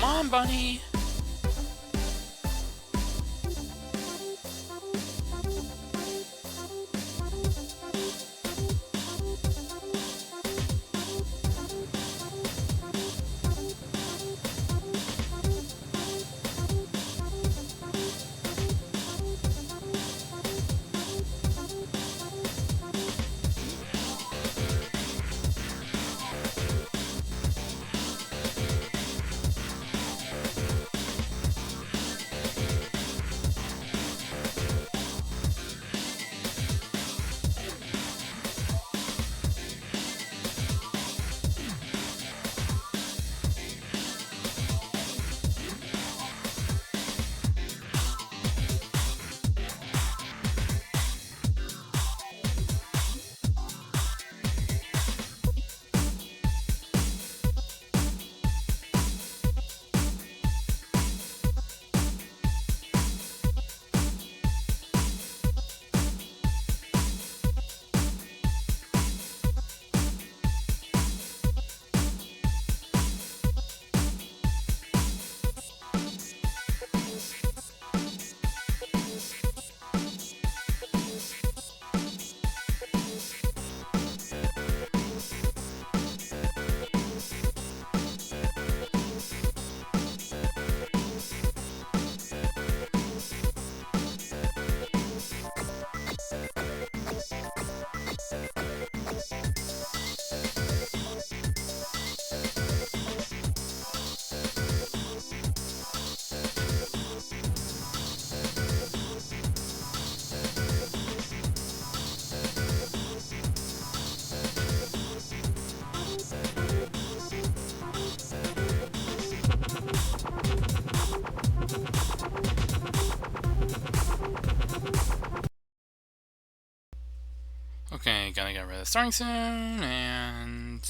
Come on, bunny! Okay, gotta get rid of starting soon, and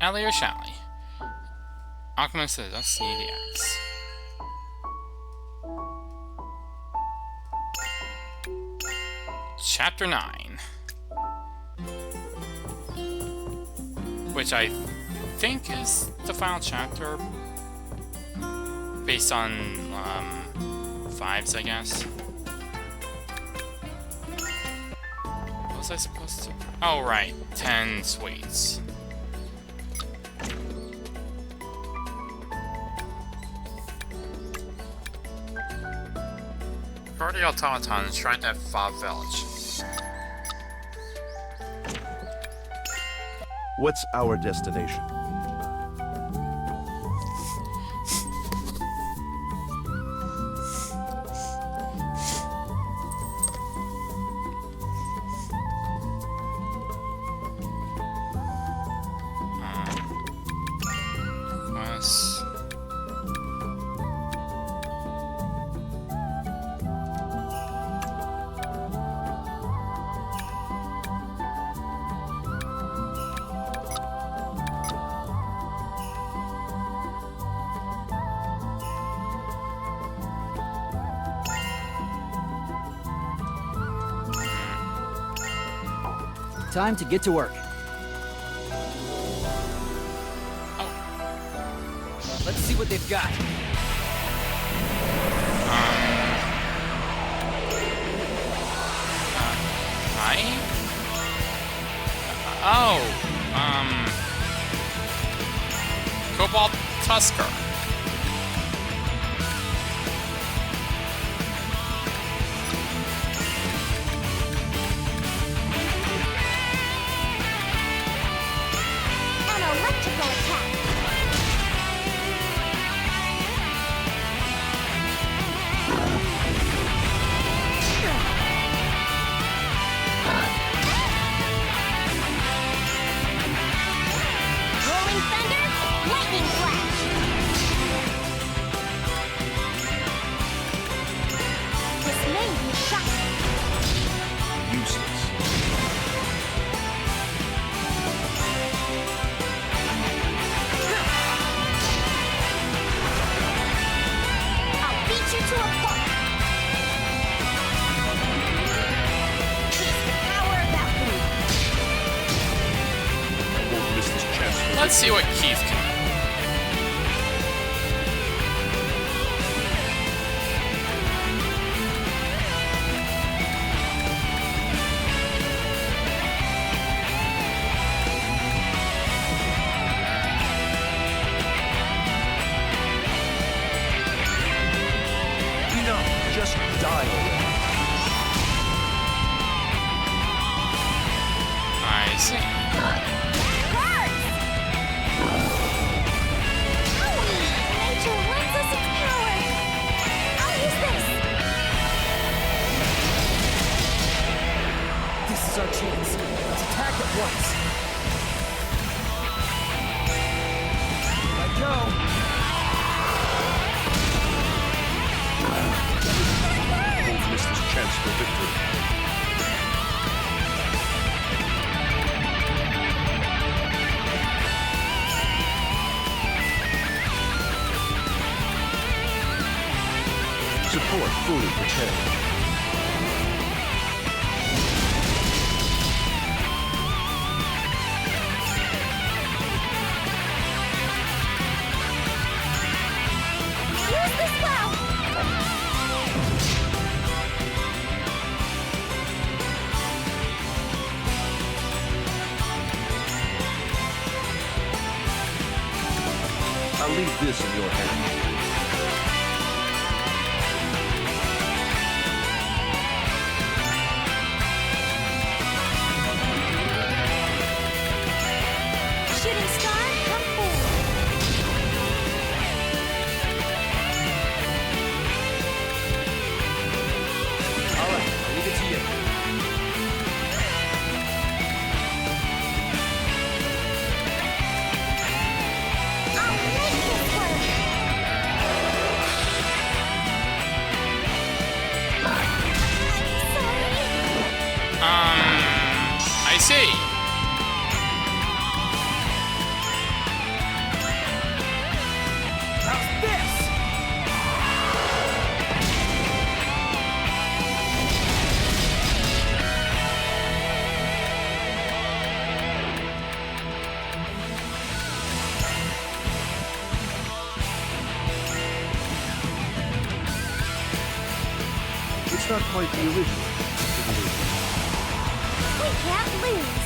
Atelier, Shallie. Alchemist of the Dust, see the axe. Chapter 9. Which I think is the final chapter. Based on, vibes, I guess. What was I supposed to... Oh, right. 10 sweets. Guard the automaton enshrined at Fob Village. What's our destination? Quest. Time to get to work. Oh. Let's see what they've got. Hi? Oh, Cobalt Tusker. An electrical attack. Rolling thunder, lightning flash. This may be shocking. Useless. I'll beat you to a pulp. Taste the power of alchemy. Won't miss this chance. Let's see what Keith can do. Enough. Just die already. I see. Cards! Owie! Nature lends us its power. I'll use this. This is our chance. Let's attack at once. Here I go. Won't miss this chance for victory. Support fully prepared. Use this well. I'll leave this in your hands. Shooting star, come forward. All right, I'll leave it to you. I'll make this work. I'm sorry. I see. not quite the original. We can't lose.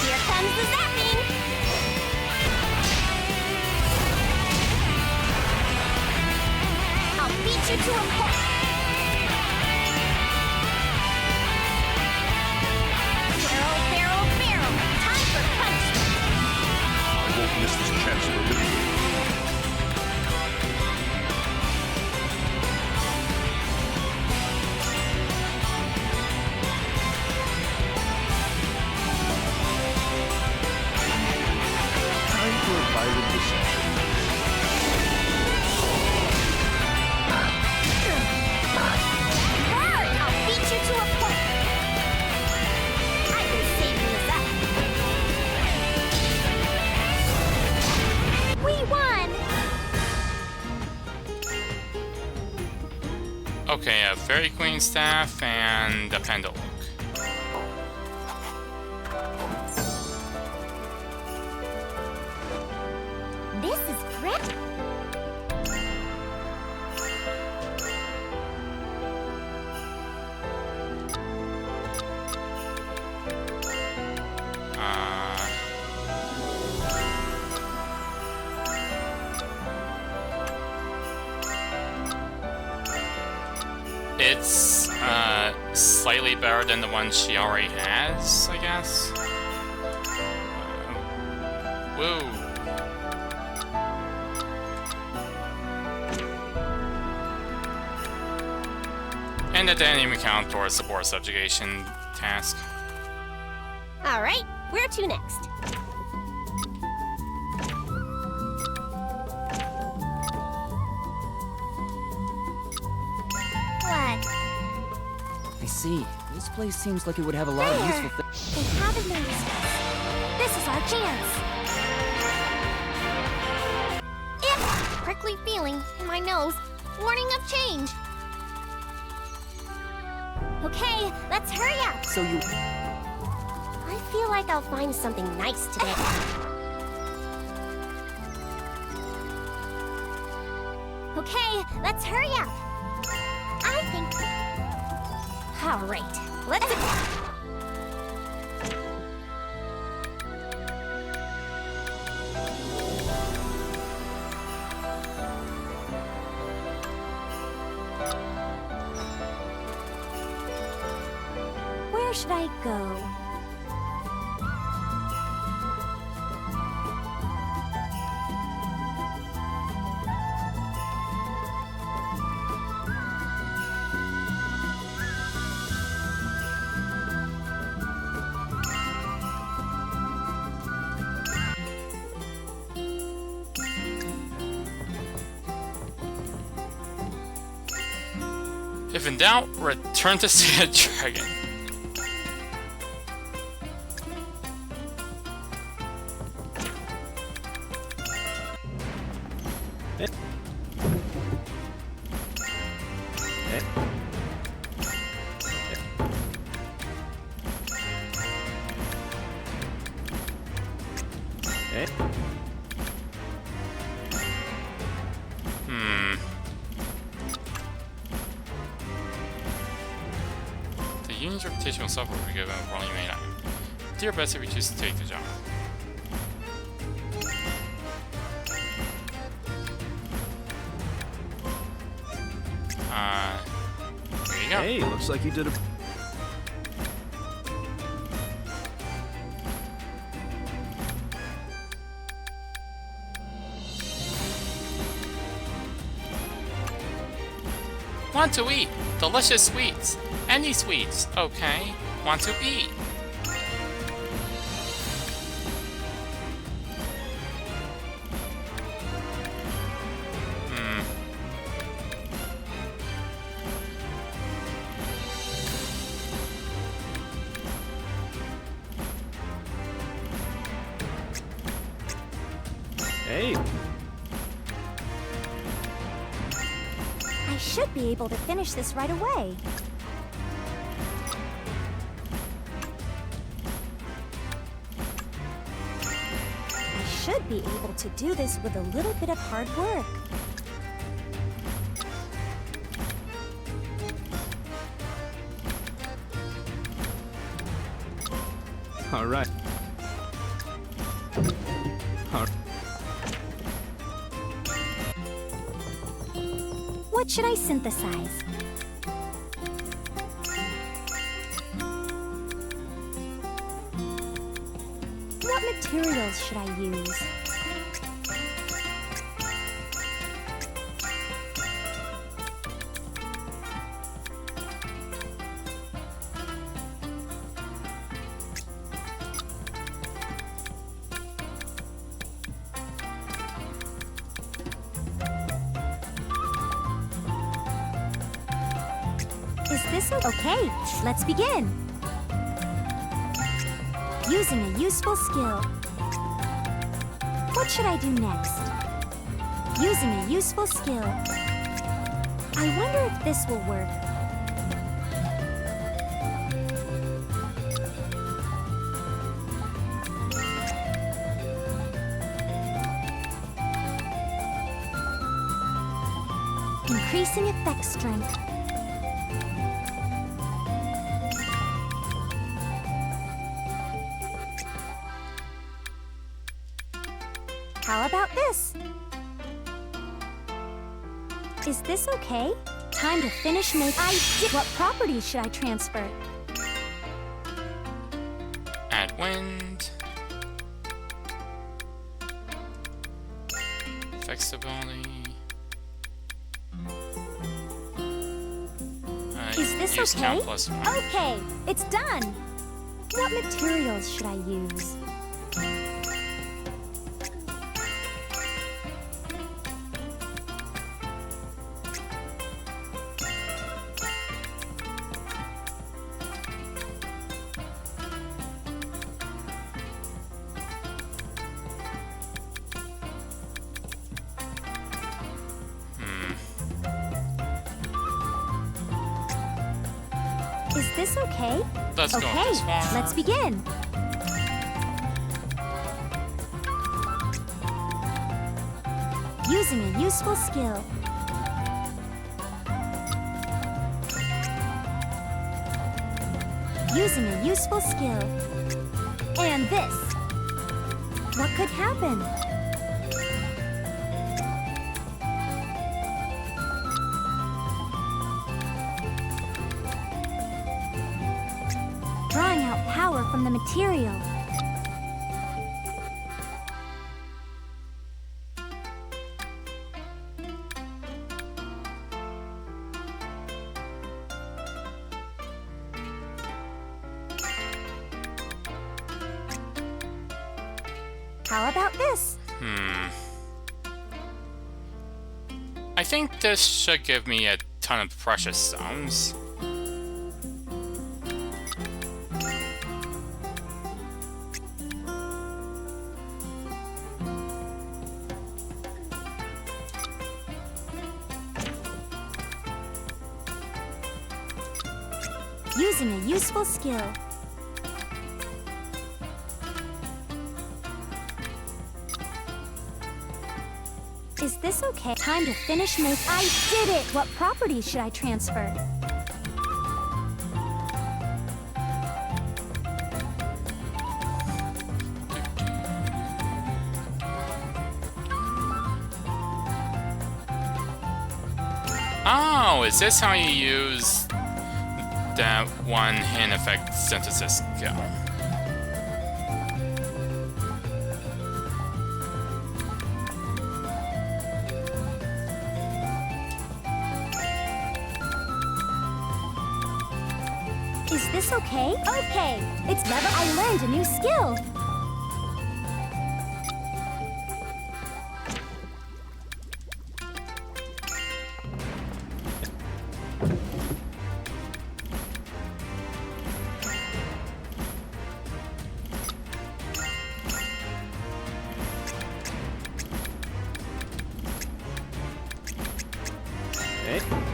Here comes the zapping. I'll beat you to a pulp. Barrel, barrel, barrel. Time for punishment. I won't miss this chance for victory. Time for a violent deception. Hard! I'll beat you to a pulp. I've been saving this up. We won! Okay, a Fairy Queen staff and a Pendle Look. This is great. It's slightly better than the one she already has, I guess. Woo. And that didn't even count towards the board subjugation task. All right, where to next? What? I see. This place seems like it would have a lot of There. useful things. They haven't noticed us. This is our chance. Prickly feeling in my nose. Warning of change. Okay, let's hurry up. So you... I feel like I'll find something nice today. Okay, let's hurry up. I think... All right, let's... Where should I go? If in doubt, return to see a dragon. The union's reputation will suffer if we give him a rolling main item. Do your best if you choose to take the job. There you go. Hey, looks like you did a... Want to eat delicious sweets. Any sweets, okay. Want to eat. Hey, I should be able to finish this right away. I should be able to do this with a little bit of hard work. All right. What should I synthesize? What materials should I use? Is this okay? Let's begin. Using a useful skill. What should I do next? Using a useful skill. I wonder if this will work. Increasing effect strength. How about this? Is this okay? Time to finish What properties should I transfer? Add wind. Flexibility. Is this use okay? count plus 1. Okay, it's done. What materials should I use? Is this okay? Let's go with Okay, this one. let's begin. Using a useful skill. Using a useful skill. And this. What could happen? Drawing out power from the material. How about this? I think this should give me a ton of precious stones. Using a useful skill. Is this okay? Time to finish I did it! What properties should I transfer? Oh, is this how you use that one hand effect synthesis skill? Is this okay? Okay! It's never I learned a new skill! Okay.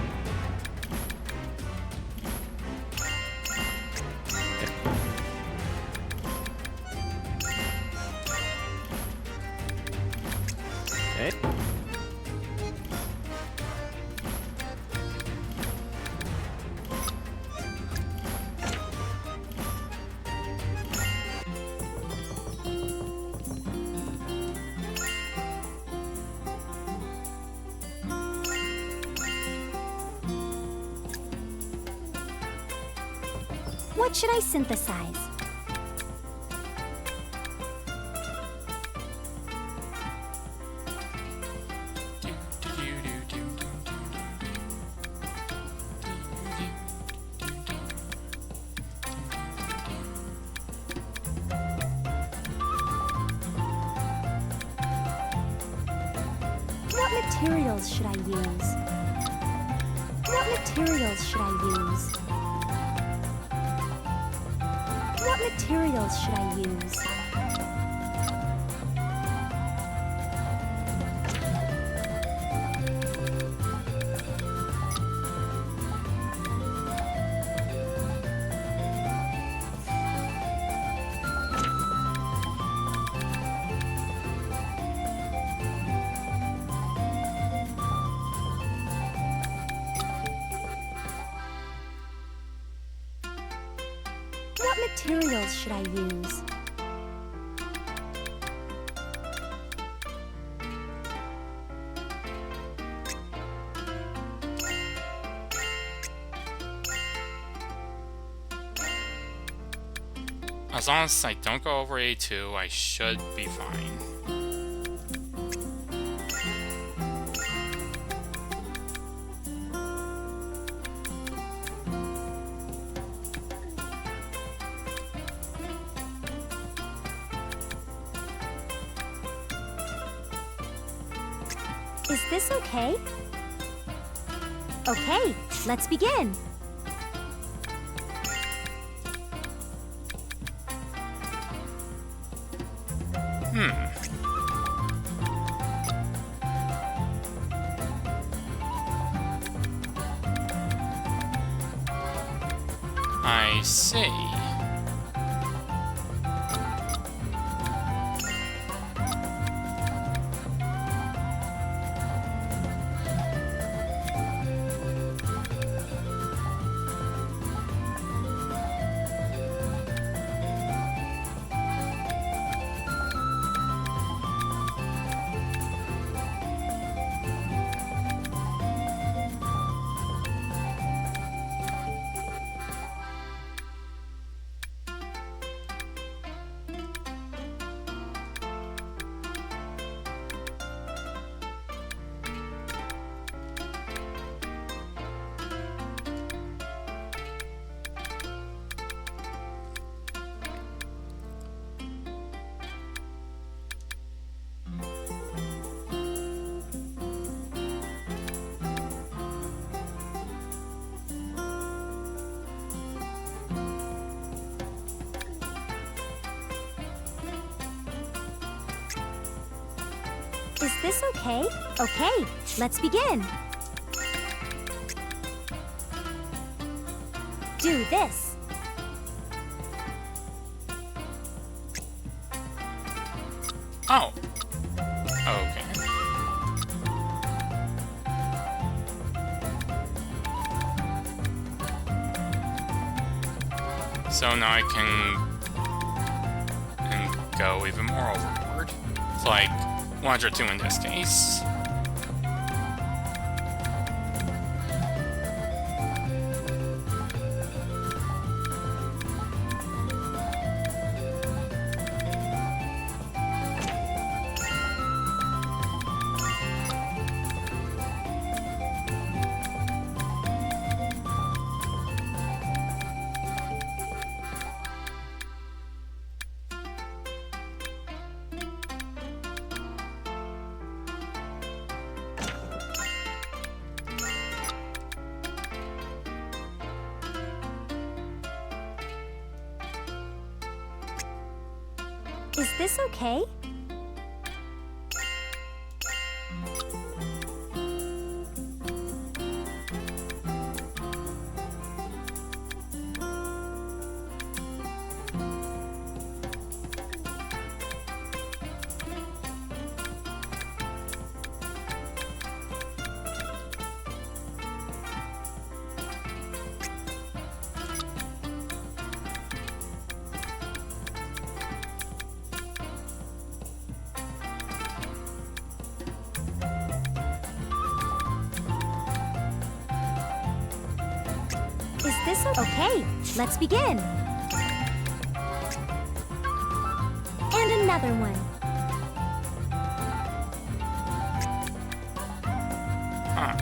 What should I synthesize? What materials should I use? What materials should I use? What materials should I use? What materials should I use? As long as I don't go over A2, I should be fine. Is this okay? Okay, let's begin. I see. Is this okay? Okay, let's begin. Do this. Oh. Okay. So now I can go even more overboard. It's like 102 in this case. Is this okay? this okay? Let's begin. And another one. Huh.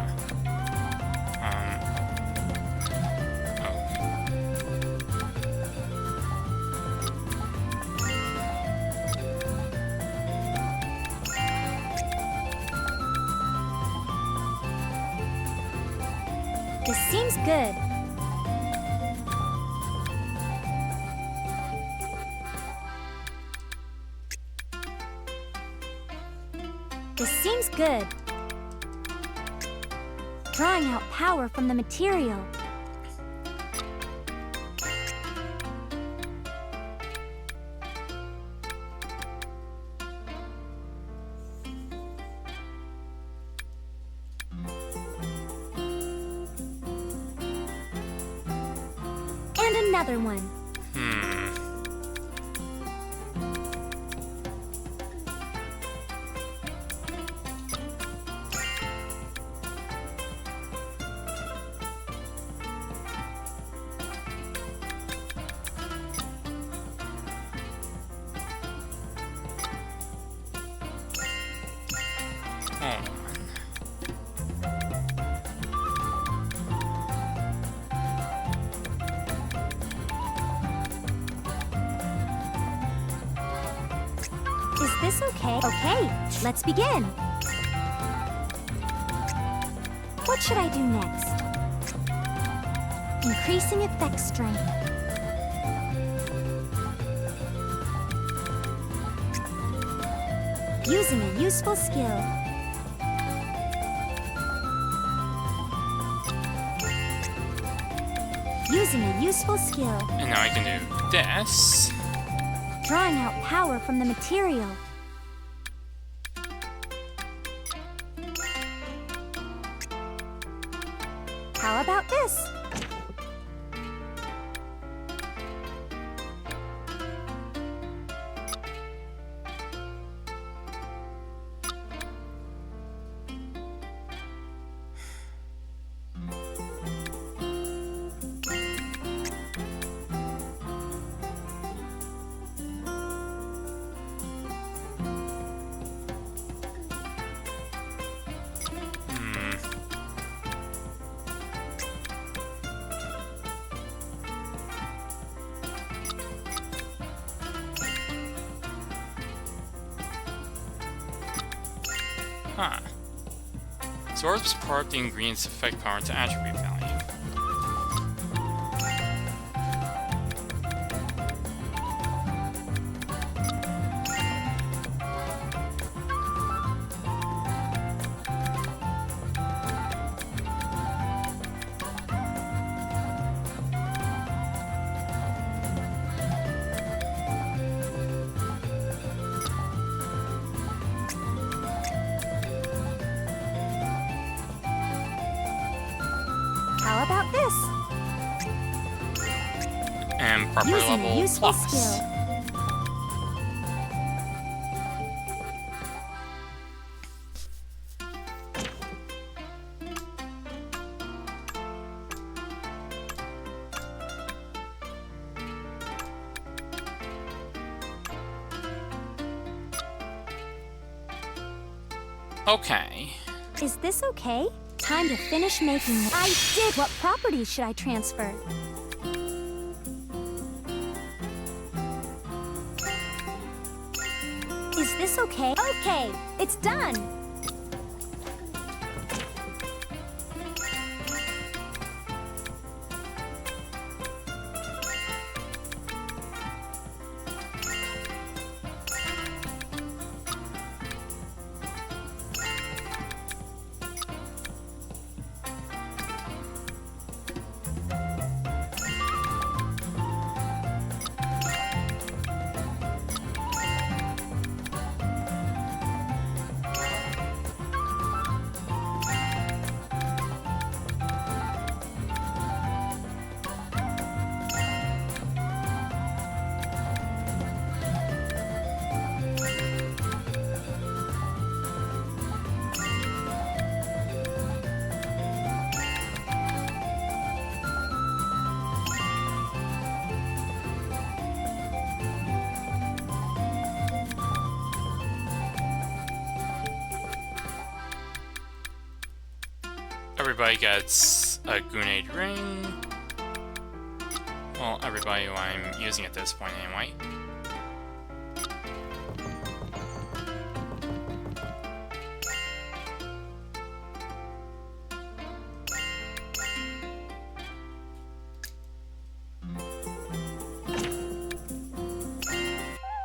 This seems good. This seems good. Drawing out power from the material. And another one. Hold on. Is this okay? Okay, let's begin. What should I do next? Increasing effect strength. Using a useful skill. Using a useful skill. And now I can do this. Drawing out power from the material. How about this? Huh. Absorbs part of the ingredient's effect power into attribute value. How about this? And proper Using a level useful plus. skill. Okay. Is this okay? Time to finish making it. I did! What properties should I transfer? Is this okay? Okay, it's done! Everybody gets a grenade ring. Well, everybody who I'm using at this point anyway.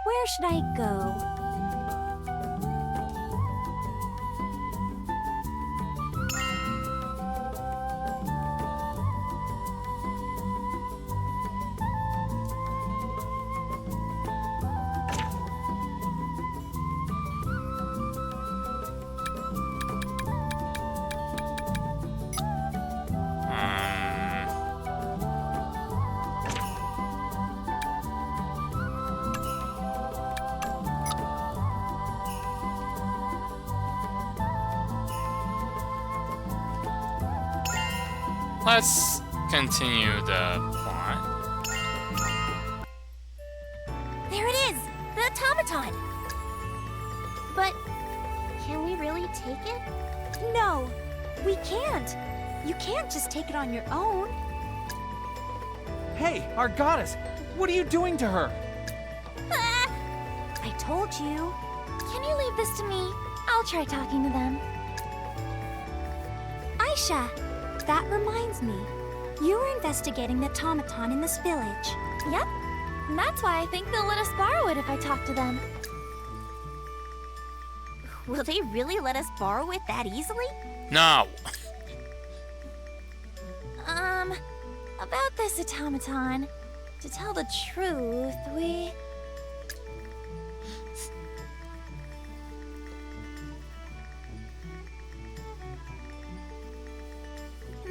Where should I go? Let's continue the plot. There it is! The automaton! But can we really take it? No, we can't. You can't just take it on your own. Hey, our goddess! What are you doing to her? Ah! I told you. Can you leave this to me? I'll try talking to them. Aisha, that reminds me. You were investigating the automaton in this village. Yep. And that's why I think they'll let us borrow it if I talk to them. Will they really let us borrow it that easily? No. About this automaton, to tell the truth,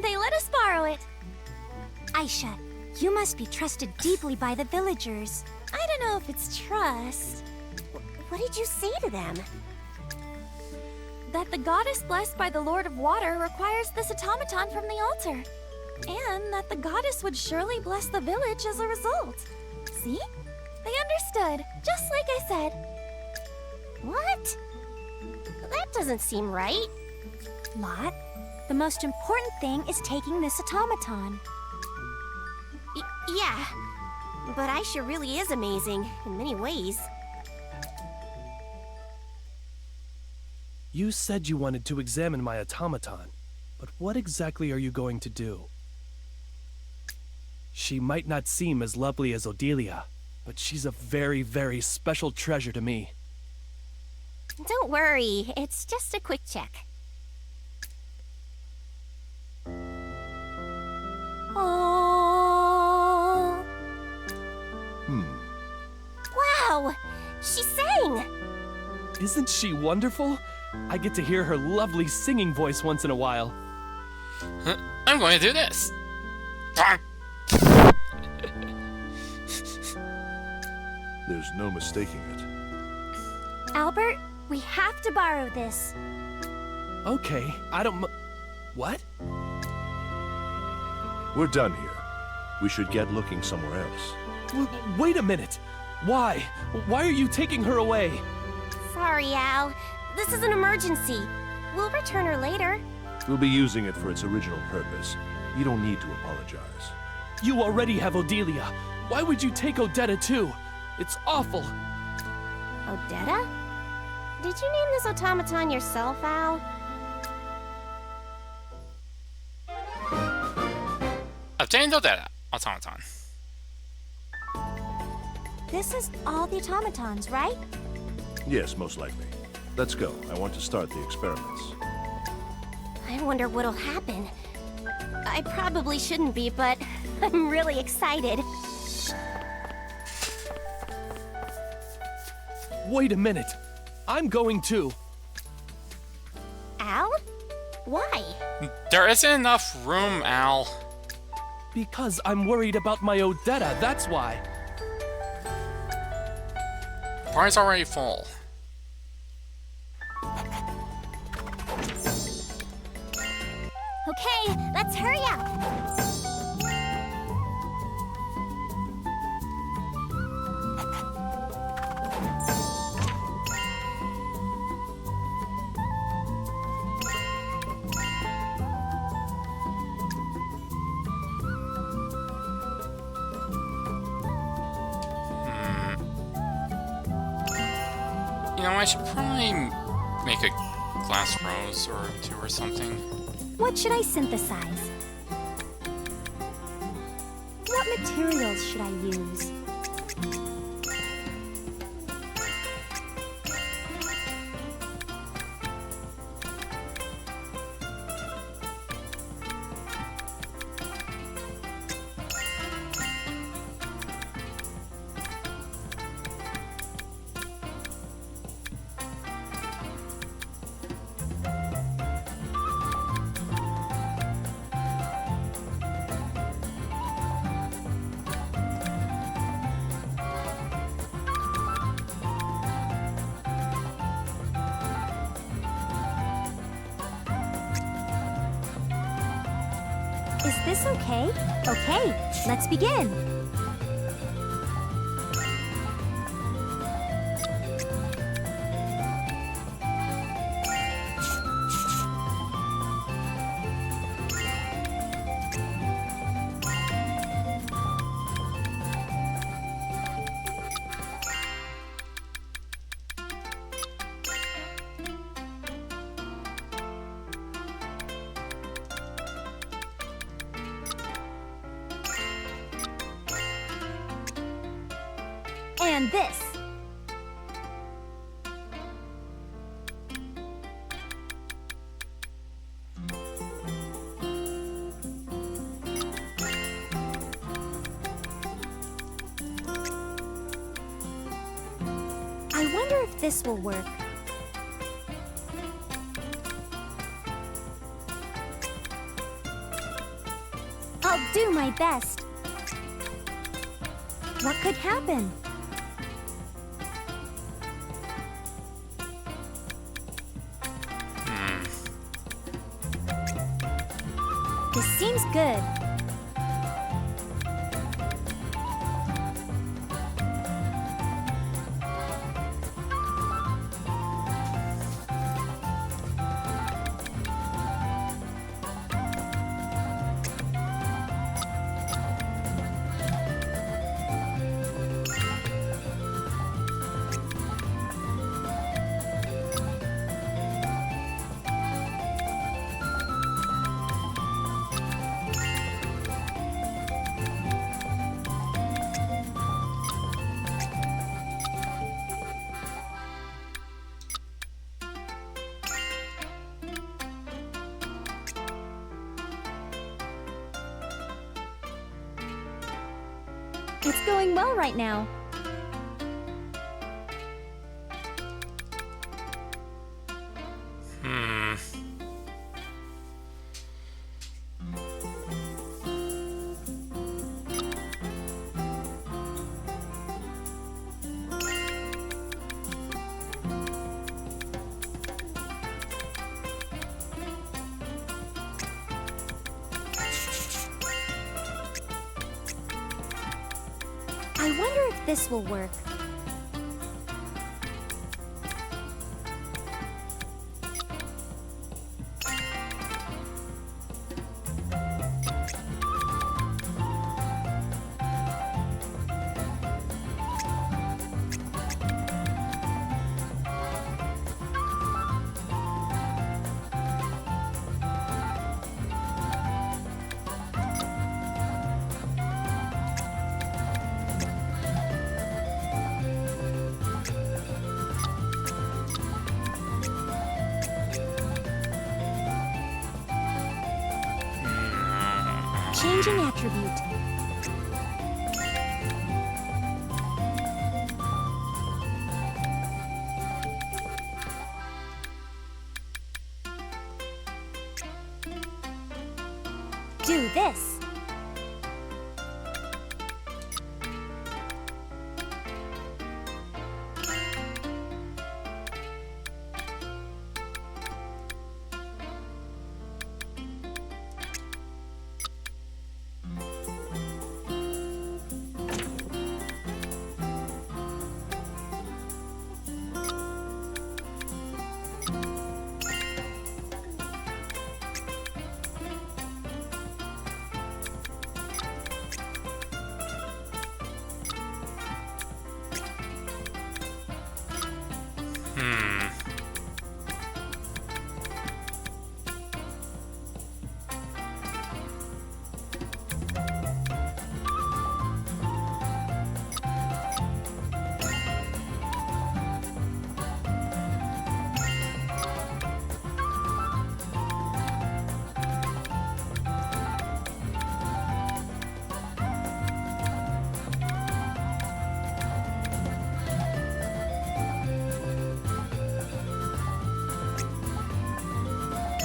They let us borrow it. Aisha, you must be trusted deeply by the villagers. I don't know if it's trust. What did you say to them? That the goddess blessed by the Lord of Water requires this automaton from the altar. And that the goddess would surely bless the village as a result. See? They understood, just like I said. What? That doesn't seem right. Lot, the most important thing is taking this automaton. Yeah, but Aisha really is amazing in many ways. You said you wanted to examine my automaton, but what exactly are you going to do? She might not seem as lovely as Odelia, but she's a very, very special treasure to me. Don't worry, it's just a quick check. Oh. Wow! She sang! Isn't she wonderful? I get to hear her lovely singing voice once in a while. I'm going to do this. There's no mistaking it. Albert, we have to borrow this. Okay, I don't What? We're done here. We should get looking somewhere else. Wait a minute! Why? Why are you taking her away? Sorry, Al. This is an emergency. We'll return her later. We'll be using it for its original purpose. You don't need to apologize. You already have Odelia. Why would you take Odetta too? It's awful. Odetta? Did you name this automaton yourself, Al? Obtained Odetta automaton. This is all the automatons, right? Yes, most likely. Let's go. I want to start the experiments. I wonder what'll happen. I probably shouldn't be, but I'm really excited. Wait a minute. I'm going too. Al? Why? There isn't enough room, Al. Because I'm worried about my Odetta, that's why. Bar's already full. Okay, let's hurry up. know, I should probably make a glass rose or two or something. What should I synthesize? What materials should I use? Is this okay? Okay, let's begin. And this. I wonder if this will work. I'll do my best. What could happen? This seems good. It's going well right now. I wonder if this will work. Changing attribute. Do this.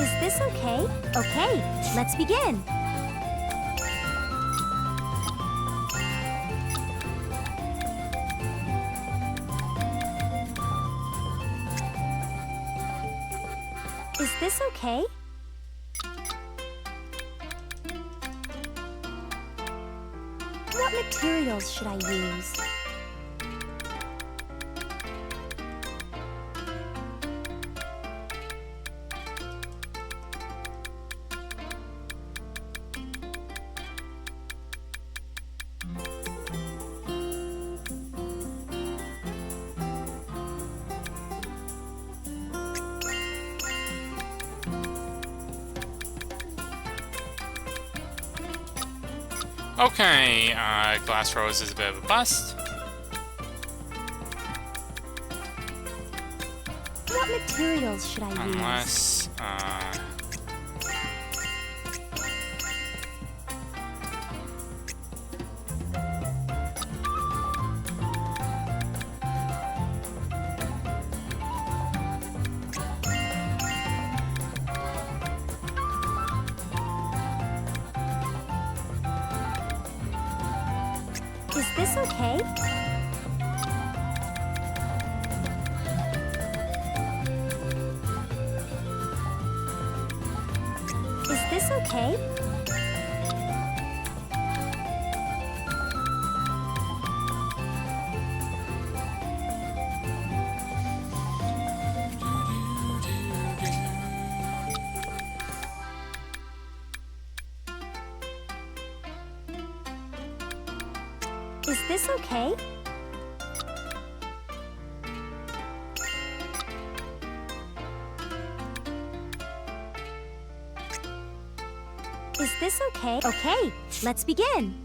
Is this okay? Okay, let's begin. Is this okay? What materials should I use? Okay, Glass Rose is a bit of a bust. What materials should I use? Unless, Is this okay? Is this okay? Is this okay? Is this okay? Okay, let's begin.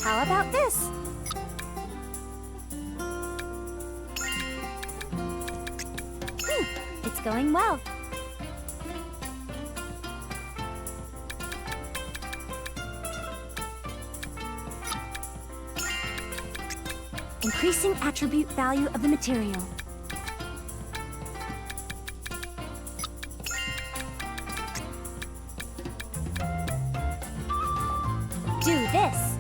How about this? It's going well. Increasing attribute value of the material. Do this.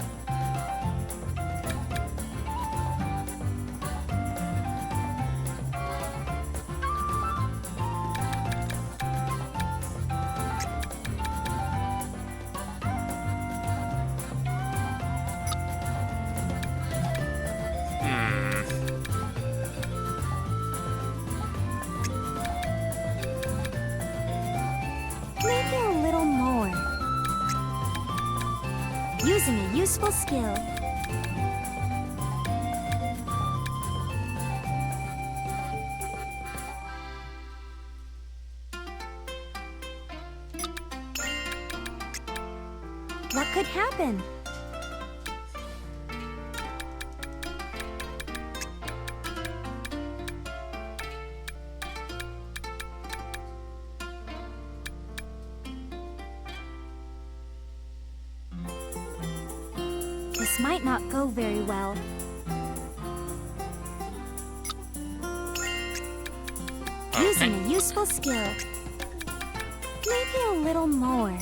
Maybe a little more. Using a useful skill. What could happen? This might not go very well. Using a useful skill. Maybe a little more.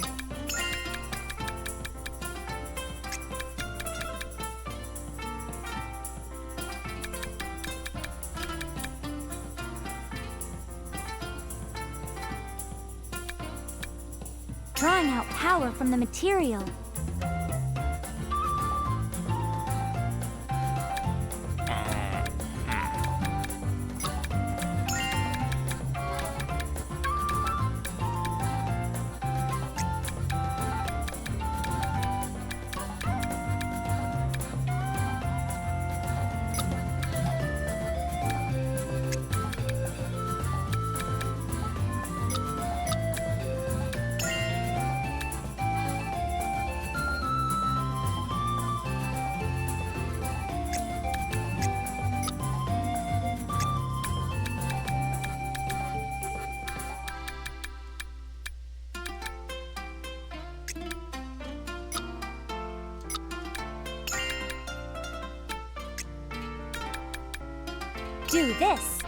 Drawing out power from the material. Do this.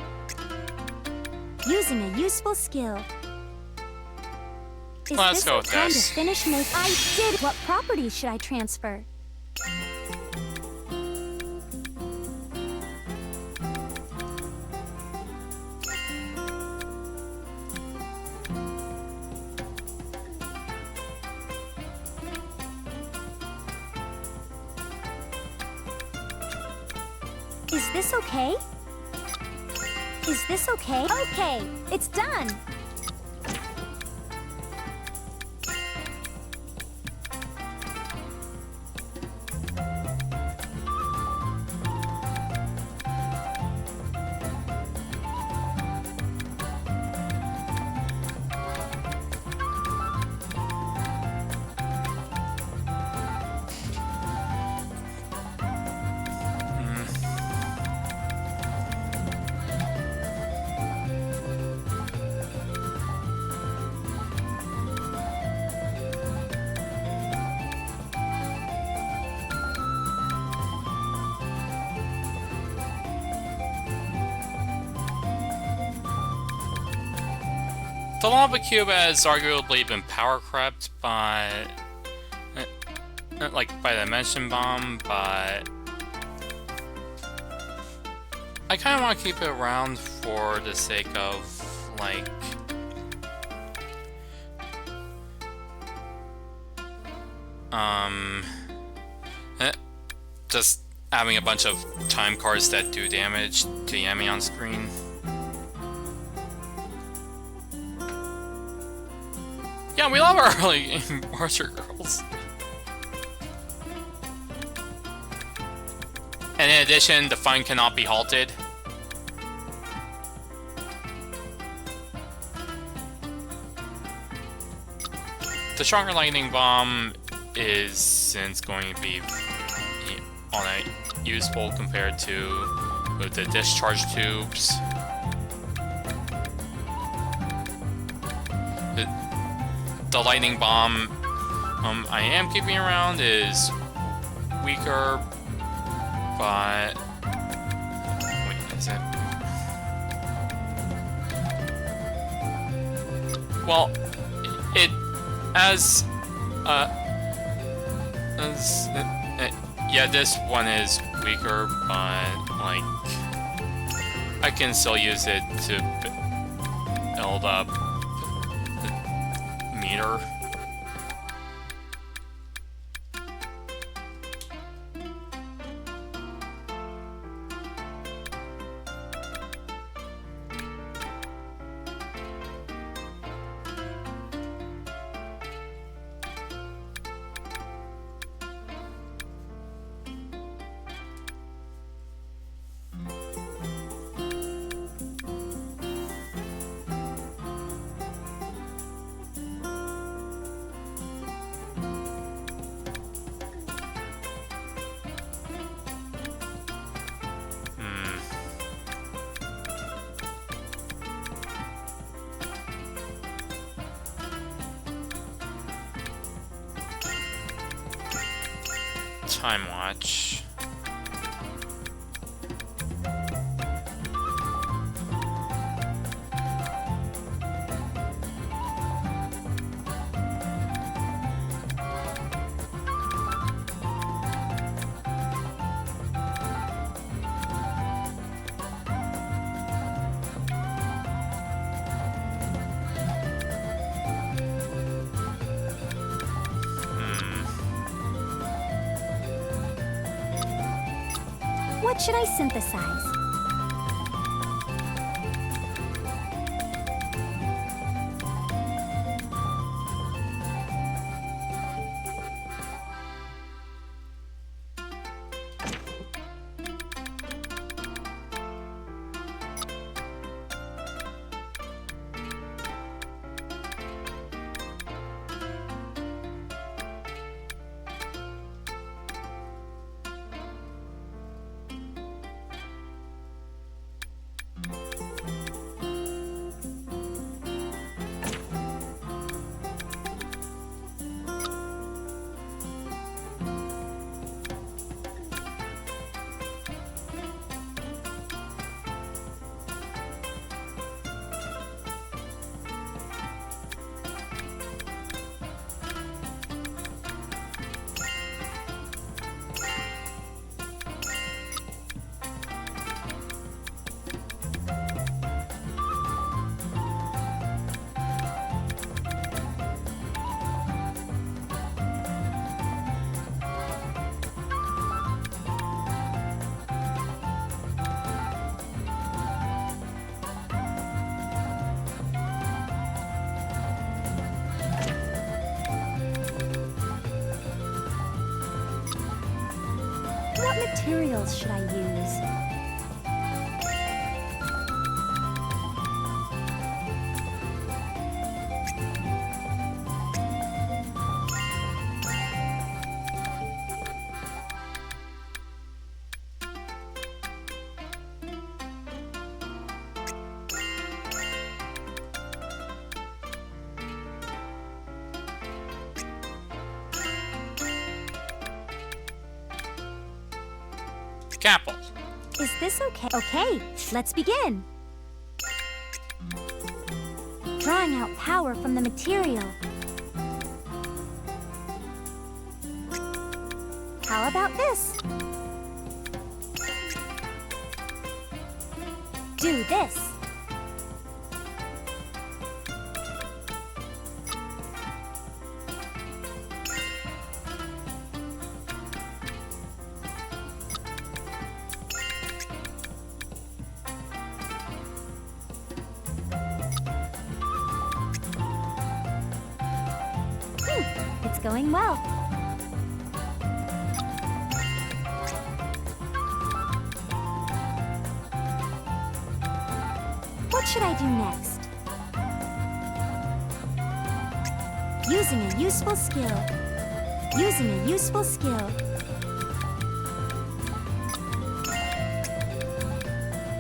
Using a useful skill. Is Let's this go the with time this. to finish make? I did. What properties should I transfer? Is this okay? Is this okay? Okay, it's done. The lava cube has arguably been power crept by, like, by the dimension bomb, but I kind of want to keep it around for the sake of, like, just having a bunch of time cards that do damage to the enemy on screen. Yeah, we love our early game Archer girls. And in addition, the fun cannot be halted. The stronger lightning bomb is since going to be on a useful compared to with the discharge tubes. The lightning bomb I am keeping around is weaker, but wait, is it? Well, it as yeah, this one is weaker, but like I can still use it to build up the meter. Time watch. What should I synthesize? materials should I use? Capel. Is this okay? Okay, let's begin. Drawing out power from the material. How about this? Do this. It's going well. What should I do next? Using a useful skill. Using a useful skill.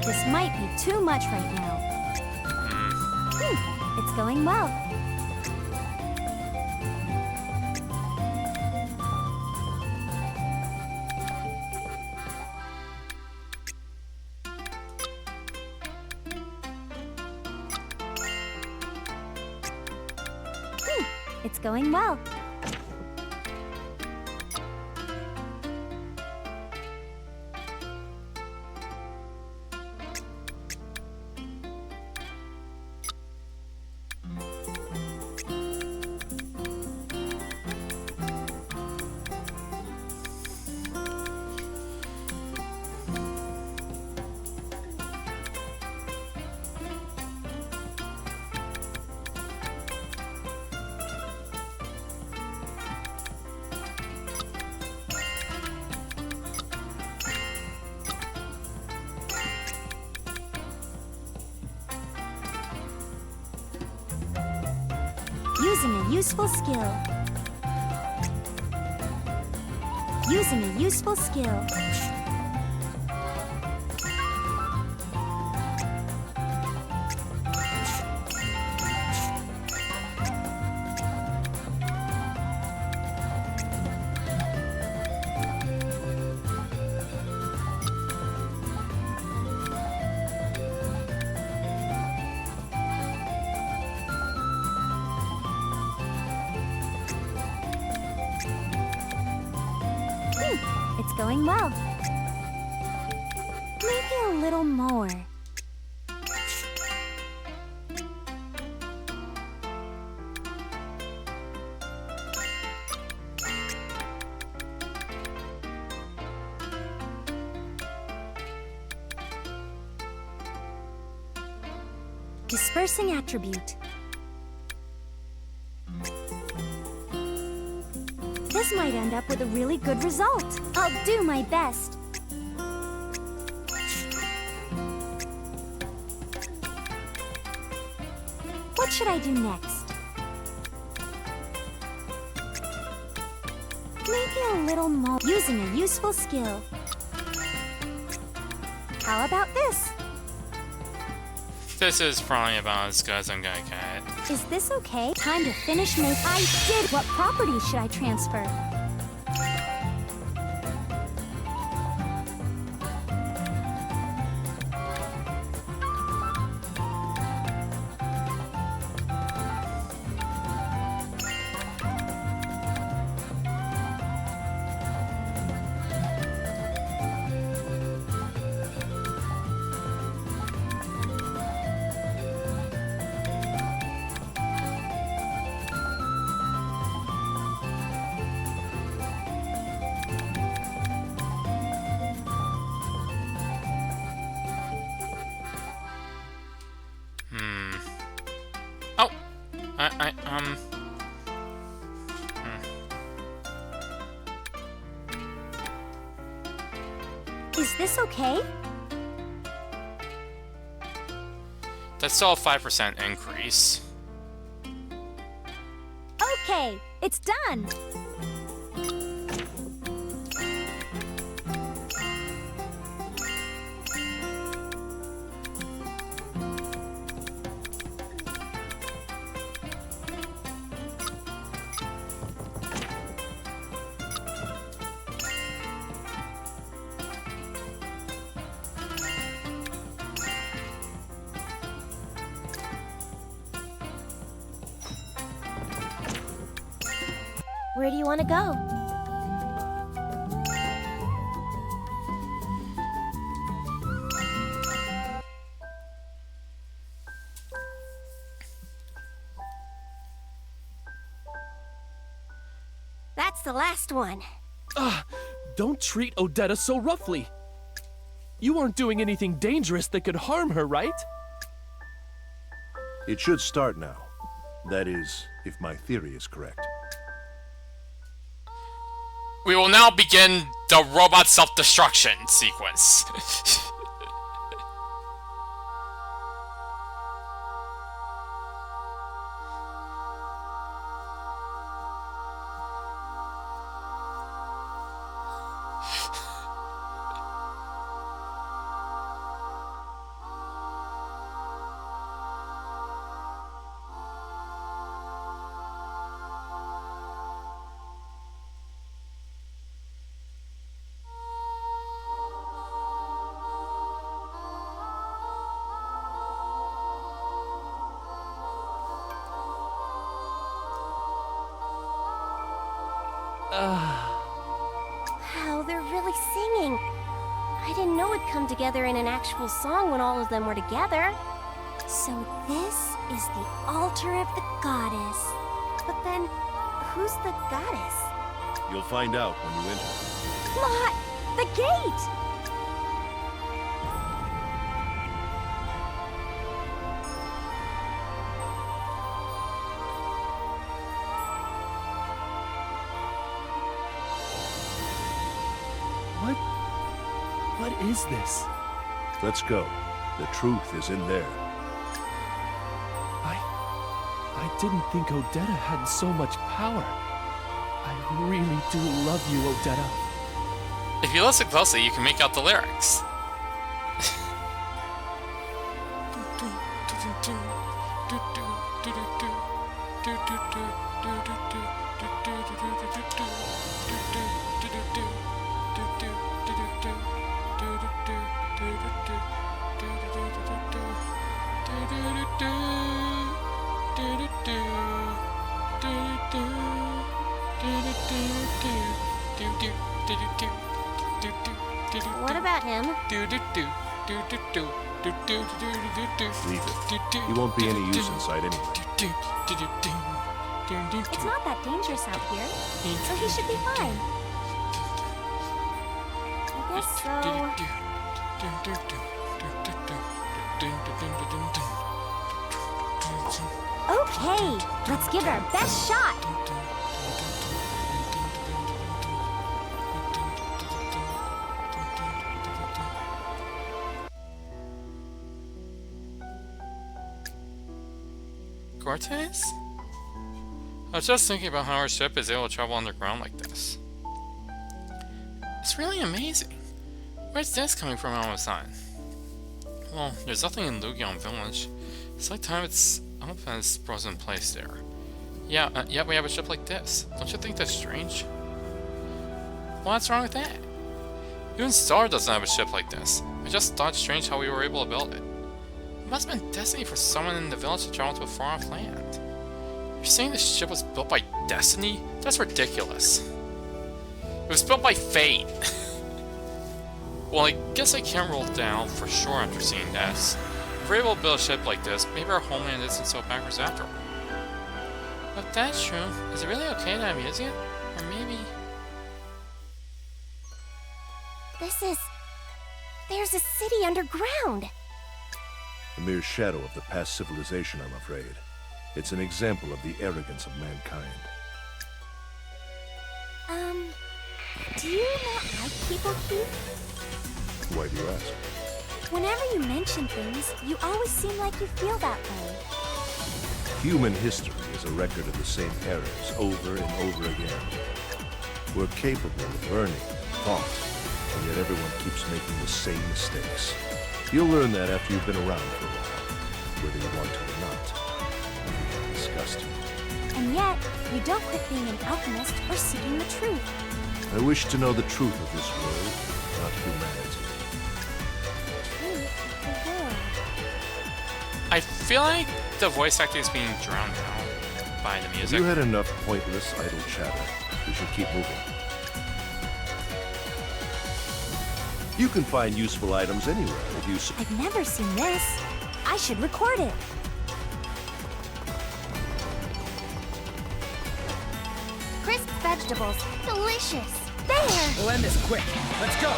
This might be too much right now. It's going well. It's going well. Using a useful skill. Using a useful skill. It's going well. Maybe a little more. Dispersing attribute. This might end up with a really good result. I'll do my best. What should I do next? Maybe a little more. Using a useful skill. How about this? This is probably about as good as I'm gonna get. Is this okay? Time to finish my... I did! What property should I transfer? Oh! Is this okay? That's still a 5% increase. Okay, it's done. Where do you want to go? That's the last one. Don't treat Odetta so roughly. You aren't doing anything dangerous that could harm her, right? It should start now. That is, if my theory is correct. We will now begin the robot self-destruction sequence. Wow, they're really singing. I didn't know it'd come together in an actual song when all of them were together. So this is the altar of the goddess. But then, who's the goddess? You'll find out when you enter. Lot! The gate! What is this? Let's go. The truth is in there. I didn't think Odetta had so much power. I really do love you, Odetta. If you listen closely, you can make out the lyrics. What about him? Leave it. He won't be any use inside anyway. It's not that dangerous out here, so he should be fine. I guess so. Okay, let's give it our best shot. Cortez? I was just thinking about how our ship is able to travel underground like this. It's really amazing. Where's this coming from all of a sudden? Well, there's nothing in Lugion Village. It's like time its elephants frozen in place there. Yeah, yet we have a ship like this. Don't you think that's strange? What's wrong with that? Even Star doesn't have a ship like this. I just thought it strange how we were able to build it. It must have been destiny for someone in the village to travel to a far-off land. You're saying this ship was built by destiny? That's ridiculous. It was built by fate. Well, I guess I can't rule down for sure after seeing this. If we're able to build a ship like this, maybe our homeland isn't so backwards after all. If that's true, is it really okay that I'm using it? Or maybe... There's a city underground. A mere shadow of the past civilization, I'm afraid. It's an example of the arrogance of mankind. Do you not like people here? Why do you ask? Whenever you mention things, you always seem like you feel that way. Human history is a record of the same errors over and over again. We're capable of learning and thought, and yet everyone keeps making the same mistakes. You'll learn that after you've been around for a while, whether you want to or not. It's disgusting. And yet, you don't quit being an alchemist or seeking the truth. I wish to know the truth of this world, not humanity. Truth of the world. I feel like the voice acting is being drowned out by the Have music. you had enough pointless, idle chatter? We should keep moving. You can find useful items anywhere if you... I've never seen this. I should record it. Crisp vegetables. Delicious. There! We'll end this quick. Let's go.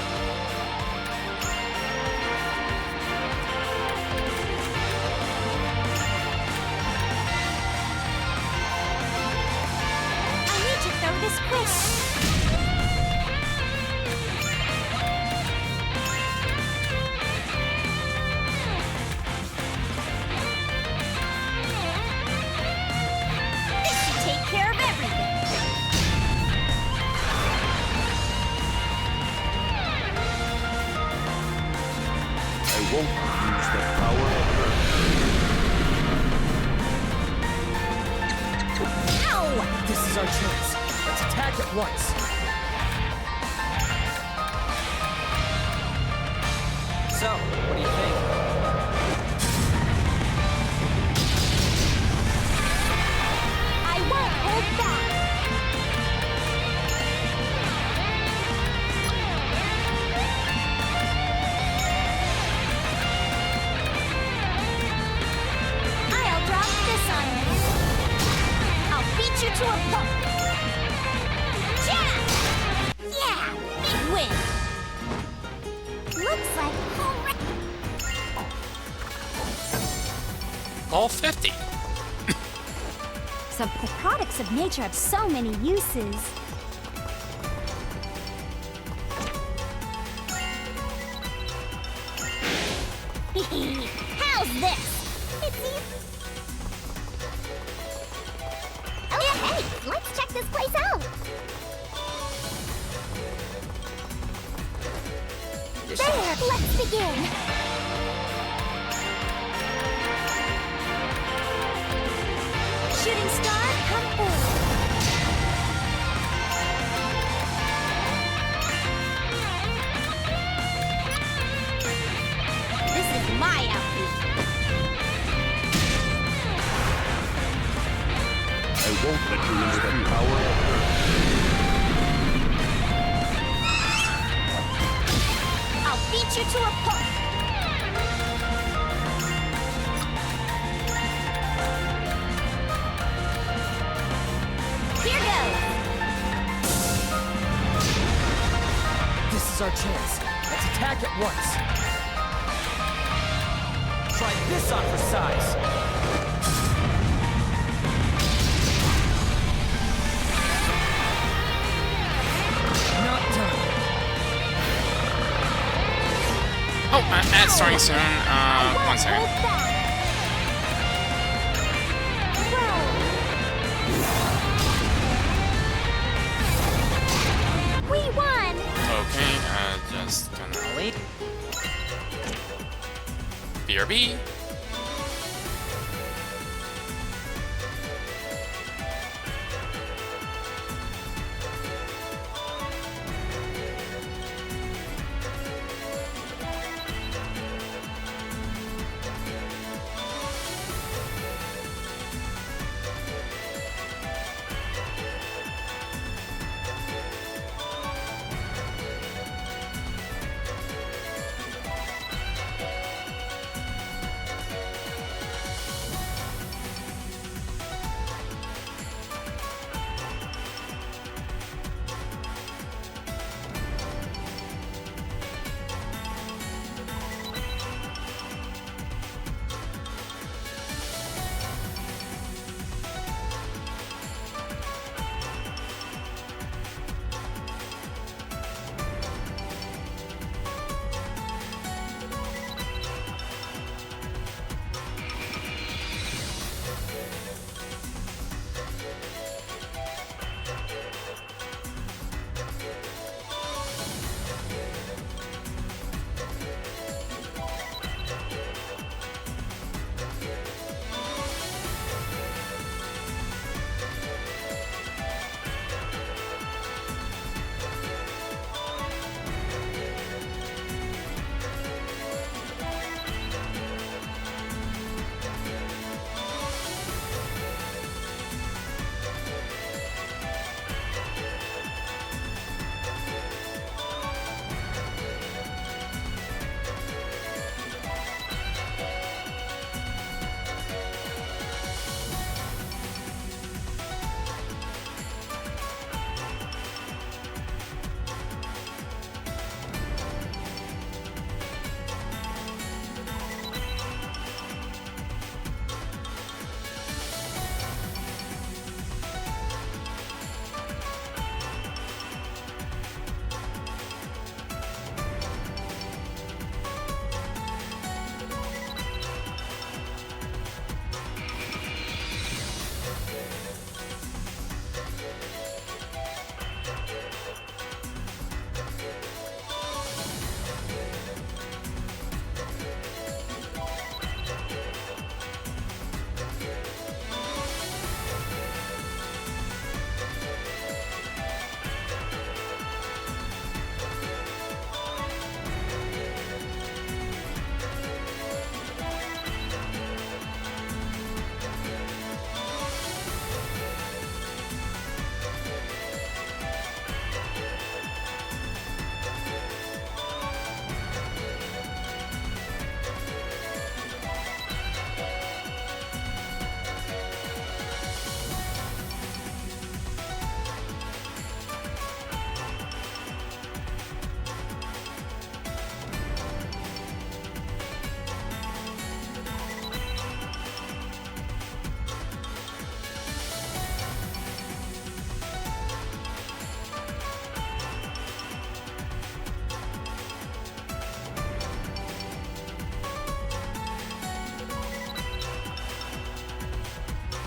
I need to throw this quick. This should take care of everything. I won't use the power of Earth. Ow! This is our chance. Let's attack at once. So, what do you think? I won't hold back. I'll drop this on you. I'll beat you to a pulp. Yeah! Yeah! Big win! Looks like All 50. the products of nature have so many uses. How's this? It's easy. Oh, yeah, hey, let's check this place out. There, let's begin. Shooting star, come forward. This is my outfit. I won't let you use the power of Earth. I'll beat you to a pulp. Here goes. This is our chance. Let's attack at once. Try this on for size. Not done. Oh, ad's starting soon. One second. Hold back. Whoa. We won. Okay, just gonna Wait. BRB.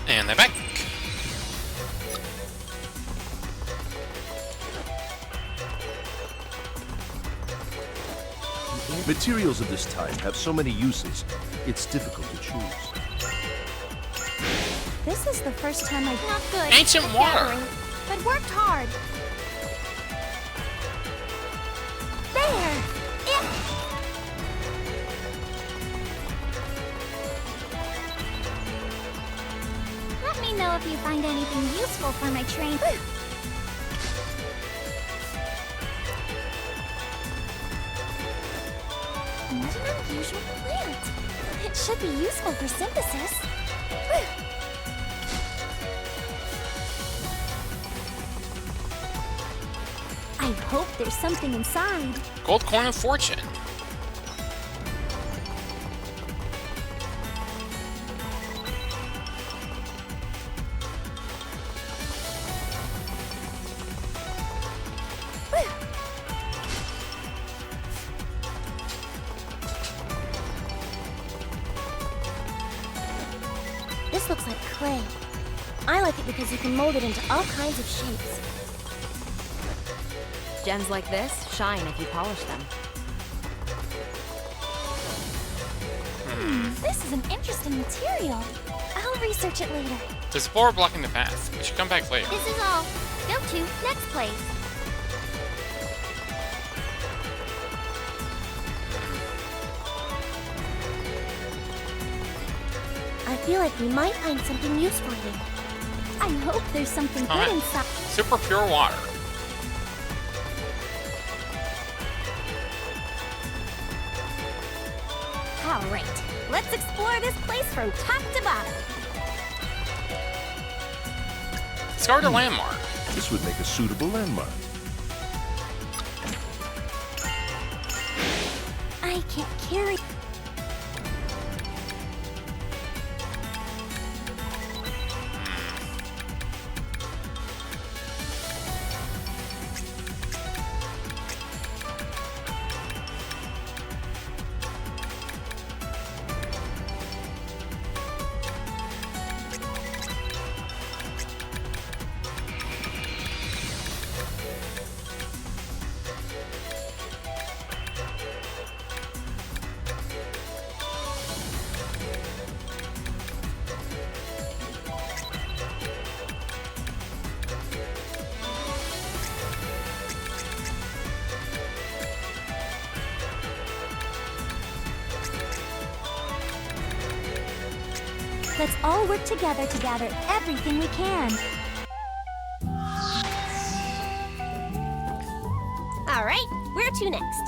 And they're back. Materials of this type have so many uses, it's difficult to choose. This is the first time I've not good. Ancient at water. gathering, but worked hard. There. Let me know if you find anything useful for my train. What an unusual plant. It should be useful for synthesis. I hope there's something inside. Gold coin of fortune. This looks like clay. I like it because you can mold it into all kinds of shapes. Gems like this shine if you polish them. This is an interesting material. I'll research it later. There's a board blocking the path. We should come back later. This is all. Go to next place. I feel like we might find something useful here. I hope there's something good Alright. inside. Super pure water. Alright, let's explore this place from top to bottom. Discovered a landmark. This would make a suitable landmark. I can't carry. Let's all work together to gather everything we can. All right, where to next?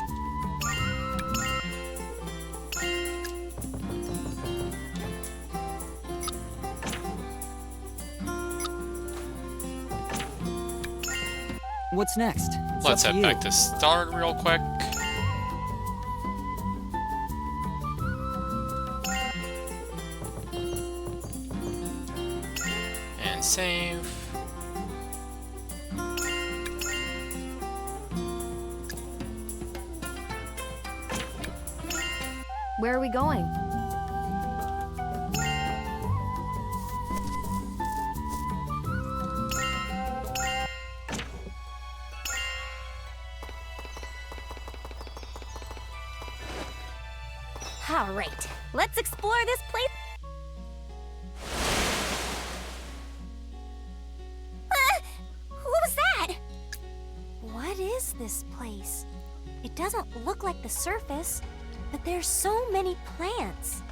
What's next? It's Let's up to head you. back to start real quick. And save. Where are we going? All right, let's explore this place. What was that? What is this place? It doesn't look like the surface, but there's so many plants.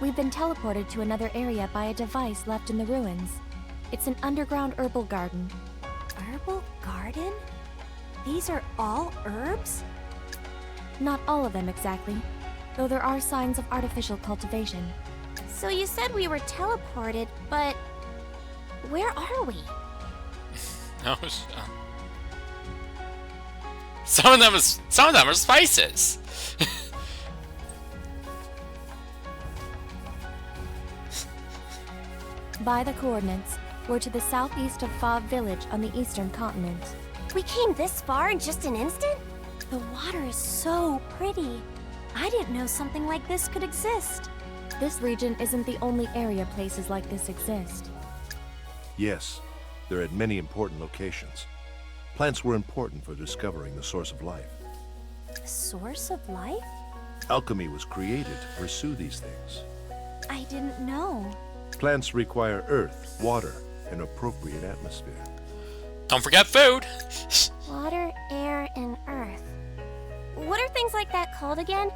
We've been teleported to another area by a device left in the ruins. It's an underground herbal garden. Herbal garden? These are all herbs? Not all of them exactly, though there are signs of artificial cultivation. So you said we were teleported, but where are we? No, some of them are spices. By the coordinates, we're to the southeast of Fav Village on the eastern continent. We came this far in just an instant? The water is so pretty. I didn't know something like this could exist. This region isn't the only area places like this exist. Yes, they're at many important locations. Plants were important for discovering the source of life. The source of life? Alchemy was created to pursue these things. I didn't know. Plants require earth, water, and appropriate atmosphere. Don't forget food! Water, air, and earth. What are things like that called again?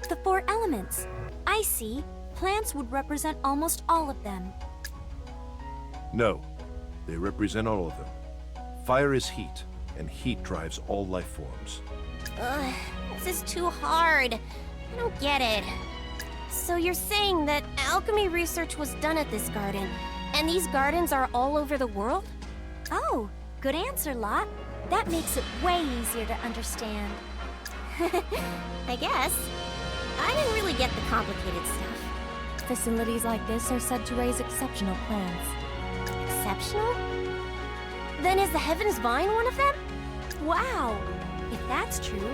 The 4 elements. I see. Plants would represent almost all of them. No, they represent all of them. Fire is heat, and heat drives all life forms. Ugh, this is too hard. I don't get it. So you're saying that alchemy research was done at this garden, and these gardens are all over the world? Oh, good answer, Lot. That makes it way easier to understand. I guess. I didn't really get the complicated stuff. Facilities like this are said to raise exceptional plants. Exceptional? Then is the Heaven's Vine one of them? Wow! If that's true,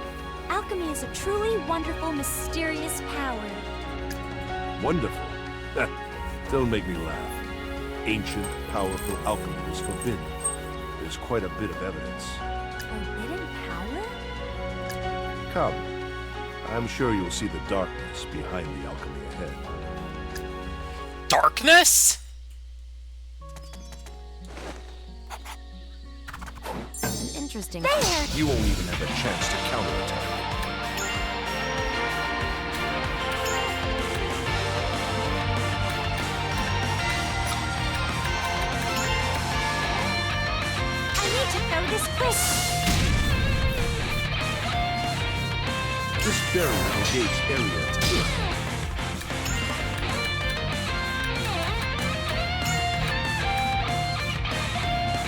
alchemy is a truly wonderful, mysterious power. Wonderful. Don't make me laugh. Ancient, powerful alchemy was forbidden. There's quite a bit of evidence. Forbidden power? Come. I'm sure you'll see the darkness behind the alchemy ahead. Darkness? An interesting. There! You won't even have a chance to counterattack. I need to throw this quick! This barrier negates area attack.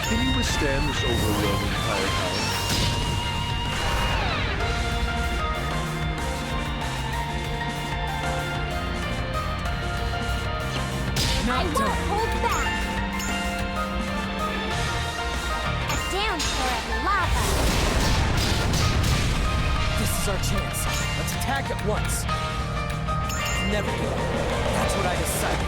Can you withstand this overwhelming firepower? I won't hold back! A downpour of lava! This is our chance. Let's attack at once. Never give up. That's what I decided.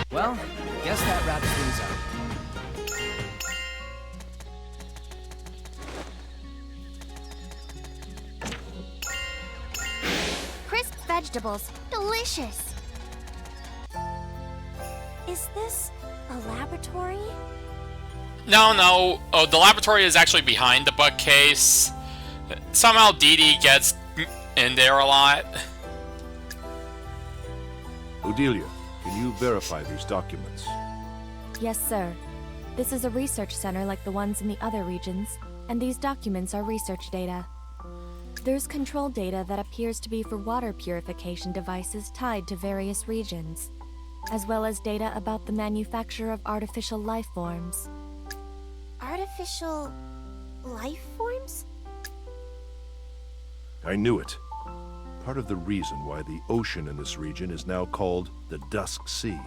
Well, I guess that wraps things up. Crisp vegetables. Delicious! Is this a laboratory? No. Oh, the laboratory is actually behind the bookcase. Somehow Dee Dee gets in there a lot. Odelia, can you verify these documents? Yes, sir. This is a research center like the ones in the other regions, and these documents are research data. There's control data that appears to be for water purification devices tied to various regions, as well as data about the manufacture of artificial life forms. Artificial life forms? I knew it. Part of the reason why the ocean in this region is now called the Dusk Sea,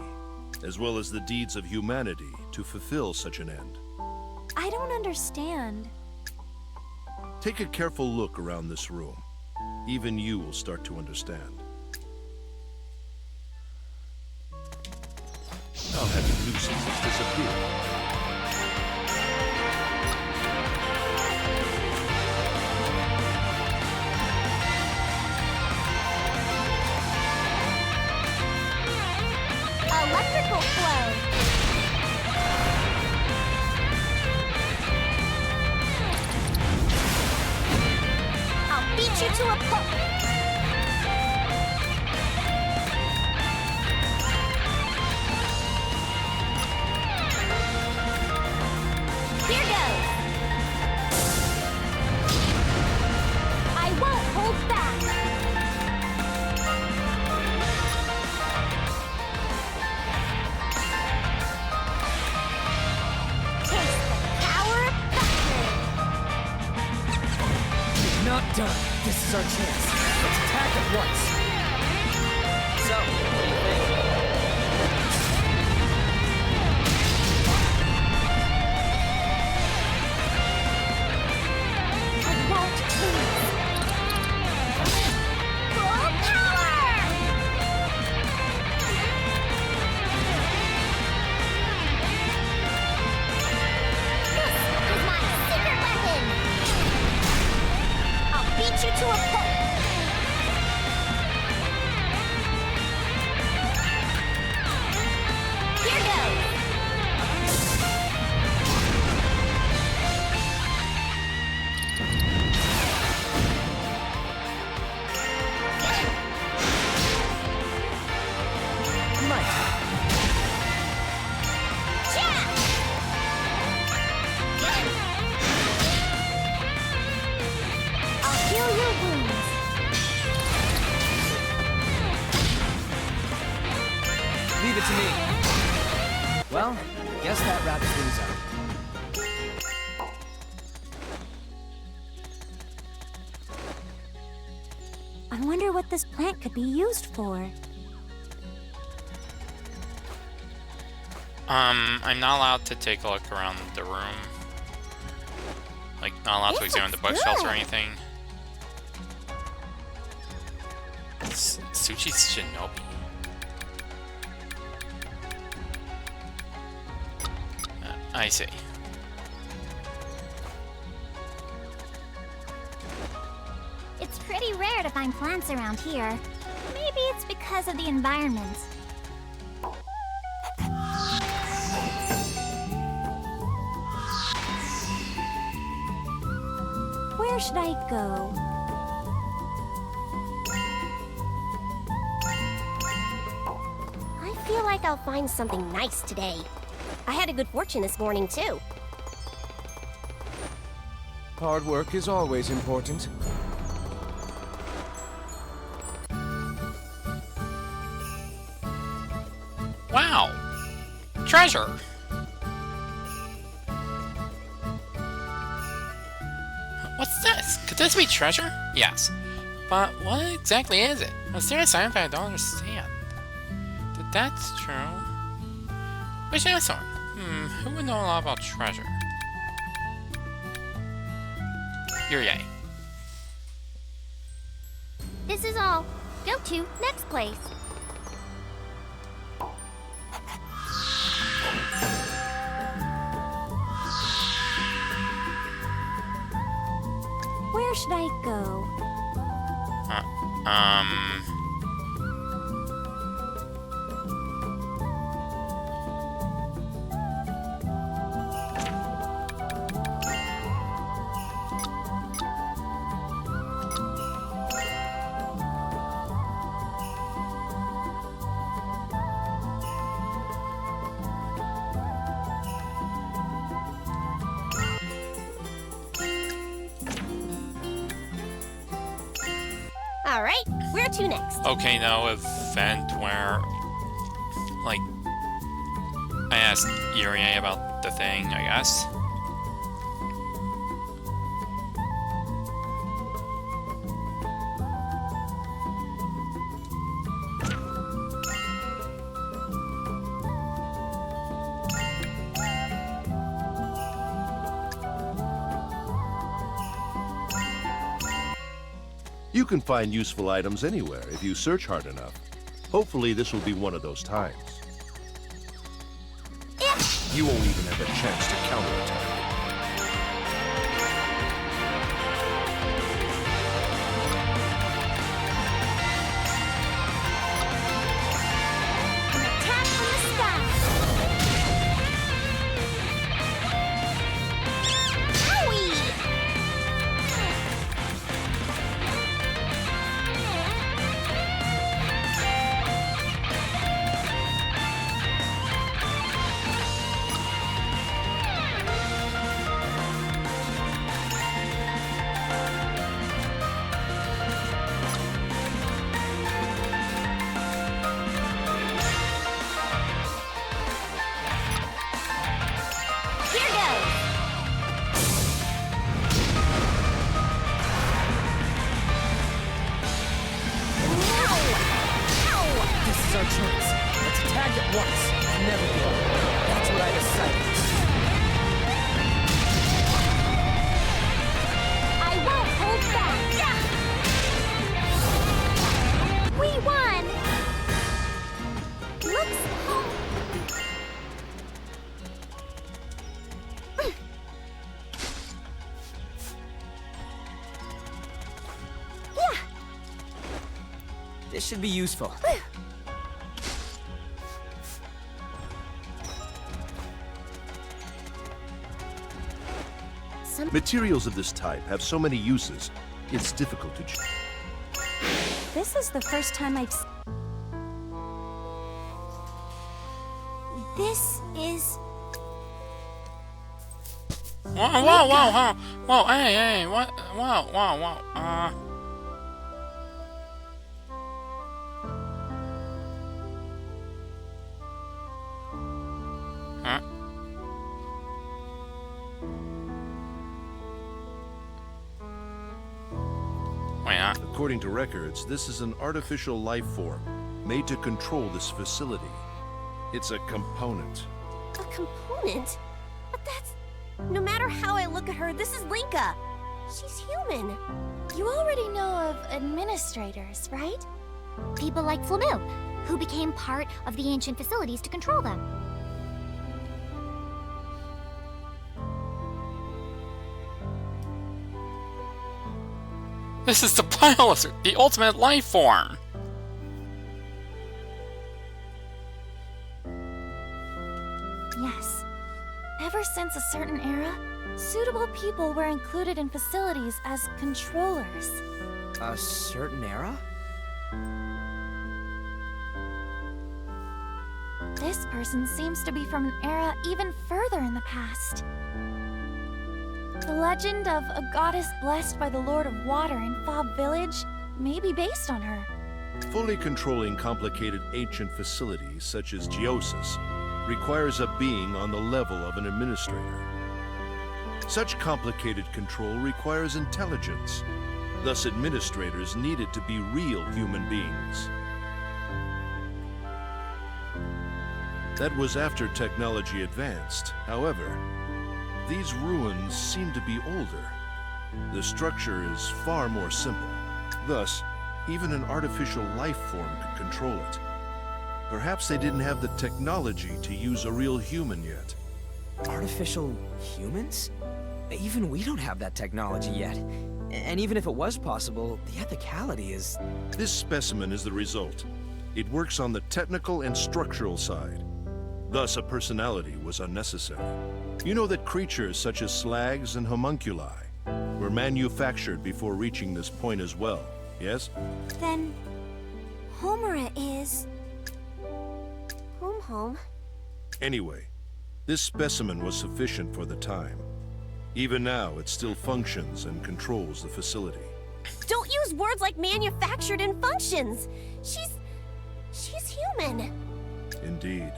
as well as the deeds of humanity to fulfill such an end. I don't understand. Take a careful look around this room. Even you will start to understand. I'll have you nuisances disappear. Electrical flow! I'll beat you to a pulp! Here goes! I won't hold back! Taste the power of thunder! Not done. This is our chance. Let's attack at once. So, what do you think? beat you to a pulp. Here goes. My turn. I'll heal your wounds. Leave it to me. Well, guess that wraps things up. I wonder what this plant could be used for. I'm not allowed to take a look around the room. Like, not allowed to This examine the looks bookshelves or good. anything. Suchi's Shinobi? I see. It's pretty rare to find plants around here. Maybe it's because of the environment. Where should I go? I feel like I'll find something nice today. I had a good fortune this morning, too. Hard work is always important. Wow! Treasure! What's this? Could this be treasure? Yes. But what exactly is it? A serious item that I don't understand. If that's true... Which is this one? Who would know a lot about treasure? Yurie. This is all. Go to next place. Where should I go? All right, where to next? Okay, no event where... Like... I asked Yurie about the thing, I guess. You can find useful items anywhere if you search hard enough. Hopefully this will be one of those times. You won't even have a chance to counterattack. An attack from the sky. Owie! Here goes. This is our chance. Let's attack at once. Never give up. That's what I decided. I won't hold back. We won. Looks This should be useful. Materials of this type have so many uses, it's difficult to This is the first time I've This is... Whoa, hey, what? Whoa. Huh? Wait, According to records, this is an artificial life form made to control this facility. It's a component. A component? But that's... No matter how I look at her, this is Linka. She's human. You already know of administrators, right? People like Flamel, who became part of the ancient facilities to control them. This is the Biolizard, the ultimate life form! Yes. Ever since a certain era, suitable people were included in facilities as controllers. A certain era? This person seems to be from an era even further in the past. The legend of a goddess blessed by the Lord of Water in Fob Village may be based on her. Fully controlling complicated ancient facilities such as Geosis requires a being on the level of an administrator. Such complicated control requires intelligence. Thus, administrators needed to be real human beings. That was after technology advanced. However, these ruins seem to be older. The structure is far more simple. Thus, even an artificial life form could control it. Perhaps they didn't have the technology to use a real human yet. Artificial humans? Even we don't have that technology yet. And even if it was possible, the ethicality is... This specimen is the result. It works on the technical and structural side. Thus, a personality was unnecessary. You know that creatures such as slags and homunculi were manufactured before reaching this point as well, yes? Then, Homura is... Home. Anyway, this specimen was sufficient for the time. Even now, it still functions and controls the facility. Don't use words like manufactured and functions. She's human. Indeed.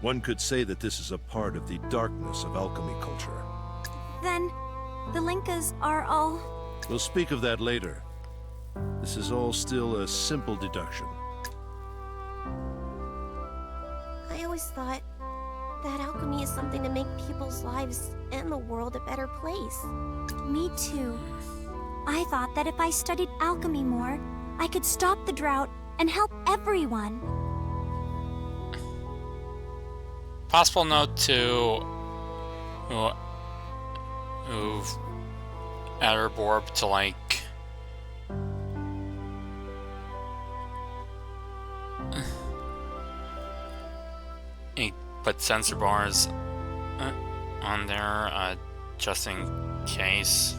One could say that this is a part of the darkness of alchemy culture. Then, the Linkas are all... We'll speak of that later. This is all still a simple deduction. I always thought that alchemy is something to make people's lives and the world a better place. Me too. I thought that if I studied alchemy more, I could stop the drought and help everyone. Possible note to move Adderborb to like put sensor bars on there just in case.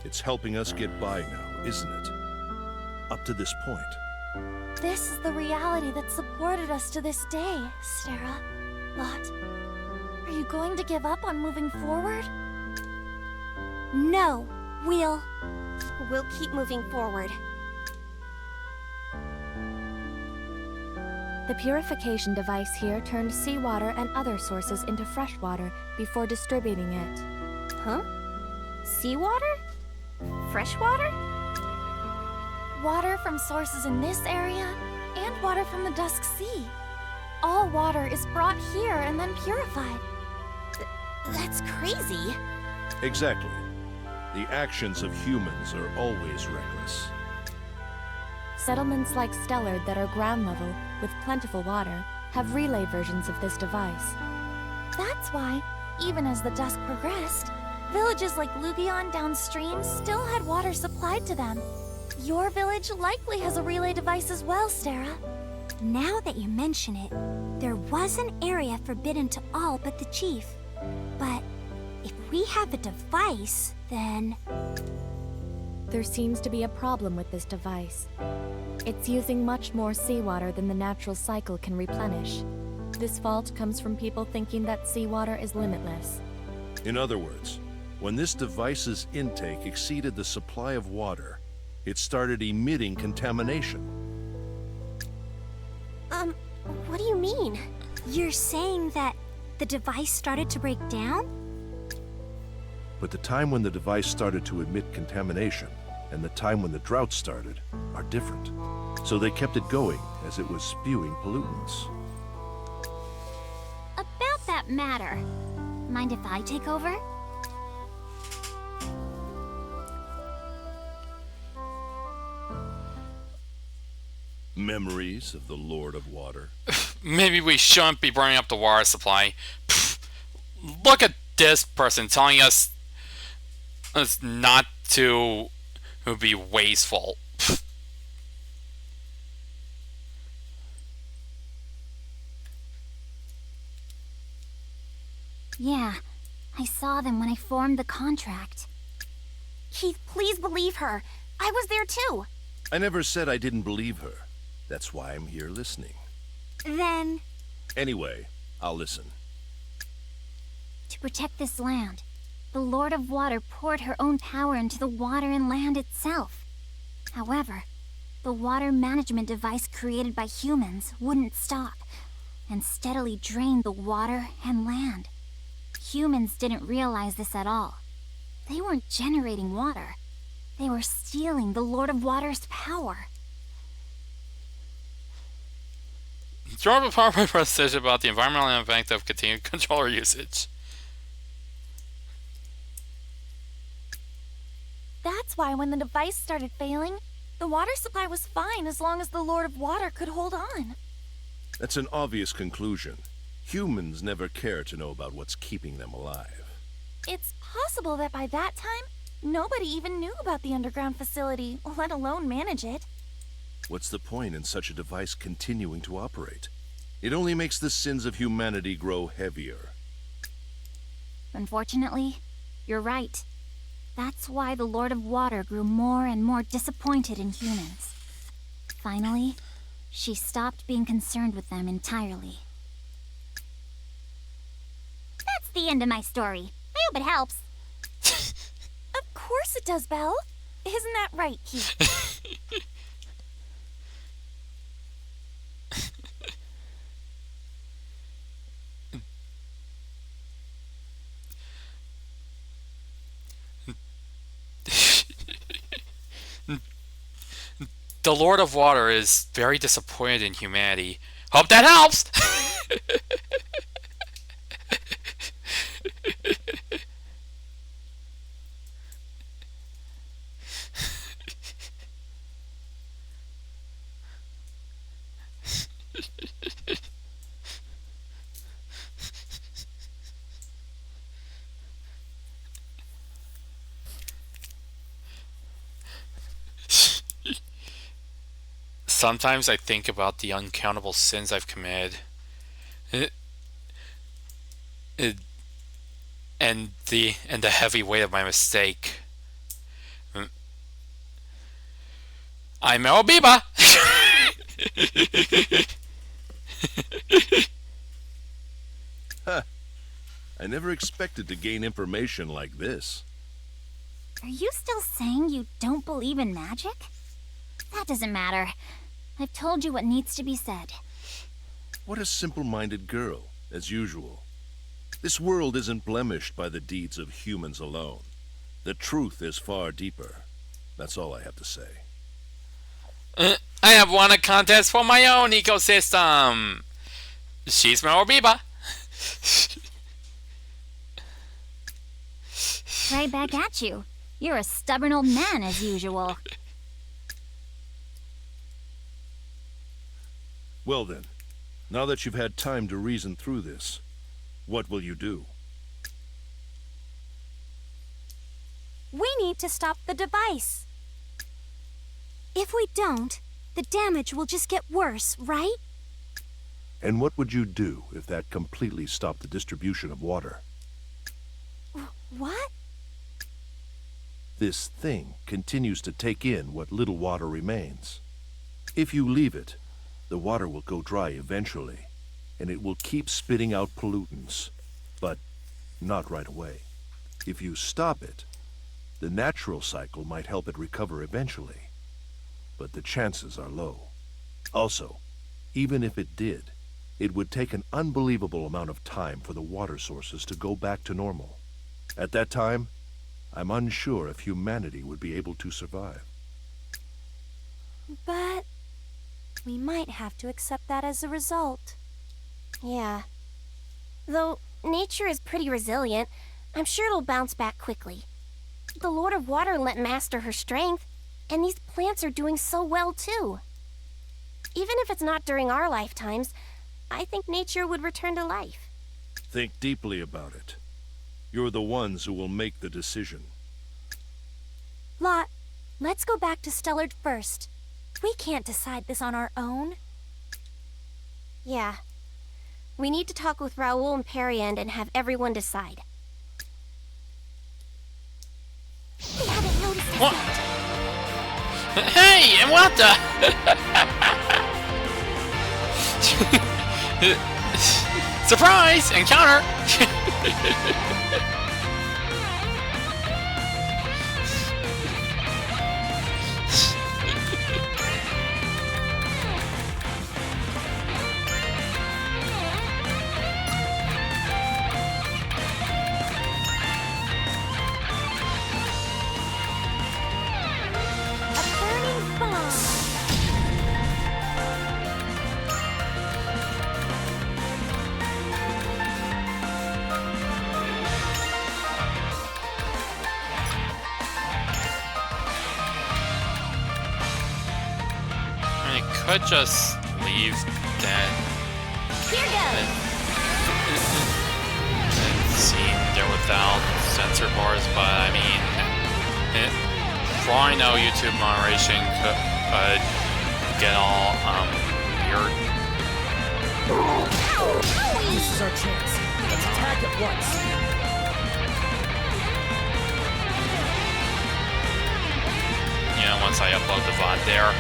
It's helping us get by now, isn't it? Up to this point. This is the reality that supported us to this day, Stera. Lot. Are you going to give up on moving forward? No, we'll keep moving forward. The purification device here turned seawater and other sources into fresh water before distributing it. Huh? Seawater? Fresh water? Water from sources in this area, and water from the Dusk Sea. All water is brought here and then purified. That's crazy. Exactly. The actions of humans are always reckless. Settlements like Stellar that are ground level, with plentiful water, have relay versions of this device. That's why, even as the Dusk progressed, villages like Lugion downstream still had water supplied to them. Your village likely has a relay device as well, Stara. Now that you mention it, there was an area forbidden to all but the chief. But if we have a device, then... There seems to be a problem with this device. It's using much more seawater than the natural cycle can replenish. This fault comes from people thinking that seawater is limitless. In other words, when this device's intake exceeded the supply of water, it started emitting contamination. What do you mean? You're saying that the device started to break down? But the time when the device started to emit contamination and the time when the drought started are different. So they kept it going as it was spewing pollutants. About that matter, mind if I take over? Memories of the Lord of Water. Maybe we shouldn't be burning up the water supply. Pfft. Look at this person telling us not to be wasteful. Pfft. Yeah, I saw them when I formed the contract. Keith, please believe her. I was there too. I never said I didn't believe her. That's why I'm here listening. Then... Anyway, I'll listen. To protect this land, the Lord of Water poured her own power into the water and land itself. However, the water management device created by humans wouldn't stop, and steadily drained the water and land. Humans didn't realize this at all. They weren't generating water. They were stealing the Lord of Water's power. Draw up a PowerPoint presentation about the environmental impact of continued controller usage. That's why when the device started failing, the water supply was fine as long as the Lord of Water could hold on. That's an obvious conclusion. Humans never care to know about what's keeping them alive. It's possible that by that time, nobody even knew about the underground facility, let alone manage it. What's the point in such a device continuing to operate? It only makes the sins of humanity grow heavier. Unfortunately, you're right. That's why the Lord of Water grew more and more disappointed in humans. Finally, she stopped being concerned with them entirely. That's the end of my story. I hope it helps. Of course it does, Belle. Isn't that right, Keith? The Lord of Water is very disappointed in humanity. Hope that helps! Sometimes I think about the uncountable sins I've committed. And the heavy weight of my mistake. I'm El Biba! Huh. I never expected to gain information like this. Are you still saying you don't believe in magic? That doesn't matter. I've told you what needs to be said. What a simple-minded girl, as usual. This world isn't blemished by the deeds of humans alone. The truth is far deeper. That's all I have to say. I have won a contest for my own ecosystem. She's my Orbiba. Right back at you. You're a stubborn old man as usual. Well then, Now that you've had time to reason through this, what will you do? We need to stop the device. If we don't, the damage will just get worse, right? And what would you do if that completely stopped the distribution of water? What? This thing continues to take in what little water remains. If you leave it, the water will go dry eventually, and it will keep spitting out pollutants, but not right away. If you stop it, the natural cycle might help it recover eventually, but the chances are low. Also, even if it did, it would take an unbelievable amount of time for the water sources to go back to normal. At that time, I'm unsure if humanity would be able to survive. But we might have to accept that as a result. Yeah. Though nature is pretty resilient, I'm sure it'll bounce back quickly. The Lord of Water let master her strength, and these plants are doing so well too. Even if it's not during our lifetimes, I think nature would return to life. Think deeply about it. You're the ones who will make the decision. Lot, let's go back to Stellard first. We can't decide this on our own. Yeah. We need to talk with Raoul and Periend and have everyone decide. We haven't noticed it What? yet. Hey, and what the? Surprise! Encounter! A burning bomb. I mean, it could just leave that Here goes. scene there without sensor bars, but I mean, for all I know, YouTube moderation could get all weird. This is our chance. Let's attack at once. You know, once I upload the VOD there.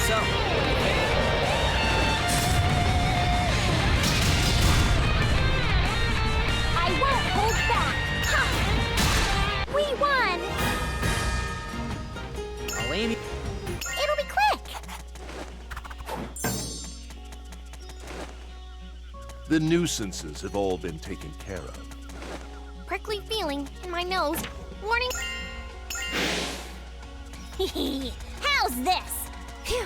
So, I won't hold back. Ha! We won. I'll aim. It'll be quick! The nuisances have all been taken care of. Prickly feeling in my nose. Warning. How's this? Phew.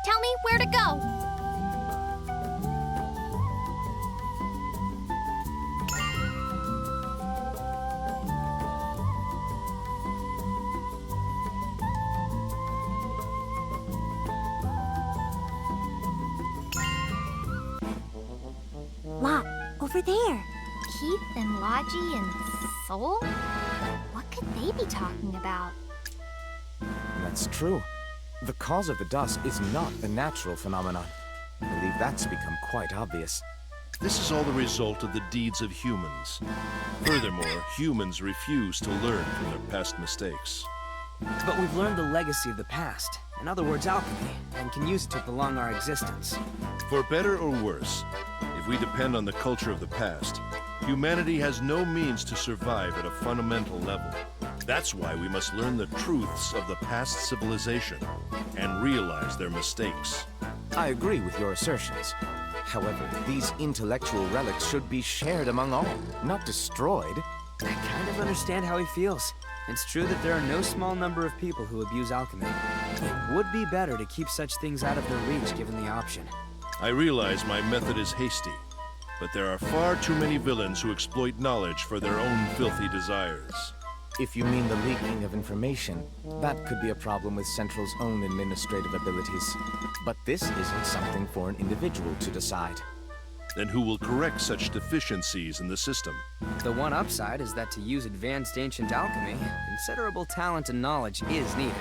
Tell me where to go. Lot, over there. Keith and Logie and Soul? What could they be talking about? That's true. The cause of the dusk is not the natural phenomenon. I believe that's become quite obvious. This is all the result of the deeds of humans. Furthermore, humans refuse to learn from their past mistakes. But we've learned the legacy of the past. In other words, alchemy, and can use it to prolong our existence. For better or worse, if we depend on the culture of the past, humanity has no means to survive at a fundamental level. That's why we must learn the truths of the past civilization and realize their mistakes. I agree with your assertions. However, these intellectual relics should be shared among all, not destroyed. I kind of understand how he feels. It's true that there are no small number of people who abuse alchemy. It would be better to keep such things out of their reach given the option. I realize my method is hasty, but there are far too many villains who exploit knowledge for their own filthy desires. If you mean the leaking of information, that could be a problem with Central's own administrative abilities. But this isn't something for an individual to decide. Then who will correct such deficiencies in the system? The one upside is that to use advanced ancient alchemy, considerable talent and knowledge is needed.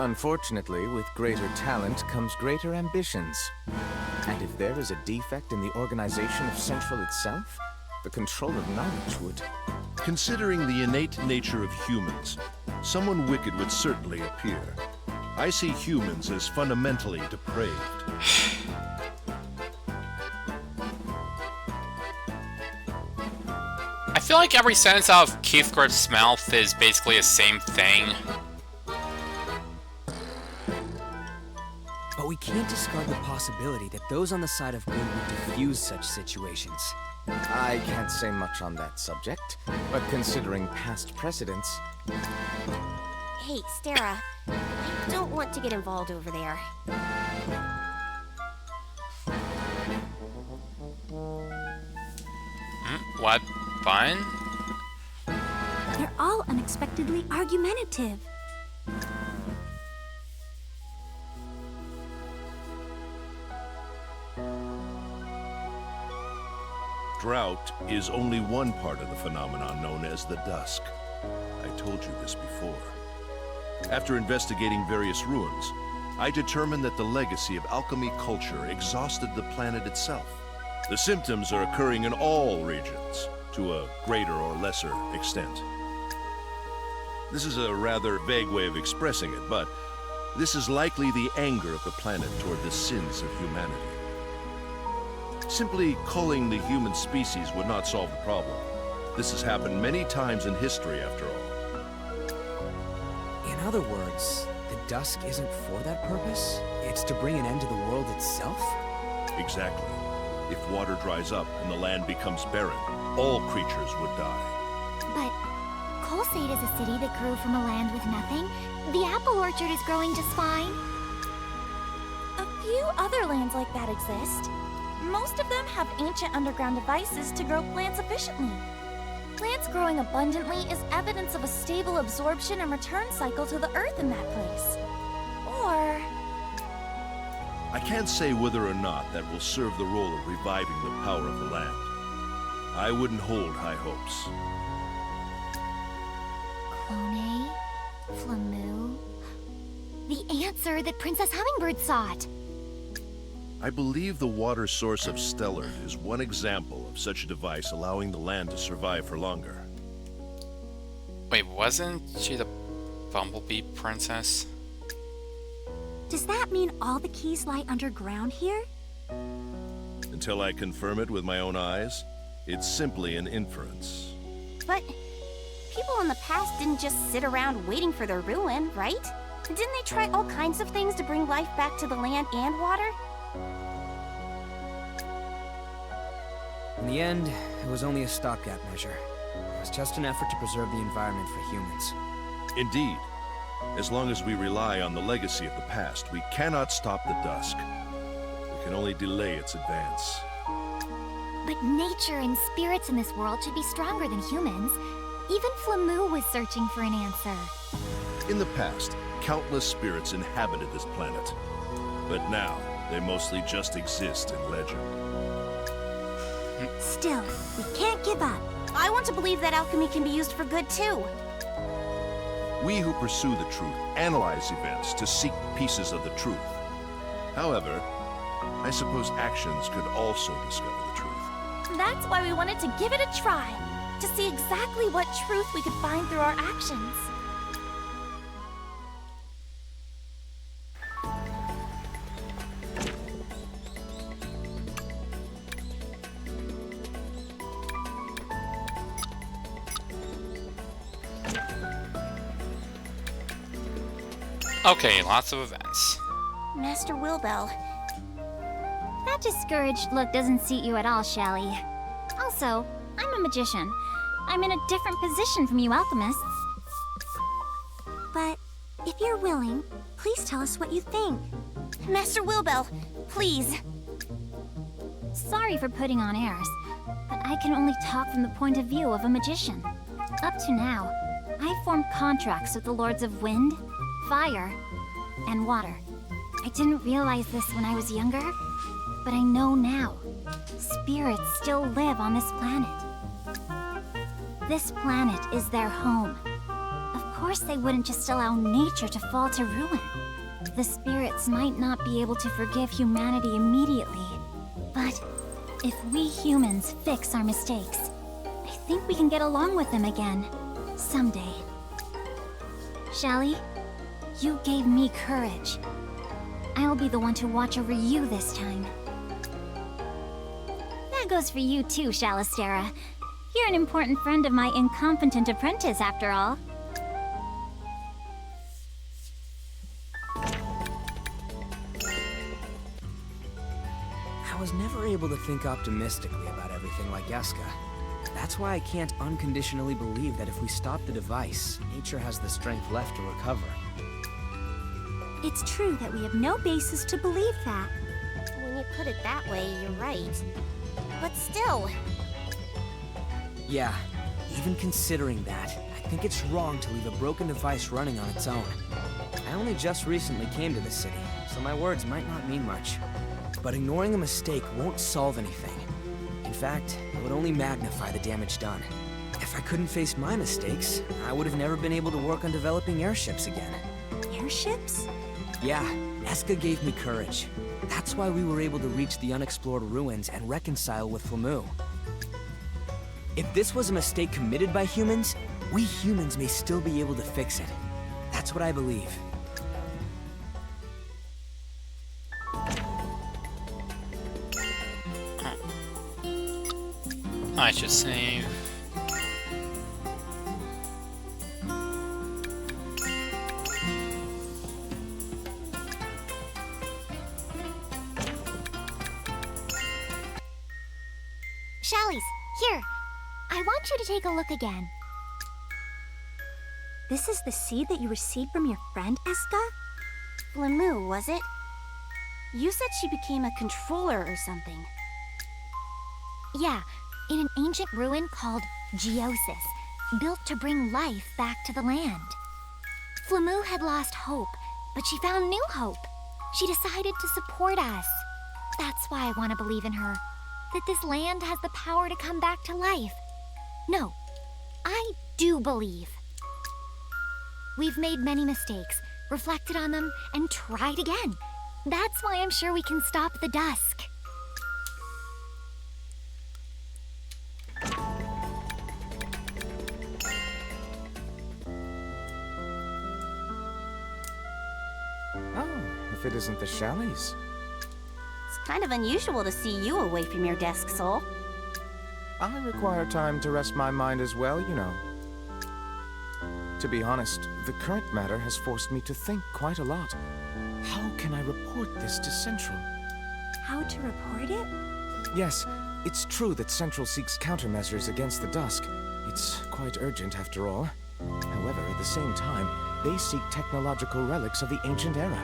Unfortunately, with greater talent comes greater ambitions. And if there is a defect in the organization of Central itself, the control of knowledge would... Considering the innate nature of humans, someone wicked would certainly appear. I see humans as fundamentally depraved. I feel like every sentence out of Keithgard's mouth is basically the same thing. But we can't discard the possibility that those on the side of good would diffuse such situations. I can't say much on that subject, but considering past precedents... Hey, Stara, I don't want to get involved over there. What? Fine? They're all unexpectedly argumentative. Drought is only one part of the phenomenon known as the Dusk. I told you this before. After investigating various ruins, I determined that the legacy of alchemy culture exhausted the planet itself. The symptoms are occurring in all regions, to a greater or lesser extent. This is a rather vague way of expressing it, but this is likely the anger of the planet toward the sins of humanity. Simply culling the human species would not solve the problem. This has happened many times in history, after all. In other words, the Dusk isn't for that purpose? It's to bring an end to the world itself? Exactly. If water dries up and the land becomes barren, all creatures would die. But Colsade is a city that grew from a land with nothing. The apple orchard is growing just fine. A few other lands like that exist. Most of them have ancient underground devices to grow plants efficiently. Plants growing abundantly is evidence of a stable absorption and return cycle to the earth in that place. Or... I can't say whether or not that will serve the role of reviving the power of the land. I wouldn't hold high hopes. Clone? Flamu? The answer that Princess Hummingbird sought! I believe the water source of Stellar is one example of such a device allowing the land to survive for longer. Wait, wasn't she the Bumblebee Princess? Does that mean all the keys lie underground here? Until I confirm it with my own eyes, it's simply an inference. But people in the past didn't just sit around waiting for their ruin, right? Didn't they try all kinds of things to bring life back to the land and water? In the end, it was only a stopgap measure. It was just an effort to preserve the environment for humans. Indeed. As long as we rely on the legacy of the past, we cannot stop the Dusk. We can only delay its advance. But nature and spirits in this world should be stronger than humans. Even Flamu was searching for an answer. In the past, countless spirits inhabited this planet. But now, they mostly just exist in legend. Still, we can't give up. I want to believe that alchemy can be used for good too. We who pursue the truth analyze events to seek pieces of the truth. However, I suppose actions could also discover the truth. That's why we wanted to give it a try, to see exactly what truth we could find through our actions. Okay, lots of events. Master Wilbell. That discouraged look doesn't suit you at all, Shallie. Also, I'm a magician. I'm in a different position from you alchemists. But if you're willing, please tell us what you think. Master Wilbell, please. Sorry for putting on airs, but I can only talk from the point of view of a magician. Up to now, I formed contracts with the Lords of Wind, Fire, and Water. I didn't realize this when I was younger, but I know now. Spirits still live on this planet. This planet is their home. Of course they wouldn't just allow nature to fall to ruin. The spirits might not be able to forgive humanity immediately, but if we humans fix our mistakes, I think we can get along with them again, someday. Shallie, you gave me courage. I'll be the one to watch over you this time. That goes for you too, Shalistera. You're an important friend of my incompetent apprentice, after all. I was never able to think optimistically about everything like Eska. That's why I can't unconditionally believe that if we stop the device, nature has the strength left to recover. It's true that we have no basis to believe that. When you put it that way, you're right. But still, Yeah, even considering that, I think it's wrong to leave a broken device running on its own. I only just recently came to the city, so my words might not mean much. But ignoring a mistake won't solve anything. In fact, it would only magnify the damage done. If I couldn't face my mistakes, I would have never been able to work on developing airships again. Airships? Yeah, Eska gave me courage. That's why we were able to reach the unexplored ruins and reconcile with Flamu. If this was a mistake committed by humans, we humans may still be able to fix it. That's what I believe. I should save. Shallie's, here. I want you to take a look again. This is the seed that you received from your friend, Eska? Flamu, was it? You said she became a controller or something. Yeah, in an ancient ruin called Geosis, built to bring life back to the land. Flamu had lost hope, but she found new hope. She decided to support us. That's why I want to believe in her. That this land has the power to come back to life. No, I do believe. We've made many mistakes, reflected on them, and tried again. That's why I'm sure we can stop the Dusk. Oh, if it isn't the Shallies. It's kind of unusual to see you away from your desk, Soul. I require time to rest my mind as well, you know. To be honest, the current matter has forced me to think quite a lot. How can I report this to Central? How to report it? Yes, it's true that Central seeks countermeasures against the Dusk. It's quite urgent after all. However, at the same time, they seek technological relics of the ancient era.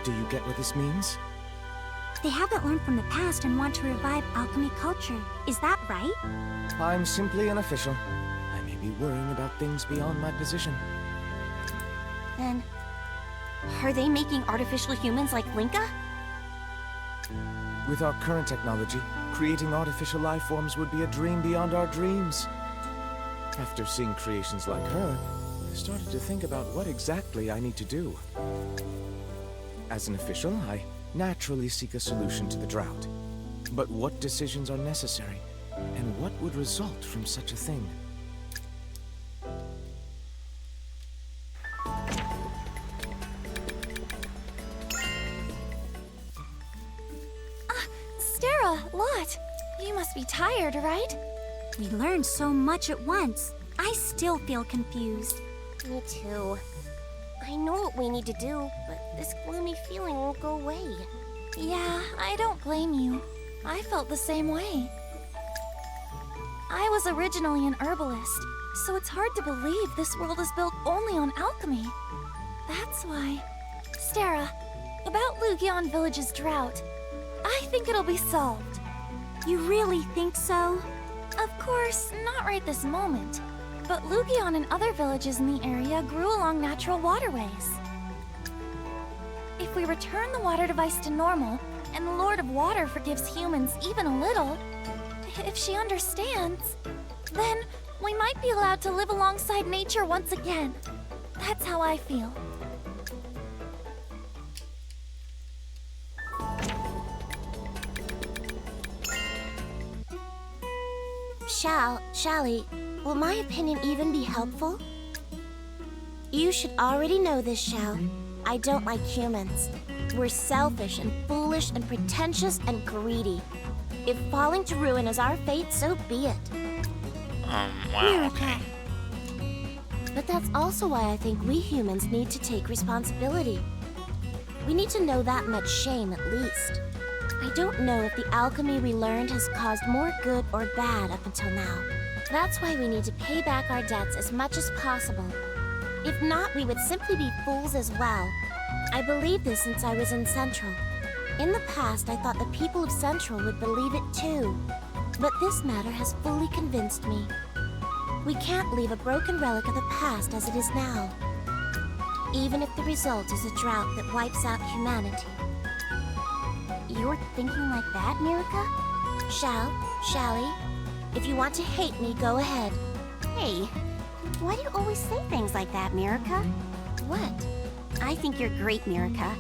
Do you get what this means? They haven't learned from the past and want to revive alchemy culture. Is that right? I'm simply an official. I may be worrying about things beyond my position. Then, are they making artificial humans like Linka? With our current technology, creating artificial life forms would be a dream beyond our dreams. After seeing creations like her, I started to think about what exactly I need to do. As an official, I naturally seek a solution to the drought. But what decisions are necessary, and what would result from such a thing? Stera, Lot, you must be tired, right? We learned so much at once. I still feel confused. Me too. I know what we need to do, but this gloomy feeling won't go away. Yeah, I don't blame you. I felt the same way. I was originally an herbalist, so it's hard to believe this world is built only on alchemy. That's why. Stera, about Lugion Village's drought, I think it'll be solved. You really think so? Of course, not right this moment. But Lugion and other villages in the area grew along natural waterways. If we return the water device to normal, and the Lord of Water forgives humans even a little, if she understands, then we might be allowed to live alongside nature once again. That's how I feel. Shallie, will my opinion even be helpful? You should already know this, Shal. I don't like humans. We're selfish and foolish and pretentious and greedy. If falling to ruin is our fate, so be it. Wow, okay. But that's also why I think we humans need to take responsibility. We need to know that much shame at least. I don't know if the alchemy we learned has caused more good or bad up until now. That's why we need to pay back our debts as much as possible. If not, we would simply be fools as well. I believe this since I was in Central. In the past, I thought the people of Central would believe it too. But this matter has fully convinced me. We can't leave a broken relic of the past as it is now. Even if the result is a drought that wipes out humanity. You're thinking like that, Mirka? Shallie, if you want to hate me, go ahead. Hey, why do you always say things like that, Mirka? What? I think you're great, Mirka.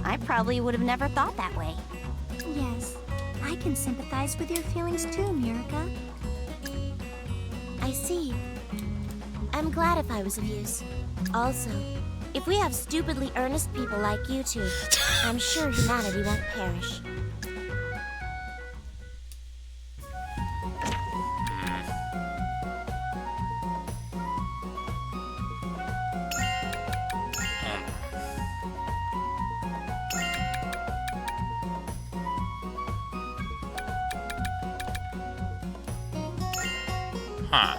I probably would have never thought that way. Yes, I can sympathize with your feelings too, Mirka. I see. I'm glad if I was of use. Also, if we have stupidly earnest people like you two, I'm sure humanity won't perish. Huh.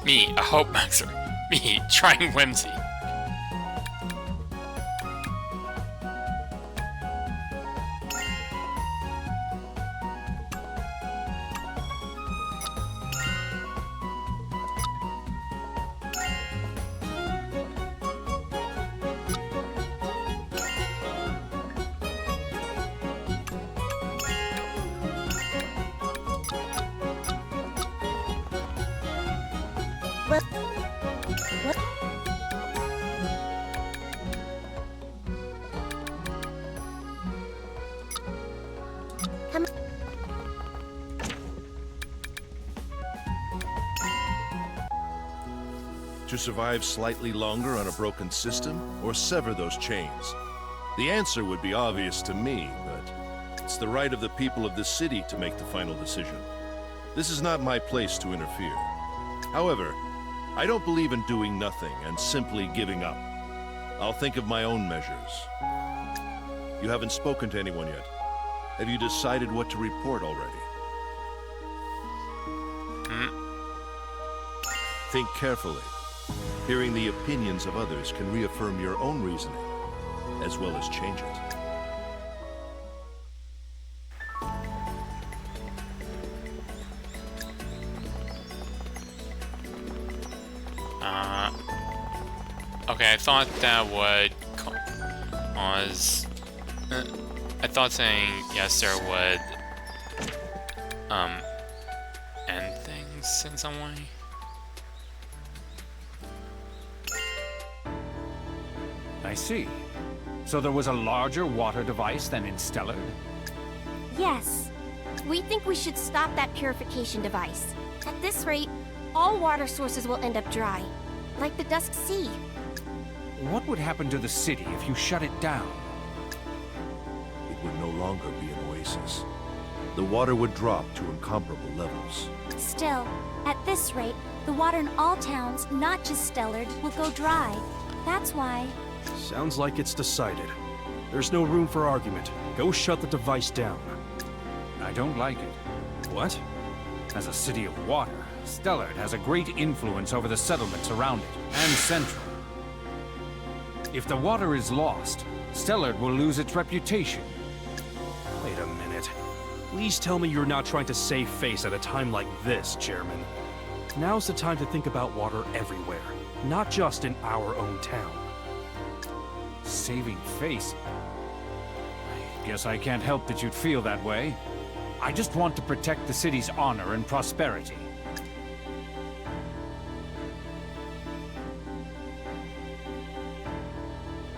Me, a hope maxer. Me, trying whimsy. What? Come. To survive slightly longer on a broken system, or sever those chains? The answer would be obvious to me, but it's the right of the people of this city to make the final decision. This is not my place to interfere. However, I don't believe in doing nothing and simply giving up. I'll think of my own measures. You haven't spoken to anyone yet. Have you decided what to report already? Think carefully. Hearing the opinions of others can reaffirm your own reasoning, as well as change it. Okay, I thought that would cause... I thought saying yes there would, end things in some way. I see. So there was a larger water device than in Stellard? Yes. We think we should stop that purification device. At this rate, all water sources will end up dry, like the Dusk Sea. What would happen to the city if you shut it down? It would no longer be an oasis. The water would drop to incomparable levels. Still, at this rate, the water in all towns, not just Stellard, will go dry. That's why... Sounds like it's decided. There's no room for argument. Go shut the device down. I don't like it. What? As a city of water, Stellard has a great influence over the settlements around it, and Central. If the water is lost, Stellard will lose its reputation. Wait a minute. Please tell me you're not trying to save face at a time like this, Chairman. Now's the time to think about water everywhere, not just in our own town. Saving face? I guess I can't help that you'd feel that way. I just want to protect the city's honor and prosperity.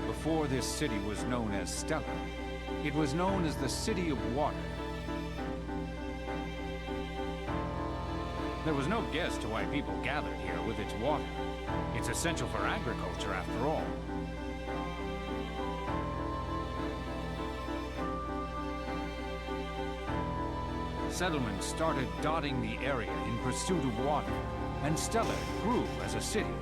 Before this city was known as Stellar, it was known as the City of Water. There was no guess to why people gathered here with its water. It's essential for agriculture, after all. Settlements started dotting the area in pursuit of water, and Stellar grew as a city.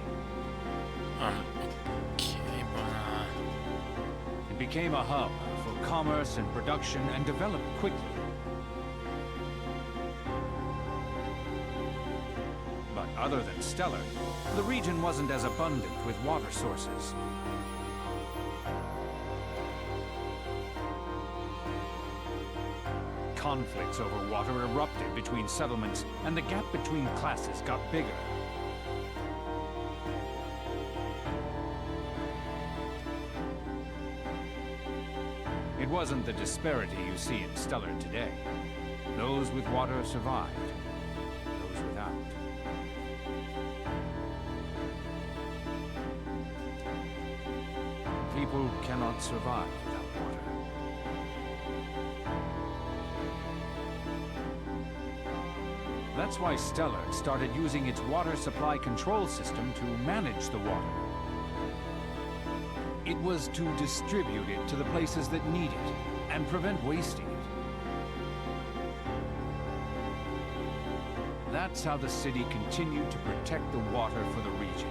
Okay, but It became a hub for commerce and production and developed quickly. But other than Stellar, the region wasn't as abundant with water sources. Conflicts over water erupted between settlements, and the gap between classes got bigger. It wasn't the disparity you see in Stellar today. Those with water survived. Those without. People cannot survive without water. That's why Stellar started using its water supply control system to manage the water. It was to distribute it to the places that need it, and prevent wasting it. That's how the city continued to protect the water for the region.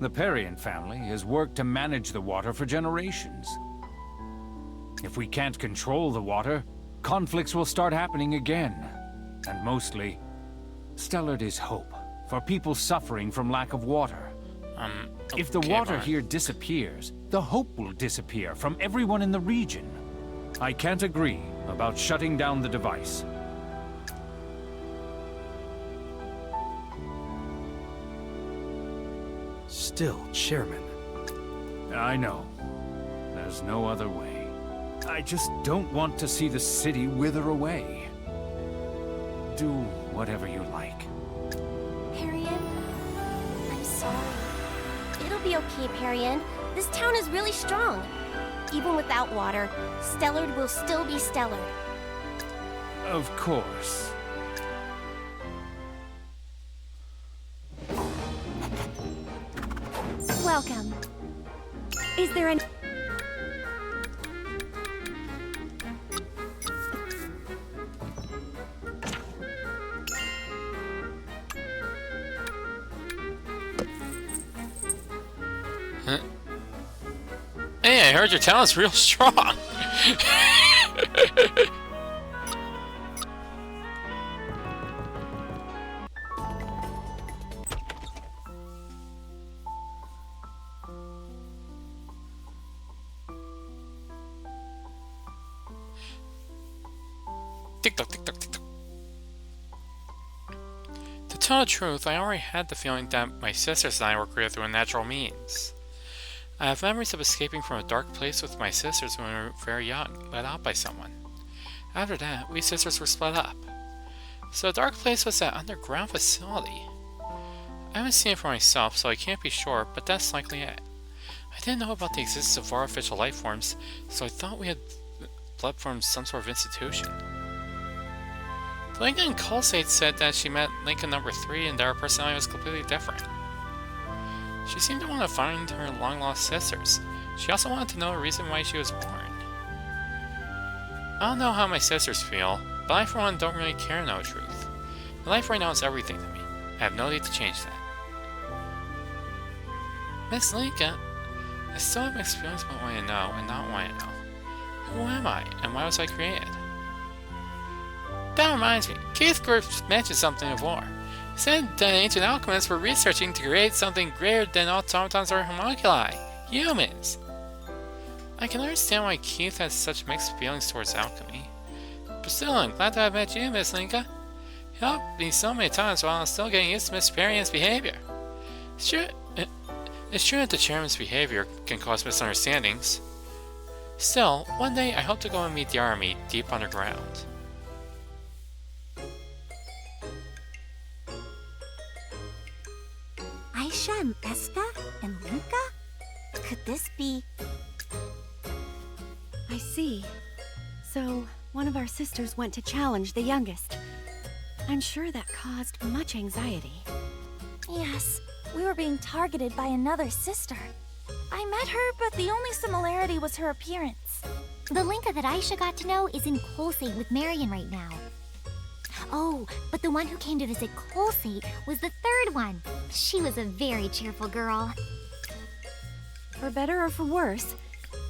The Perrian family has worked to manage the water for generations. If we can't control the water, conflicts will start happening again. And mostly, Stellard is hope for people suffering from lack of water. If the water here disappears, the hope will disappear from everyone in the region. I can't agree about shutting down the device. Still, Chairman. I know. There's no other way. I just don't want to see the city wither away. Do whatever you like. Perrian, I'm sorry. It'll be okay, Perrian. This town is really strong. Even without water, Stellard will still be Stellard. Of course. Welcome. Is there an... Hey, I heard your talent's real strong. Tick-tock, tick-tock, tick-tock. To tell the truth, I already had the feeling that my sisters and I were created through natural means. I have memories of escaping from a dark place with my sisters when we were very young, let out by someone. After that, we sisters were split up. So the dark place was that underground facility. I haven't seen it for myself, so I can't be sure, but that's likely it. I didn't know about the existence of artificial life forms, so I thought we had blood from some sort of institution. Lincoln Colsate said that she met Lincoln number 3 and that her personality was completely different. She seemed to want to find her long-lost sisters. She also wanted to know the reason why she was born. I don't know how my sisters feel, but I for one don't really care to know the truth. My life right now is everything to me. I have no need to change that. Miss Lincoln, I still have mixed feelings about what I know and not what I know. Who am I, and why was I created? That reminds me, Keith Group mentioned something before. He said that ancient alchemists were researching to create something greater than automatons or homunculi. Humans! I can understand why Keith has such mixed feelings towards alchemy. But still, I'm glad to have met you, Miss Linka. You helped me so many times while I'm still getting used to Miss Perion's behavior. It's true that the chairman's behavior can cause misunderstandings. Still, one day I hope to go and meet the army deep underground. Aisha and Eska and Linka? Could this be... I see. So, one of our sisters went to challenge the youngest. I'm sure that caused much anxiety. Yes, we were being targeted by another sister. I met her, but the only similarity was her appearance. The Linka that Aisha got to know is in Colsate with Marion right now. Oh, but the one who came to visit Colsate was the third one. She was a very cheerful girl. For better or for worse,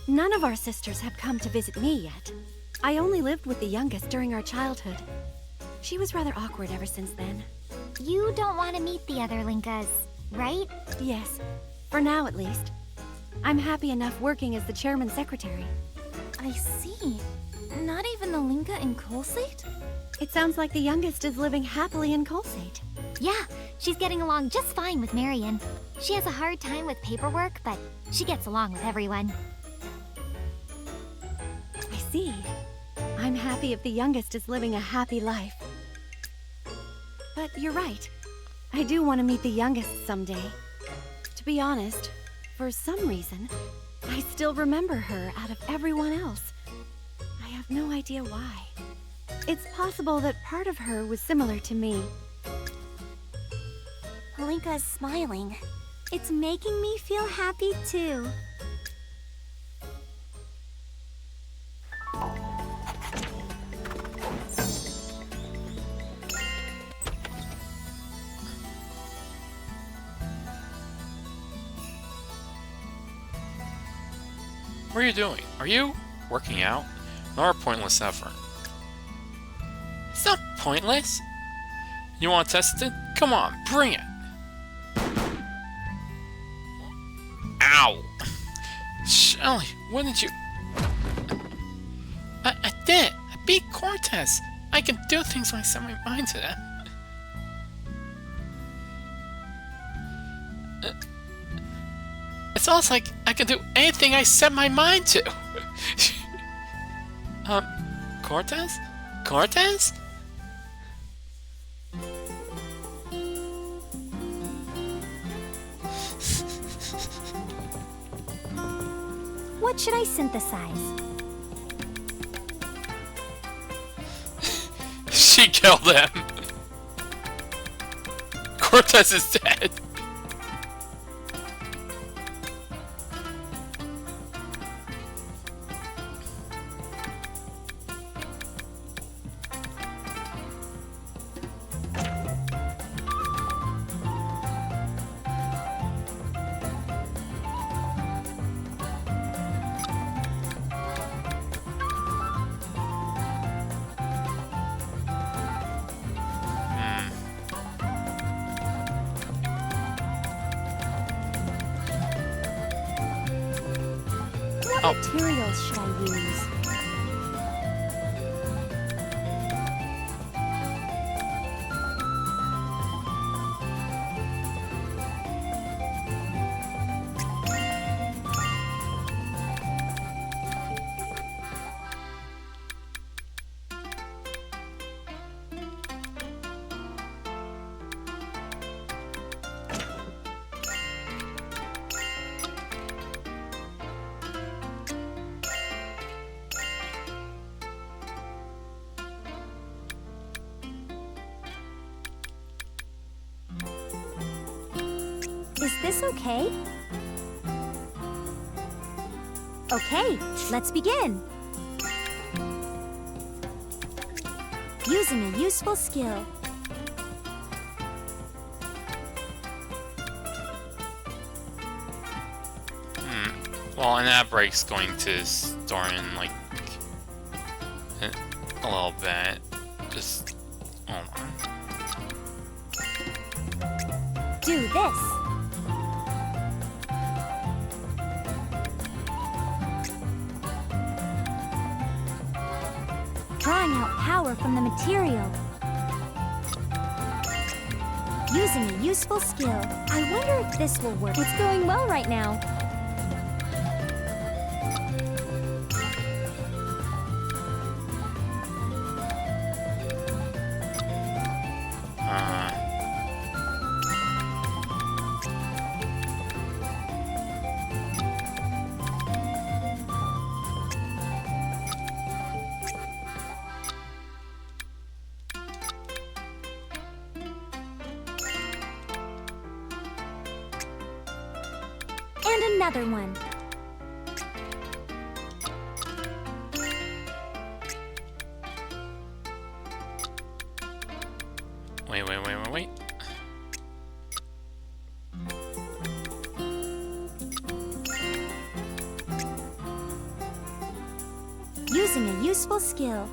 none of our sisters have come to visit me yet. I only lived with the youngest during our childhood. She was rather awkward ever since then. You don't want to meet the other Linkas, right? Yes, for now at least. I'm happy enough working as the chairman's secretary. I see. Not even the Linka in Colsate? It sounds like the youngest is living happily in Colsate. Yeah, she's getting along just fine with Marion. She has a hard time with paperwork, but she gets along with everyone. I see. I'm happy if the youngest is living a happy life. But you're right. I do want to meet the youngest someday. To be honest, for some reason, I still remember her out of everyone else. I have no idea why. It's possible that part of her was similar to me. Linka is smiling. It's making me feel happy too. What are you doing? Are you working out? Nor pointless effort. It's not pointless. You want to test it? Come on, bring it. Ow! Shallie, what did you... I did! I beat Cortez! I can do things when I set my mind to them. It's almost like I can do anything I set my mind to! Cortez? Cortez? What should I synthesize? She killed him! Cortez is dead! What materials should I use? Is this okay? Okay, let's begin. Using a useful skill. Well, and that break's going to start in, like, a little bit. Just hold on. Do this. Drawing out power from the material. Using a useful skill. I wonder if this will work. It's going well right now. And another one. Wait. Using a useful skill.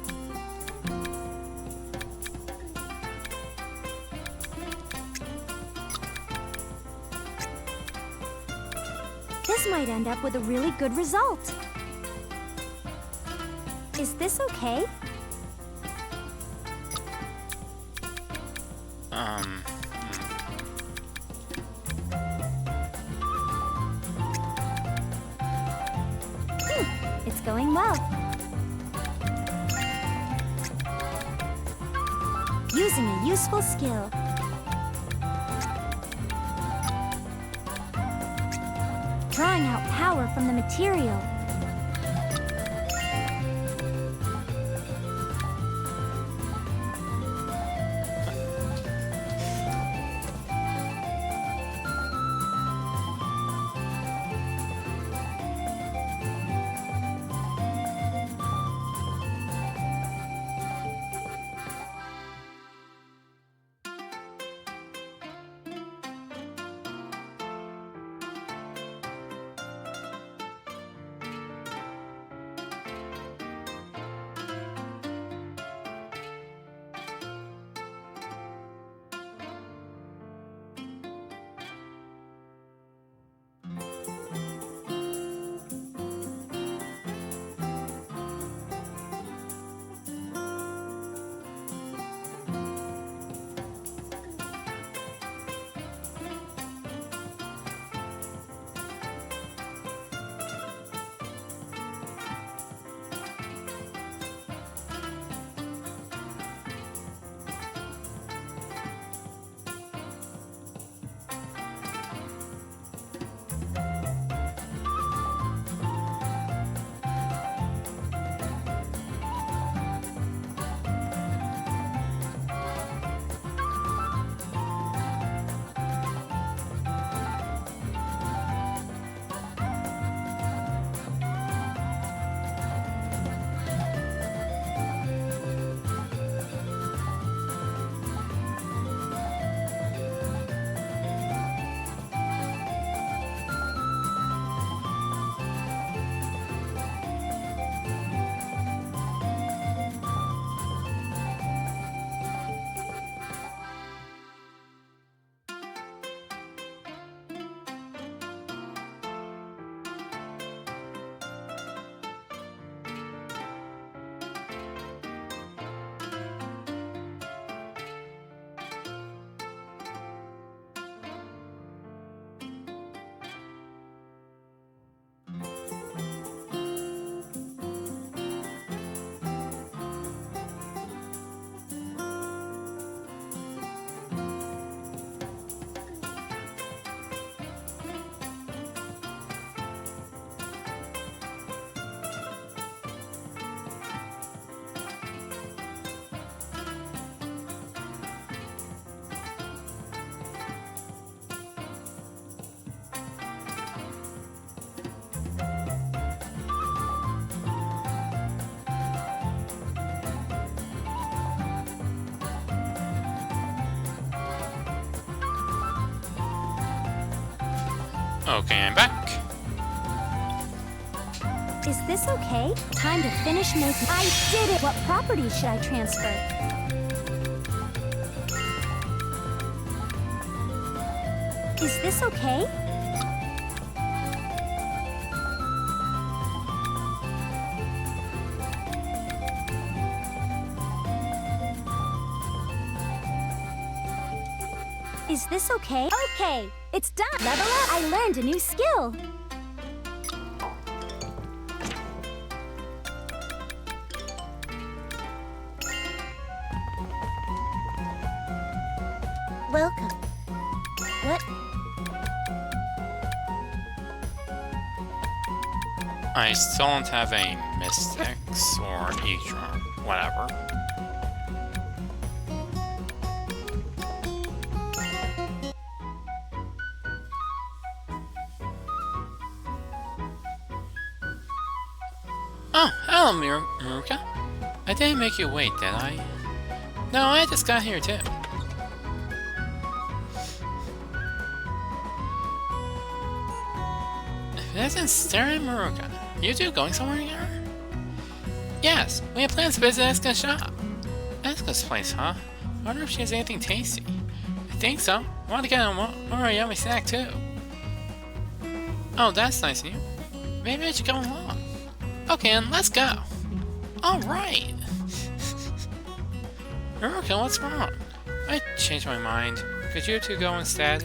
This might end up with a really good result. Is this okay? It's going well. Using a useful skill. Drawing out power from the material. Okay, I'm back. Is this okay? Time to finish making. I did it! What properties should I transfer? Is this okay? Is this okay? Okay, it's done. Level up. I learned a new skill. Welcome. What? I still don't have a Mystics or E-Charm, whatever. Oh, hello, Maruka. I didn't make you wait, did I? No, I just got here too. If it isn't staring Maruka, you two going somewhere here? Yes, we have plans to visit Eska's shop. Eska's place, huh? I wonder if she has anything tasty. I think so. I want to get a yummy snack too. Oh, that's nice of you. Maybe I should come along. Okay, then let's go. Alright. Maruka, what's wrong? I changed my mind. Could you two go instead?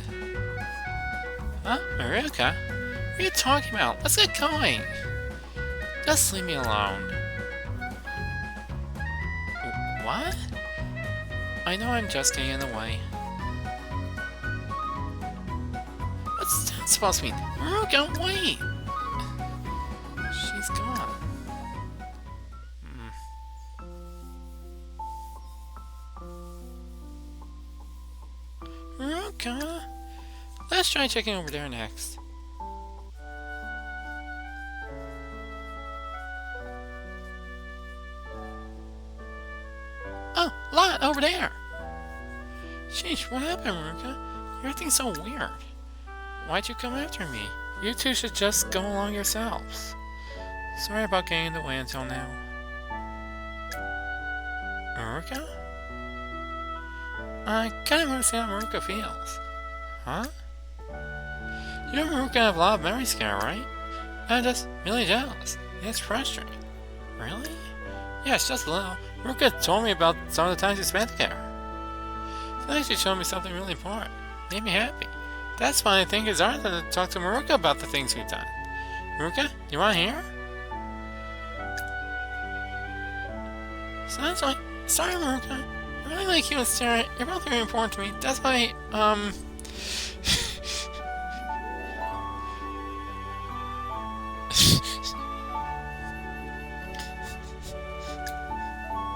Huh? Maruka? What are you talking about? Let's get going! Just leave me alone. What? I know I'm just getting in the way. What's that supposed to mean? Maruka, wait! She's gone. Maruka? Let's try checking over there next. Oh, lot over there! Sheesh, what happened, Maruka? You're acting so weird. Why'd you come after me? You two should just go along yourselves. Sorry about getting in the way until now. Maruka? I kind of understand how Maruka feels. Huh? You know Maruka have a lot of memory scare, right? I'm just really jealous. It's frustrating. Really? Yes, just a little. Maruka told me about some of the times you spent together. Tonight she showed me something really important. Made me happy. That's why I think it's hard to talk to Maruka about the things we've done. Maruka, you want to hear? Sounds like... Sorry, Maruka. I really like you and Sarah. You're both very important to me. That's why,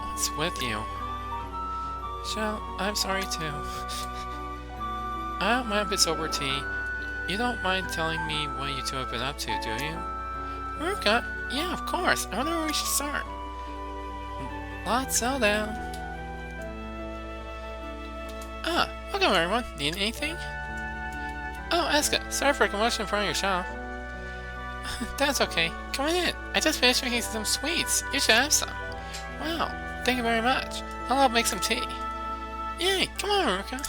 What's with you? Shall, I'm sorry too. I don't mind if it's over tea. You don't mind telling me what you two have been up to, do you? Maruka? Yeah, of course. I wonder where we should start. Let's settle down. Ah, welcome everyone. Need anything? Oh, Eska, sorry for commotion in front of your shop. That's okay. Come on in. I just finished making some sweets. You should have some. Wow, thank you very much. I'll help make some tea. Yay, come on, Maruka.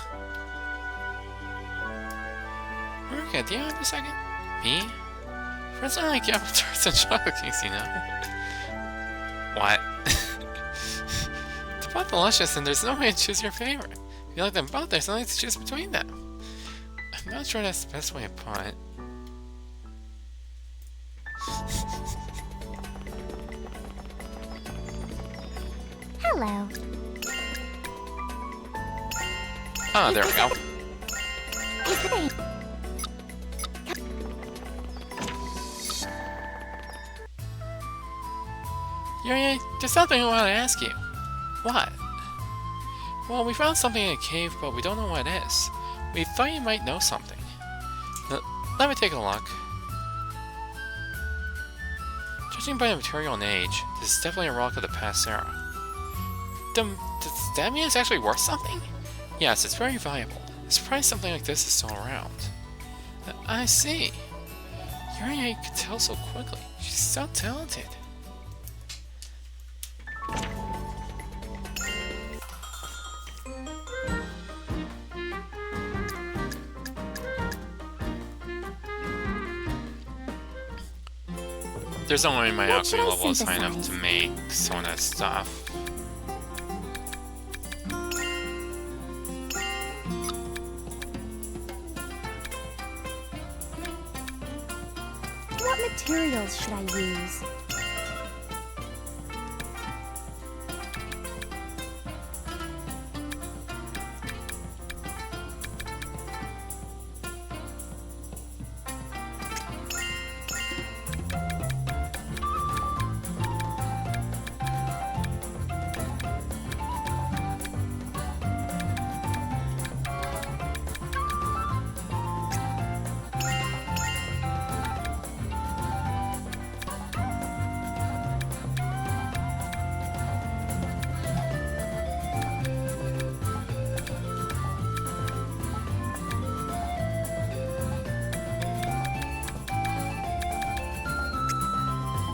Maruka, do you have a second? Me? Friends don't like apple tarts and chocolate cakes, you know. What? They're both delicious and there's no way to choose your favorite. If you like them both, there's nothing to choose between them. I'm not sure that's the best way to put it. Hello. Ah, there we go. Yuri, there's something I want to ask you. What? Well, we found something in a cave, but we don't know what it is. We thought you might know something. Let me take a look. Judging by the material and age, this is definitely a rock of the past era. Does that mean it's actually worth something? Yes, it's very valuable. I'm surprised something like this is still around. I see. Yuri could tell so quickly. She's so talented. There's no way my What should alchemy I level is high enough to synthesize? make some of that stuff. What materials should I use?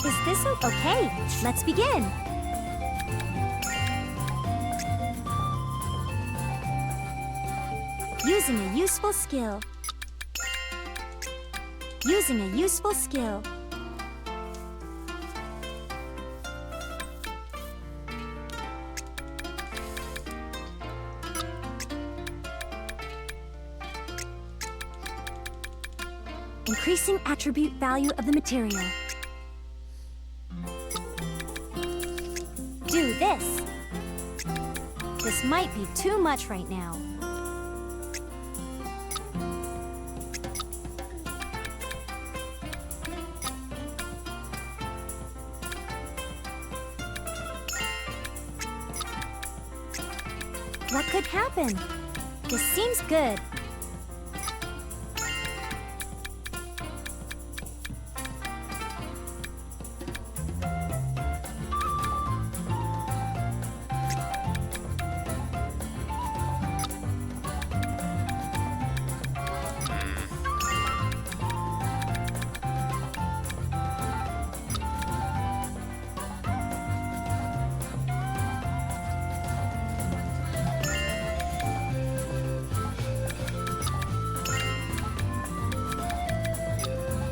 Is this okay? Let's begin. Using a useful skill. Using a useful skill. Increasing attribute value of the material. Do this. This might be too much right now. What could happen? This seems good.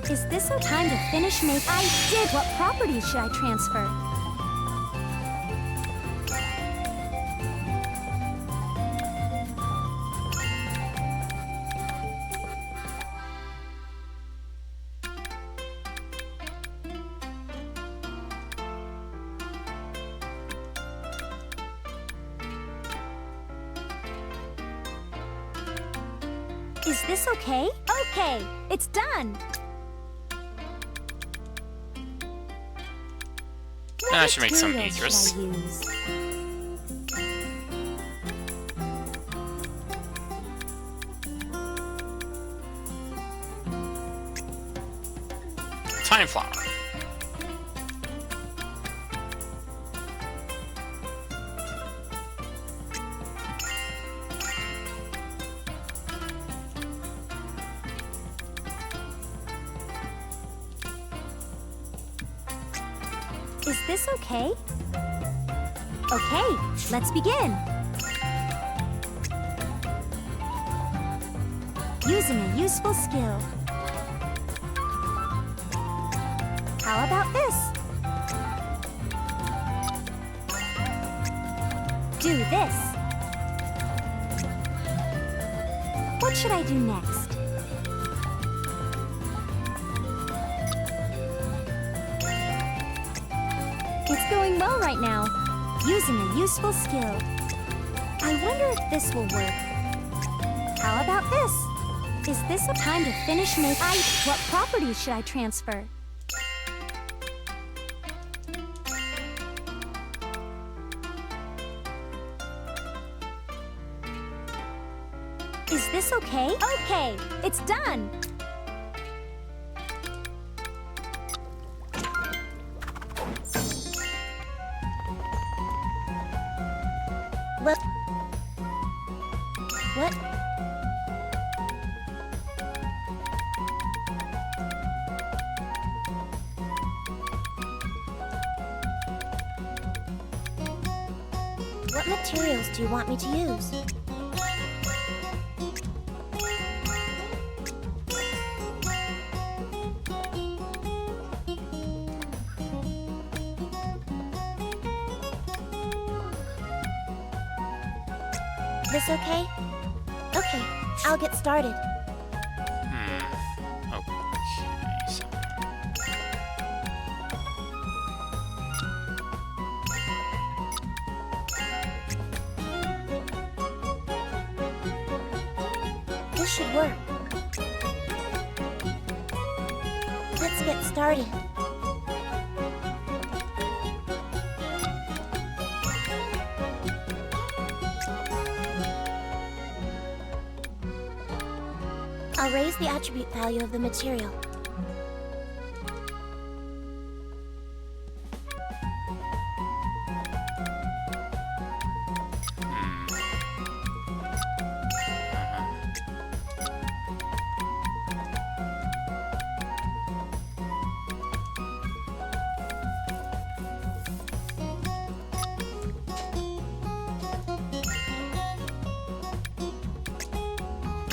Is this a time to finish make? I did! What properties should I transfer? Is this okay? Okay, it's done! I should make some materials should I Idris. use? Time flower. Is this okay? Okay, let's begin. Using a useful skill. How about this? Do this. What should I do next? It's going well right now. Using a useful skill. I wonder if this will work. How about this? Is this a time to finish make? What properties should I transfer? Is this okay? Okay, it's done. What? What? What materials do you want me to use? This okay? Okay, I'll get started. Okay, so... This should work. Let's get started. I'll raise the attribute value of the material.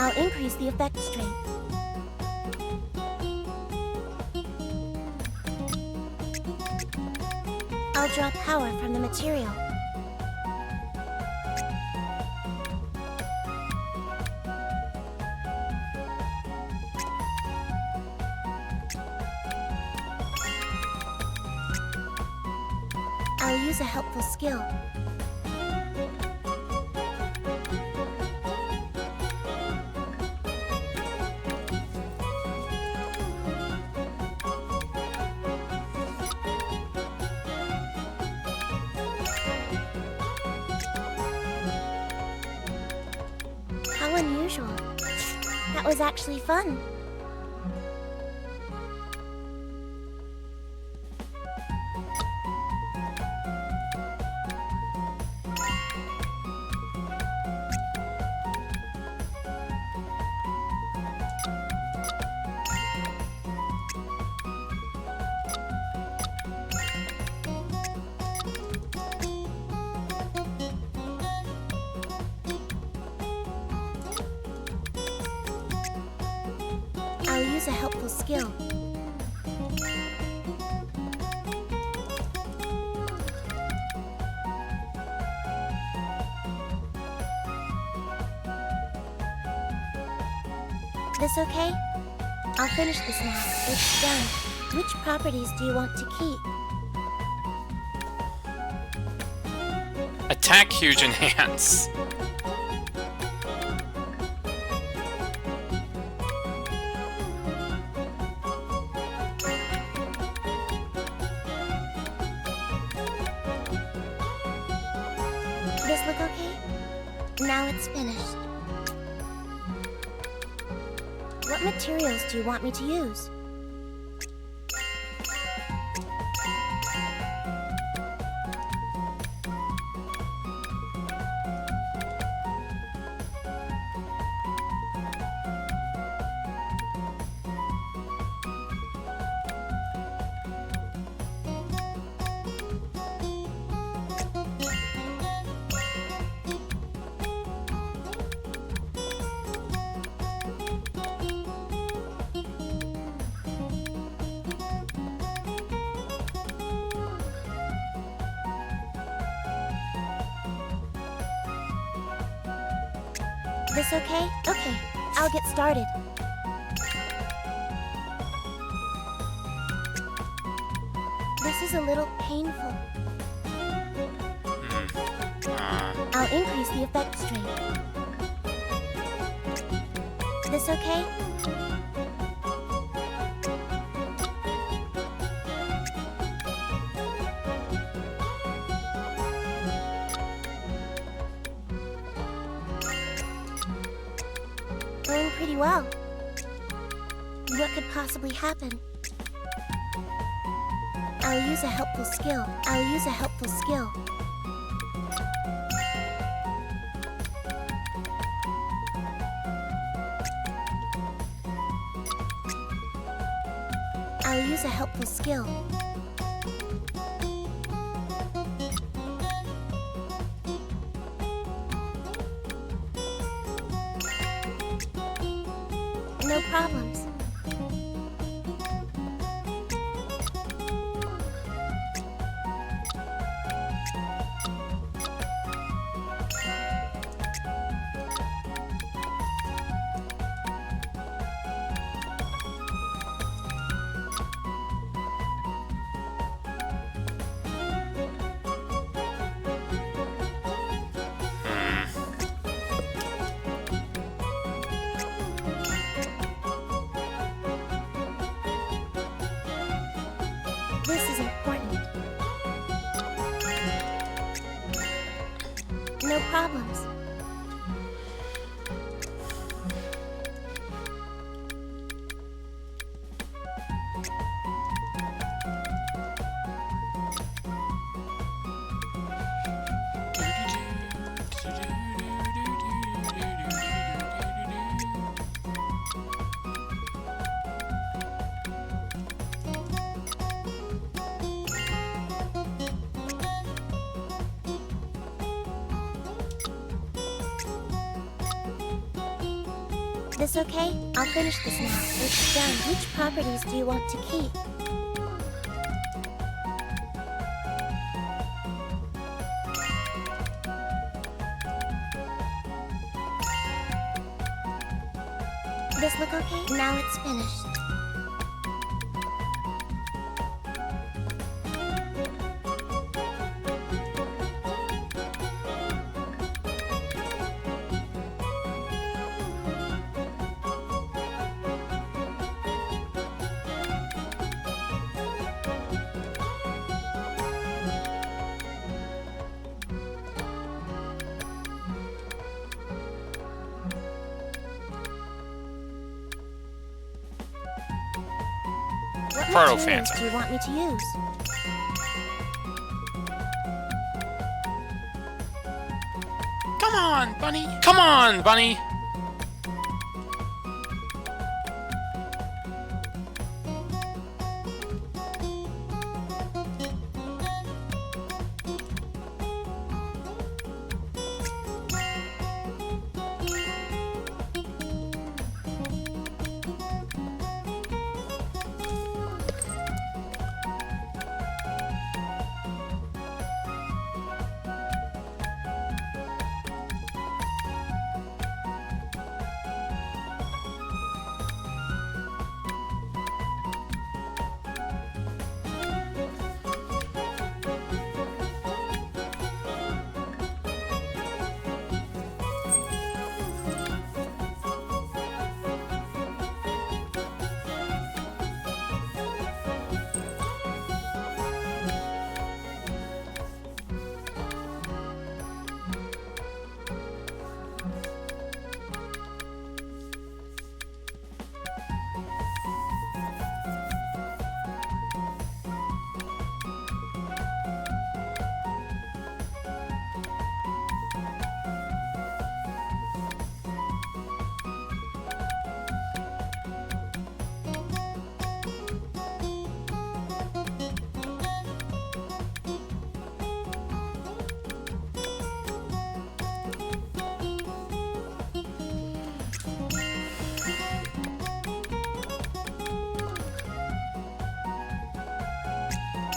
I'll increase the effect strength. I'll draw power from the material. I'll use a helpful skill. How unusual. That was actually fun. I'll use a helpful skill. This okay? I'll finish this now. It's done. Which properties do you want to keep? Attack huge enhance. This look okay? Now it's finished. What materials do you want me to use? This okay? Okay, I'll get started. This is a little painful. I'll increase the effect strength. This okay? Going pretty well. What could possibly happen? I'll use a helpful skill. I'll use a helpful skill. I'll use a helpful skill. No problems. This okay? I'll finish this now. It's done. Which properties do you want to keep? This look okay? Now it's finished. Proto What materials Phantom. do you want me to use? Come on, bunny! Come on, bunny!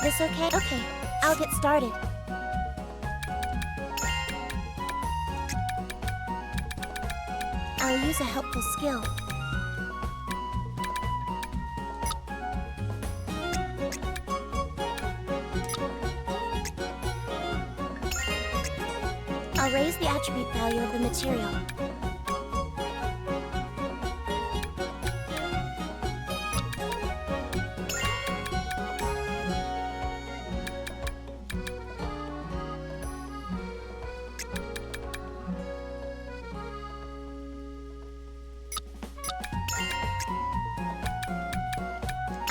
This okay? Okay, I'll get started. I'll use a helpful skill. I'll raise the attribute value of the material.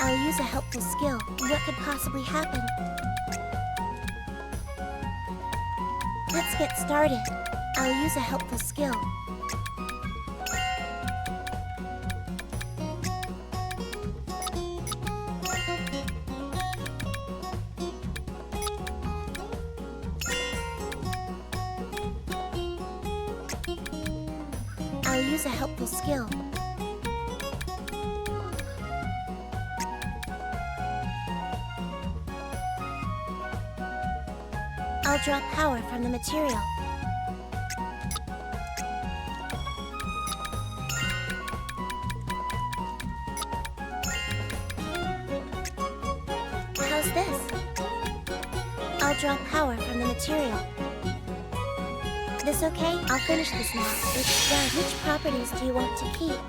I'll use a helpful skill. What could possibly happen? Let's get started. I'll use a helpful skill. I'll use a helpful skill. I'll draw power from the material. How's this? I'll draw power from the material. This okay? I'll finish this now. It's done. Which properties do you want to keep?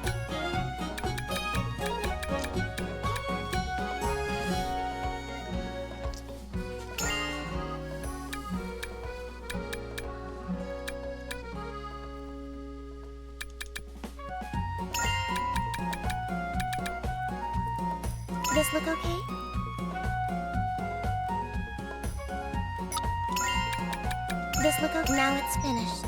This look okay? This look okay? Now it's finished.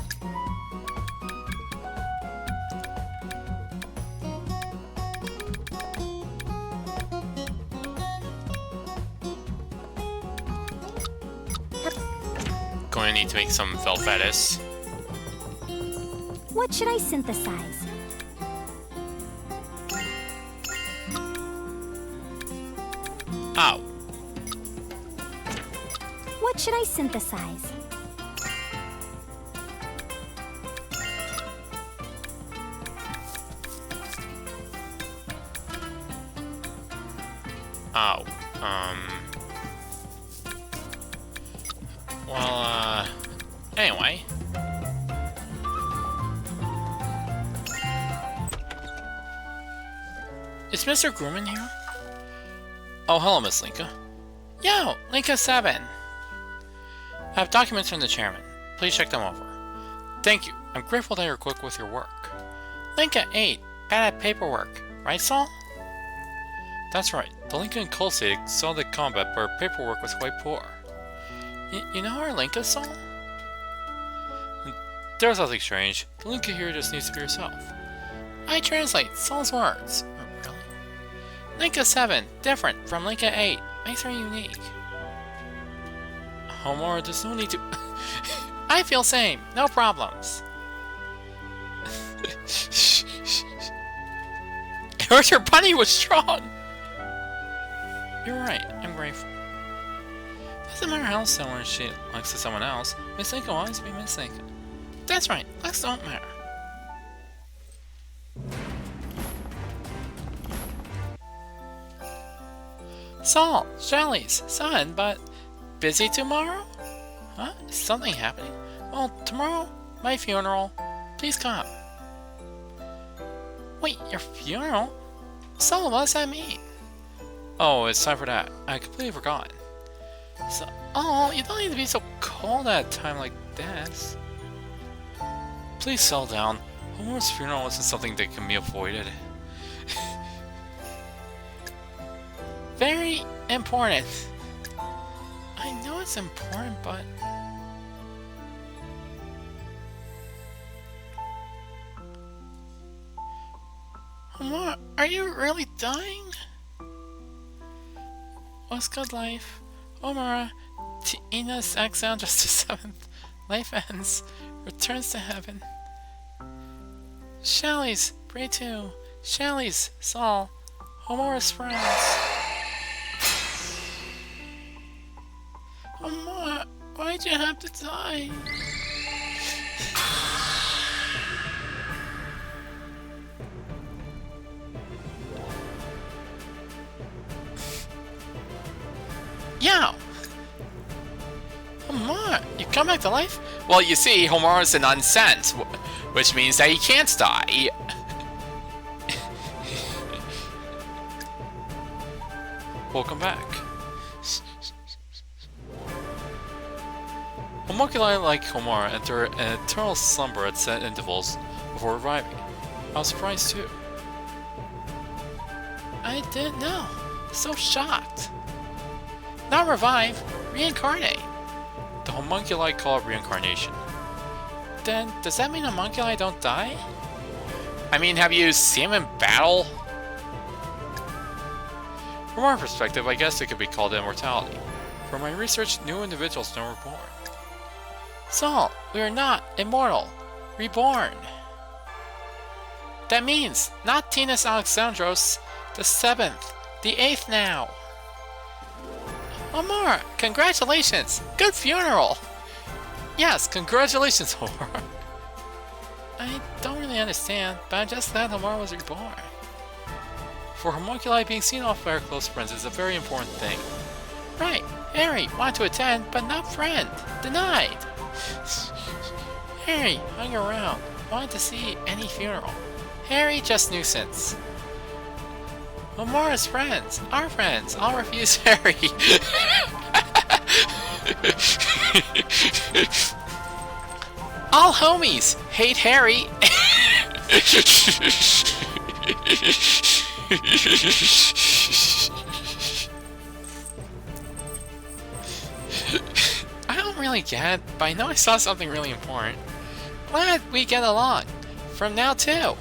Going to need to make some Velvetus. What should I synthesize? What should I synthesize? Oh, well, anyway. Is Mr. Grumman here? Oh, hello, Miss Linka. Yo, Linka 7! I have documents from the chairman. Please check them over. Thank you. I'm grateful that you're quick with your work. Linka 8, bad at paperwork. Right, Saul? That's right. The Linka and Kulsig saw the combat, but her paperwork was quite poor. You know our Linka, Saul? There's nothing strange. The Linka here just needs to be herself. I translate Saul's words. Oh, really? Linka 7, different from Linka 8. Makes her unique. Homer, there's no need to... I feel same. No problems. I heard your bunny was strong. You're right. I'm grateful. Doesn't matter how similar she looks to someone else. Miss Linka will always be Miss Linka. That's right. Looks don't matter. Saul, Shallie's son, but busy tomorrow? Huh? Is something happening? Well, tomorrow, my funeral. Please come. Wait, your funeral? Saul, what does that mean? Oh, it's time for that. I completely forgot. So, oh, you don't need to be so cold at a time like this. Please settle down. Homer's funeral isn't something that can be avoided. Very important. I know it's important, but... Homer, are you really dying? What's good life? Omara, Tina's exile just the 7th. Life ends. Returns to heaven. Shallie's, pray too. Shallie's, Saul. Homora's friends. Homora, why'd you have to die? Yo! Homura, you come back to life? Well, you see, Homora's an unsent, which means that he can't die. Welcome back. Homunculi like Homura enter an eternal slumber at set intervals before arriving. I was surprised too. I didn't know. So shocked. Not revive, reincarnate. The homunculi call it reincarnation. Then, does that mean homunculi don't die? I mean, have you seen them in battle? From our perspective, I guess it could be called immortality. From my research, new individuals never reborn. Saul, we are not immortal. Reborn. That means, not Tinas Alexandros, the 7th, the 8th now. Omar, congratulations! Good funeral! Yes, congratulations, Omar. I don't really understand, but I'm just glad Omar was reborn. For homunculi, being seen off by our close friends is a very important thing. Right, Harry wanted to attend, but not friend. Denied. Harry hung around, wanted to see any funeral. Harry just nuisance. Omar's friends, our friends, all refuse Harry. All homies hate Harry. I don't really get it, but I know I saw something really important. Glad we get along. From now too.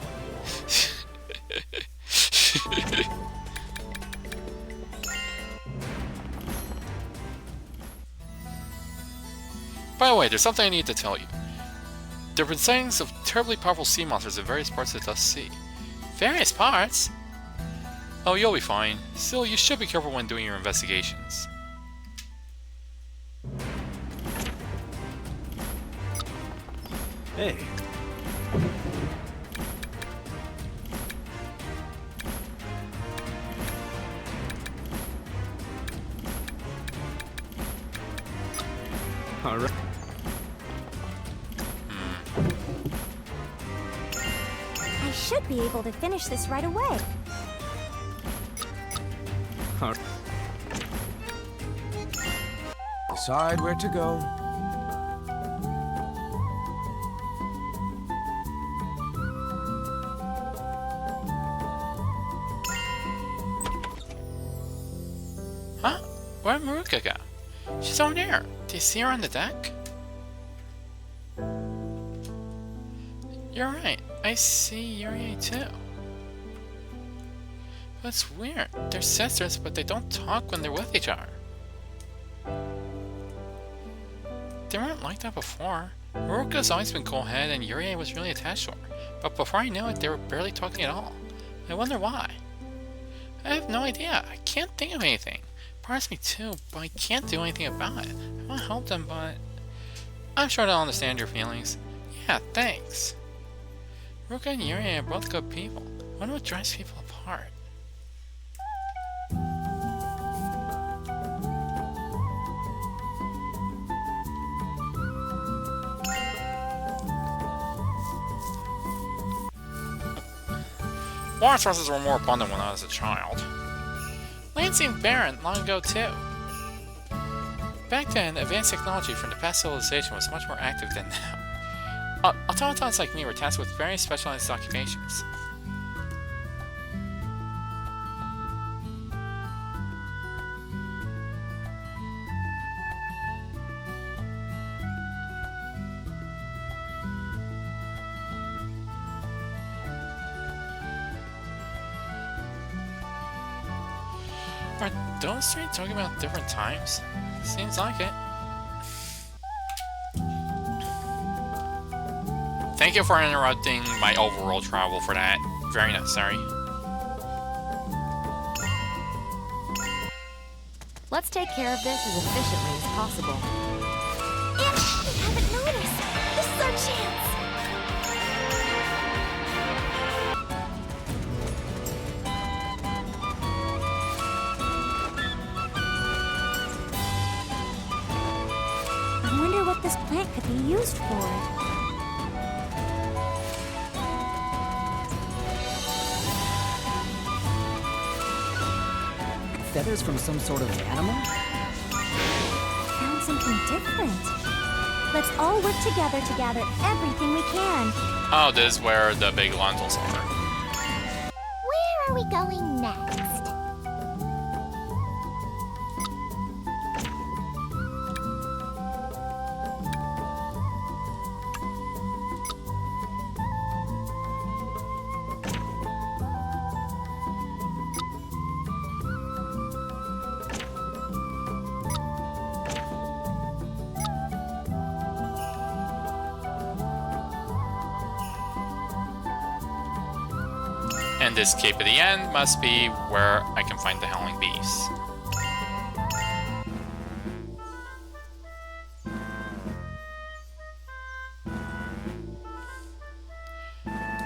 By the way, there's something I need to tell you. There have been sightings of terribly powerful sea monsters in various parts of the Dusk Sea. Various parts? Oh, you'll be fine. Still, you should be careful when doing your investigations. Hey. All right. I should be able to finish this right away. All right. Decide where to go. Huh? Where'd Maruka go? She's over there. Do you see her on the deck? You're right. I see Yuri too. That's weird. They're sisters, but they don't talk when they're with each other. They weren't like that before. Maruka's always been cool-headed and Yuri was really attached to her. But before I knew it, they were barely talking at all. I wonder why. I have no idea. I can't think of anything. Bothers me too, but I can't do anything about it. I want to help them, but I'm sure they'll understand your feelings. Yeah, thanks. Maruka and Yuri are both good people. I wonder what drives people apart. Water sources were more abundant when I was a child. Land seemed barren long ago too. Back then, advanced technology from the past civilization was much more active than now. Automatons like me were tasked with very specialized occupations. Are those three talking about different times? Seems like it. Thank you for interrupting my overworld travel for that. Very necessary. Let's take care of this as efficiently as possible. If we haven't noticed, this is our chance. I wonder what this plant could be used for. Feathers from some sort of animal? Found something different. Let's all work together to gather everything we can. Oh, this is where the big lentils are. Where are we going next? And this cape at the end must be where I can find the howling beast.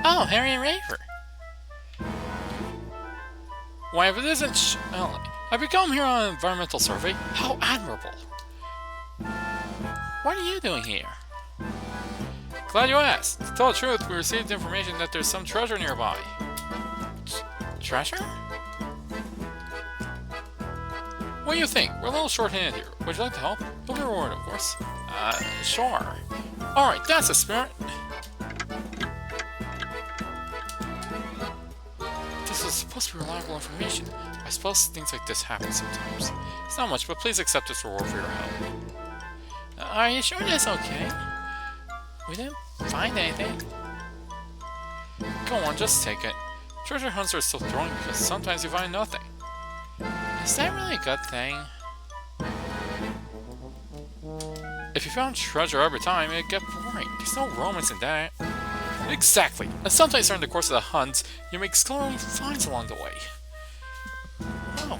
Oh, Harry and Raver. Why, if it isn't Shallie, have you come here on an environmental survey? How admirable. What are you doing here? Glad you asked. To tell the truth, we received information that there's some treasure nearby. Treasure? What do you think? We're a little short-handed here. Would you like to help? You'll be rewarded, of course. Sure. Alright, that's the spirit. This is supposed to be reliable information. I suppose things like this happen sometimes. It's not much, but please accept this reward for your help. Are you sure that's okay? We didn't find anything. Go on, just take it. Treasure hunts are still thrilling because sometimes you find nothing. Is that really a good thing? If you found treasure every time, it'd get boring. There's no romance in that. Exactly. And sometimes during the course of the hunt, you make exploring finds along the way. Oh,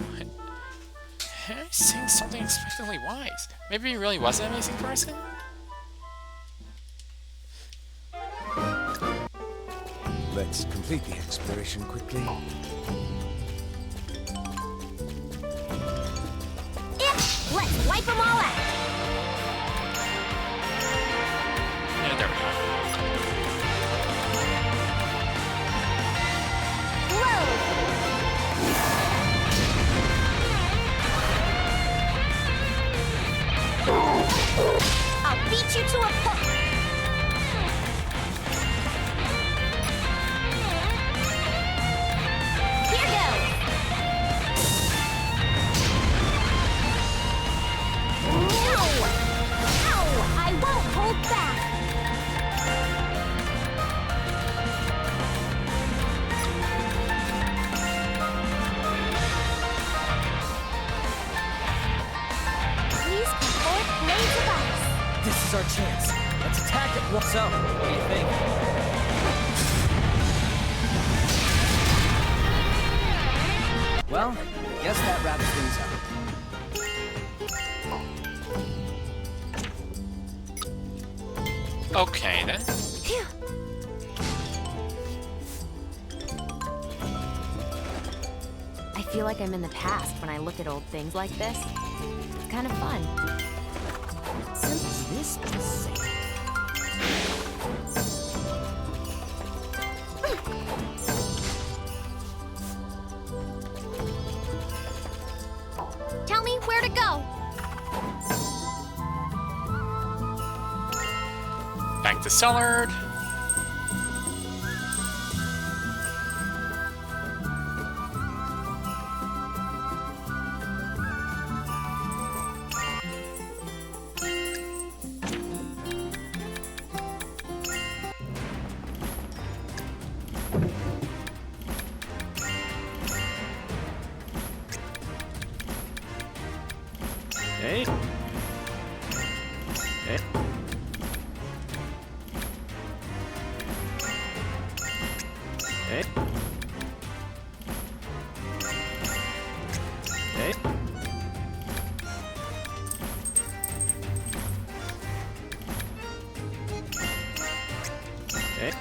Harry's saying something unexpectedly wise. Maybe he really was an amazing person? Let's complete the exploration quickly. Let's wipe them all out. Yeah, there we go. I'll beat you to a pulp. Here goes. No! Ow! I won't hold back. Please come forth, blades of ice. This is our chance. Let's attack it. What's up? What do you think? Well, I guess that wraps things up. Okay then. Phew. I feel like I'm in the past when I look at old things like this. It's kind of fun. Since this is safe. Tell me where to go. Back to Cellard. Hey. Hey. Hey. Hey. Hey.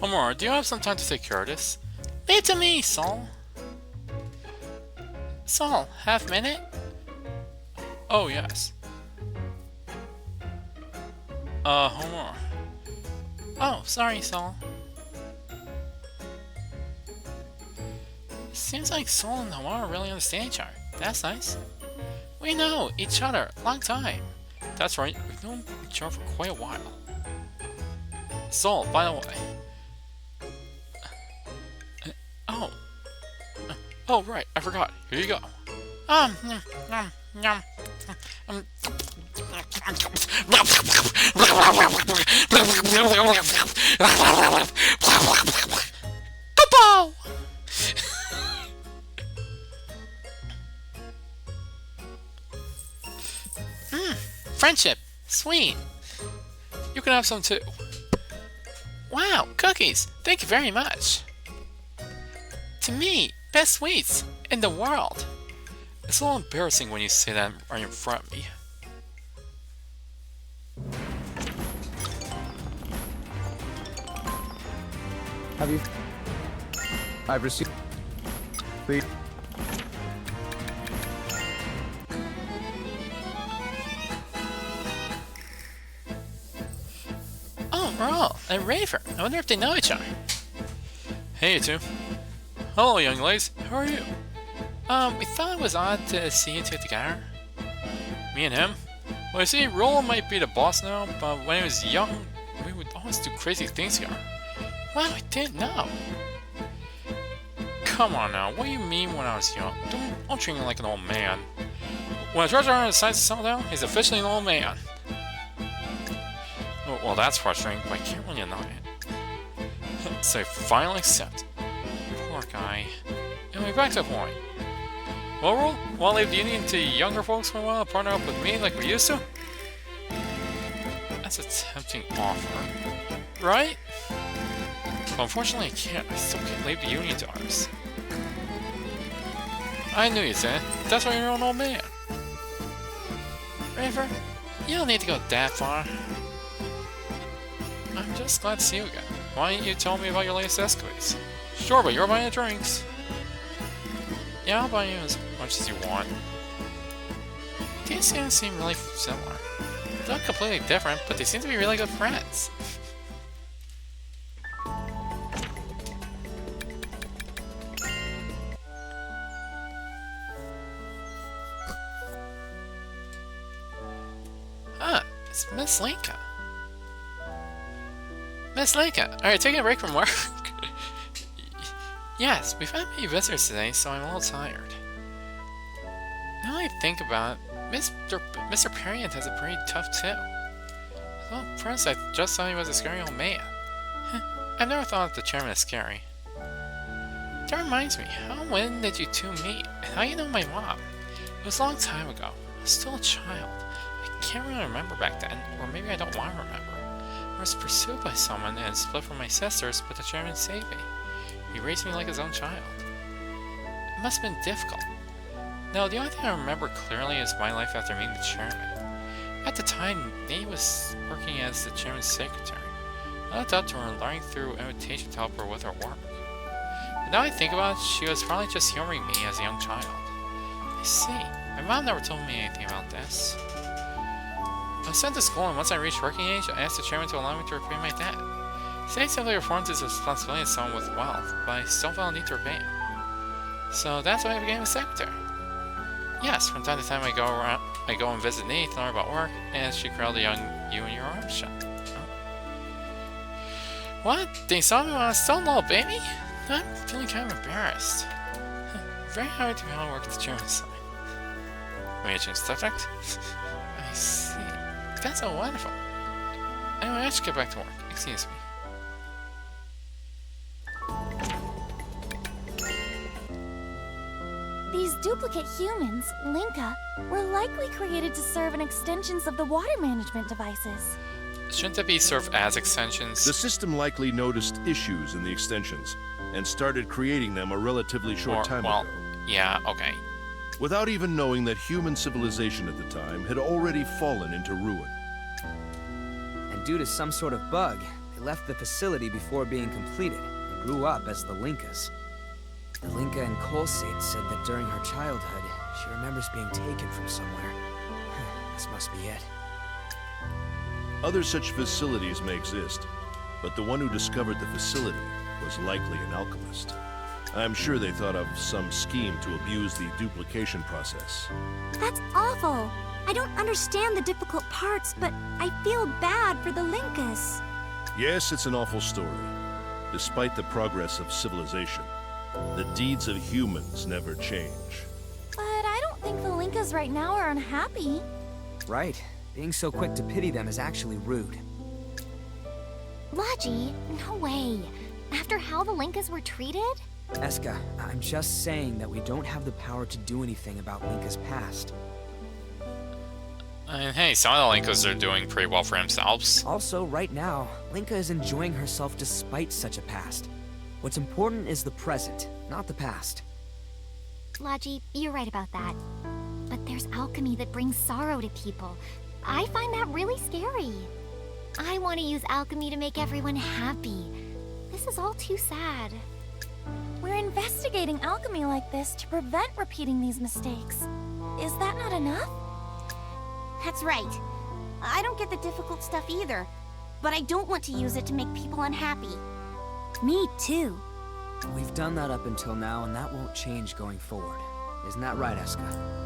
Omar, do you have some time to take care of this? Leave it to me, Saul. Saul, half minute? Oh, yes. Omar. Oh, sorry, Saul. Seems like Saul and Omar really understand each other. That's nice. We know each other a long time. That's right, we've known each other for quite a while. Saul, by the way. Oh, right, I forgot. Here you go. Kapow! Friendship. Sweet. You can have some too. Wow, cookies. Thank you very much. To me, best sweets in the world. It's a little embarrassing when you say that right in front of me. Have you? I've received. Please. Earl and Raver. I wonder if they know each other. Hey, you two. Hello, young ladies. How are you? We thought it was odd to see you two together. Me and him? Well, you see, Roland might be the boss now, but when he was young, we would always do crazy things together. Well, I didn't know. Come on now, what do you mean when I was young? Don't treat me like an old man. When a treasure hunter decides to settle down, he's officially an old man. Oh, well, that's frustrating, but I can't really deny it. So I finally accept. Poor guy. Anyway, back to the point. Well, Rule, want to leave the Union to younger folks for a while, partner up with me like we used to? That's a tempting offer, right? But unfortunately I can't. I still can't leave the Union to others. I knew you'd say it. That's why you're an old man. Raver, you don't need to go that far. I'm just glad to see you again. Why didn't you tell me about your latest escapades? Sure, but you're buying the drinks. Yeah, I'll buy you as much as you want. These guys seem really similar. They're not completely different, but they seem to be really good friends. Huh, it's Miss Linka. Miss Linka, are you taking a break from work? Yes, we've had many visitors today, so I'm a little tired. Now I think about it, Mr. Perriand has it pretty tough too. Well, first I just thought he was a scary old man. I've never thought the chairman is scary. That reminds me, when did you two meet? And how you know my mom? It was a long time ago. I was still a child. I can't really remember back then, or maybe I don't want to remember. I was pursued by someone and split from my sisters, but the chairman saved me. He raised me like his own child. It must have been difficult. Now, the only thing I remember clearly is my life after meeting the chairman. At the time, Nate was working as the chairman's secretary. I looked up to her and learning through invitation to help her with her work. But now I think about it, she was probably just humoring me as a young child. I see. My mom never told me anything about this. I was sent to school, and once I reached working age, I asked the chairman to allow me to repay my debt. He simply performed his responsibility as someone with wealth, but I still felt a need to repay him. So that's why I became a secretary. Yes, from time to time I go and visit Nate to learn about work, and she cradled a young you in your arms shut. Oh. What? They saw me when I was still a little baby? I'm feeling kind of embarrassed. Very hard to be able to work at the chairman's side. May I change the subject? I see. That's so wonderful. Anyway, I should get back to work. Excuse me. These duplicate humans, Linka, were likely created to serve as extensions of the water management devices. Shouldn't they be served as extensions? The system likely noticed issues in the extensions and started creating them a relatively short time ago. Yeah, okay. Without even knowing that human civilization at the time had already fallen into ruin. And due to some sort of bug, they left the facility before being completed and grew up as the Linkas. The Linka in Colsate said that during her childhood, she remembers being taken from somewhere. This must be it. Other such facilities may exist, but the one who discovered the facility was likely an alchemist. I'm sure they thought of some scheme to abuse the duplication process. That's awful. I don't understand the difficult parts, but I feel bad for the Linkas. Yes, it's an awful story. Despite the progress of civilization, the deeds of humans never change. But I don't think the Linkas right now are unhappy. Right. Being so quick to pity them is actually rude. Logi, no way. After how the Linkas were treated? Eska, I'm just saying that we don't have the power to do anything about Linka's past. And hey, some of the Linkas are doing pretty well for themselves. Also, right now, Linka is enjoying herself despite such a past. What's important is the present, not the past. Logi, you're right about that. But there's alchemy that brings sorrow to people. I find that really scary. I want to use alchemy to make everyone happy. This is all too sad. We're investigating alchemy like this to prevent repeating these mistakes. Is that not enough? That's right. I don't get the difficult stuff either. but I don't want to use it to make people unhappy. Me too. We've done that up until now, and that won't change going forward. Isn't that right, Eska?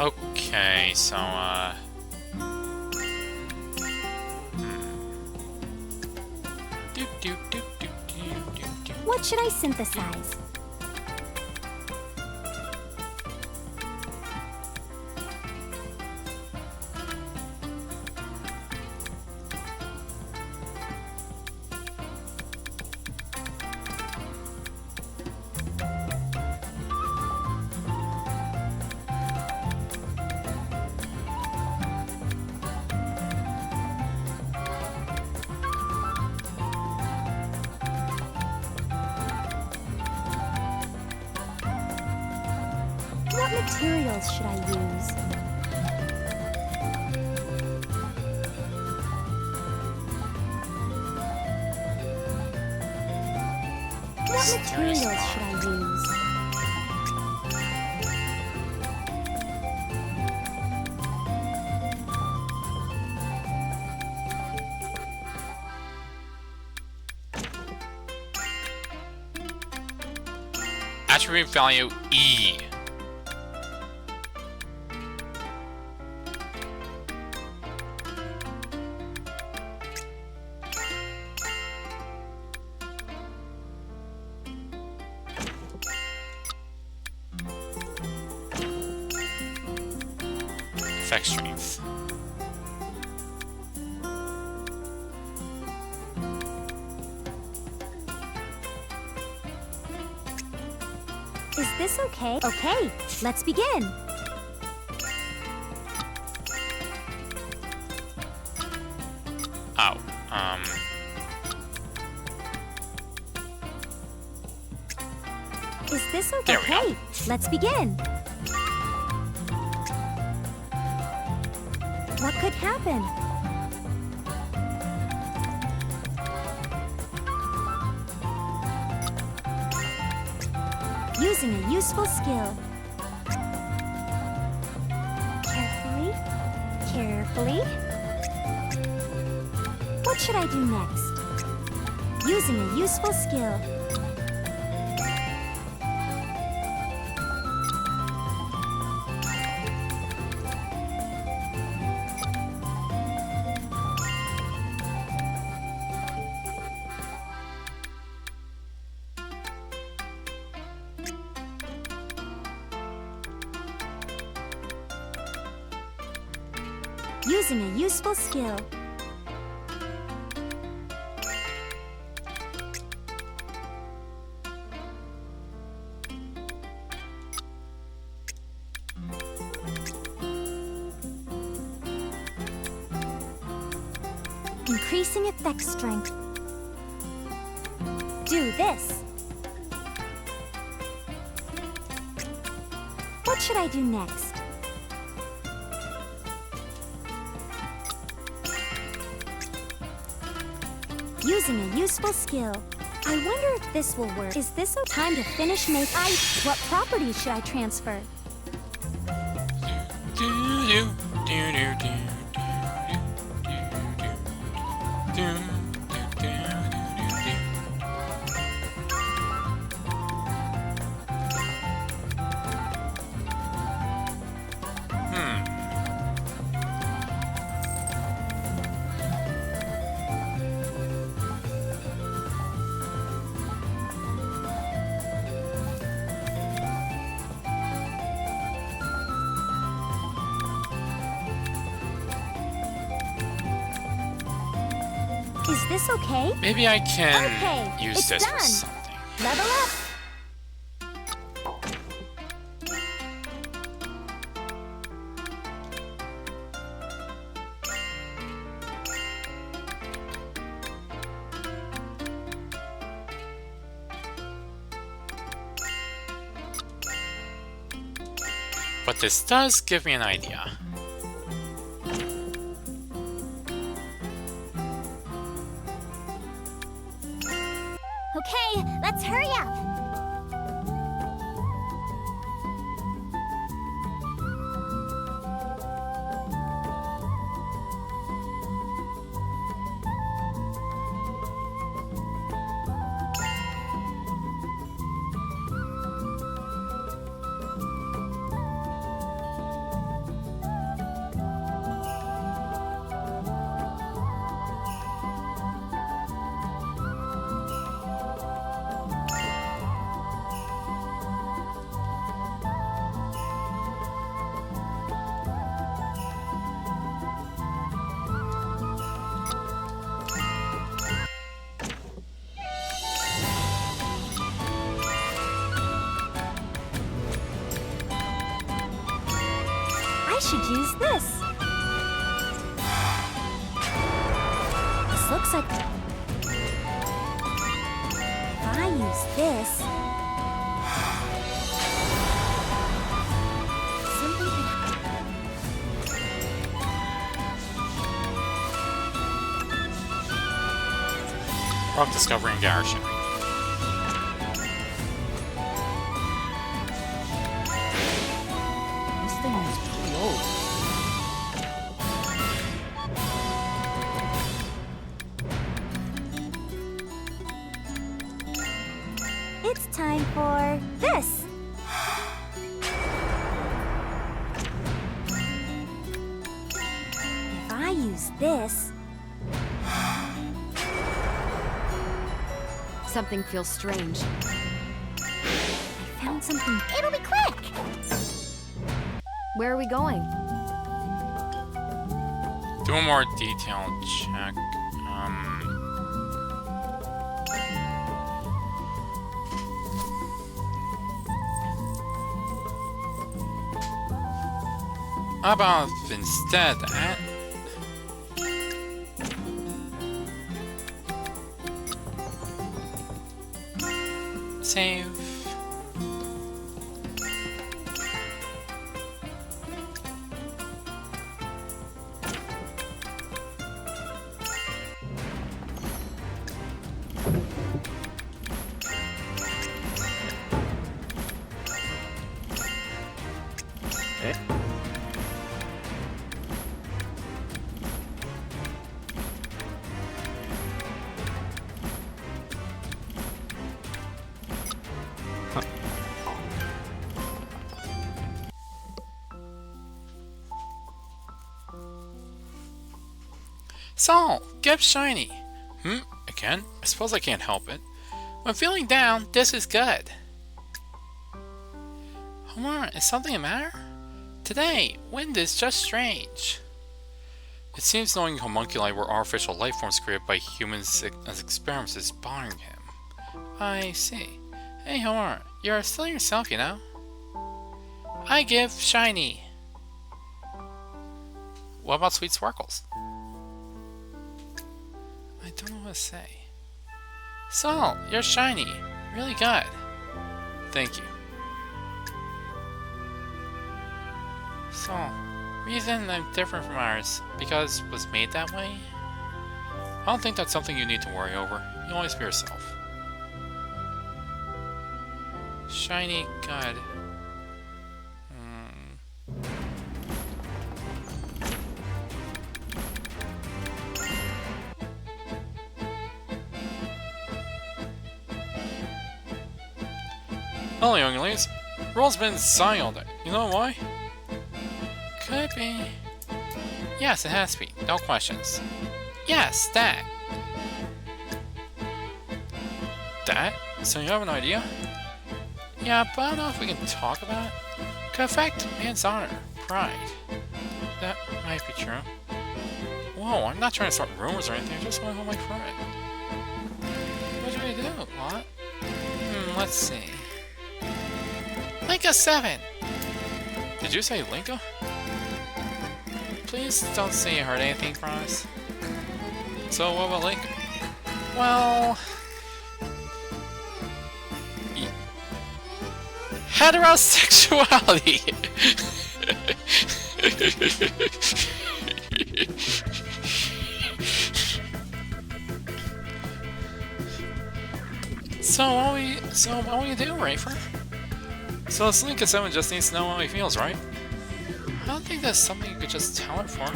Okay, so, What should I synthesize? What materials should I use? What materials should I use? attribute value E. Effect strength. Is this okay? Okay, let's begin. Oh, Is this okay? There we go. Okay, let's begin. What could happen? Using a useful skill. Carefully. Carefully. What should I do next? Using a useful skill. Using a useful skill. Increasing effect strength. Do this. What should I do next? Using a useful skill. I wonder if this will work. Is this a time to finish make ice? What properties should I transfer? this okay? Maybe I can Okay, use it's this for done. something. Level up! But this does give me an idea. Okay, let's hurry up! I should use this. This looks like... If I use this... Something could happen. Rock Discovery and Garrison. This thing is pretty old. It's time for this. If I use this... Something feels strange. I found something... It'll be quick! Where are we going? Do a more detailed check. How about instead that? Save. So, get shiny. Again? I suppose I can't help it. When feeling down, this is good. Homer, is something the matter? Today, wind is just strange. It seems knowing homunculi were artificial life forms created by humans as experiments is bothering him. I see. Hey Homer, you're still yourself, you know? I give shiny. What about sweet sparkles? I don't know what to say. So, you're shiny. Really good. Thank you. So, reason I'm different from ours, because it was made that way? I don't think that's something you need to worry over. You always be yourself. Shiny, good. Hello, young ladies. Roll's been sighing all day. You know why? Could be. Yes, it has to be. No questions. Yes, that. That? So you have an idea? Yeah, but I don't know if we can talk about it. Could affect man's honor, pride. That might be true. Whoa, I'm not trying to start rumors or anything, I just want to help my friend. What should we do? What? Let's see. Linka 7! Did you say Linka? Please don't say you heard anything from us. So what about Linka? Well... Heterosexuality! So what we do, Rafer? So this Linka 7 just needs to know how he feels, right? I don't think that's something you could just tell her for.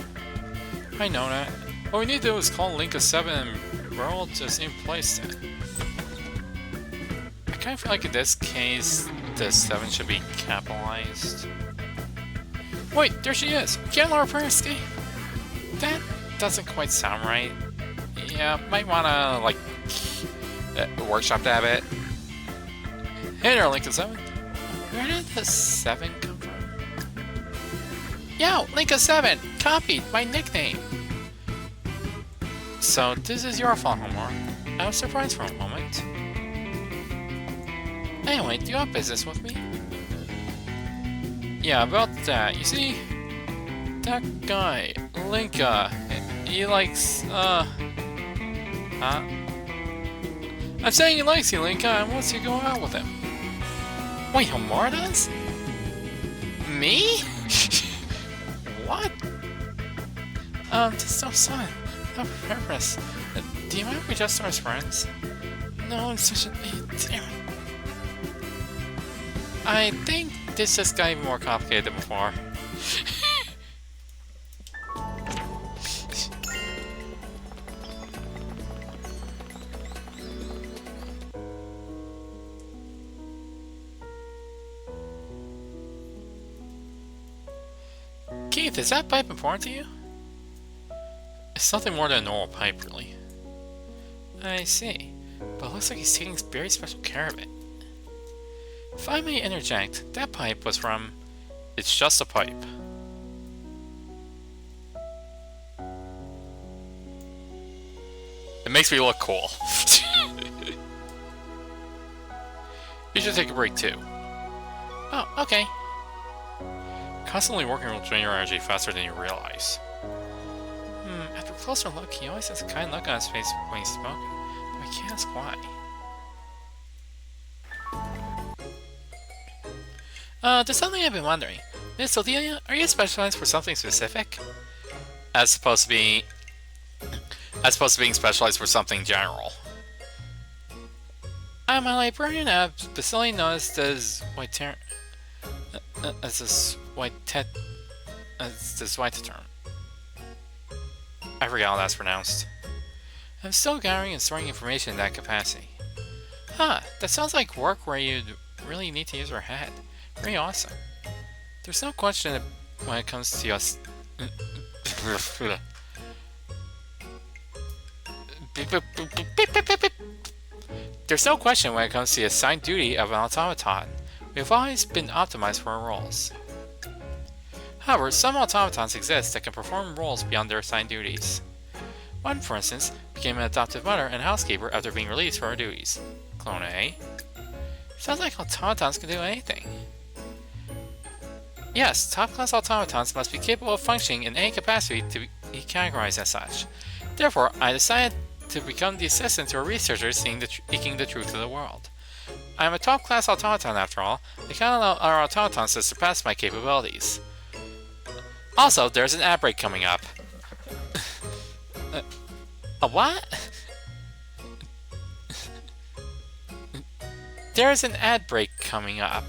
I know that. What we need to do is call Linka 7 and roll to the same place then. I kind of feel like in this case, the 7 should be capitalized. Wait, there she is! Can't let her escape! That doesn't quite sound right. Yeah, might wanna, like, workshop that a bit. Hey there, Linka 7. Where did the 7 come from? Yo, Linka 7! Copied my nickname! So, this is your fault, Homer. I was surprised for a moment. Anyway, do you have business with me? Yeah, about that. You see? That guy, Linka, he likes, Huh? I'm saying he likes you, Linka, and wants you to go out with him. Wait, Homura does? Me? What? Just no son. No purpose. Do you mind if we just start as friends? No, I'm such an idiot. Damn it. I think this just got even more complicated than before. Keith, is that pipe important to you? It's nothing more than a normal pipe, really. I see. But it looks like he's taking very special care of it. If I may interject, that pipe was from... It's just a pipe. It makes me look cool. You should take a break too. Oh, okay. Constantly working will drain your energy faster than you realize. After a closer look, he always has a kind look on his face when he's smoking, but I can't ask why. There's something I've been wondering. Miss Odelia, are you specialized for something specific? As opposed to being specialized for something general. I'm a librarian at a facility known as this term. I forgot how that's pronounced. I'm still gathering and storing information in that capacity. Huh, that sounds like work where you'd really need to use your head. Pretty awesome. There's no question when it comes to us. There's no question when it comes to the assigned duty of an automaton. We've always been optimized for our roles. However, some automatons exist that can perform roles beyond their assigned duties. One, for instance, became an adoptive mother and housekeeper after being released for her duties. Clone A? Sounds like automatons can do anything. Yes, top-class automatons must be capable of functioning in any capacity to be categorized as such. Therefore, I decided to become the assistant to a researcher seeking the truth of the world. I am a top-class automaton after all. I cannot allow our automatons to surpass my capabilities. Also, there's an ad break coming up. A what? There's an ad break coming up.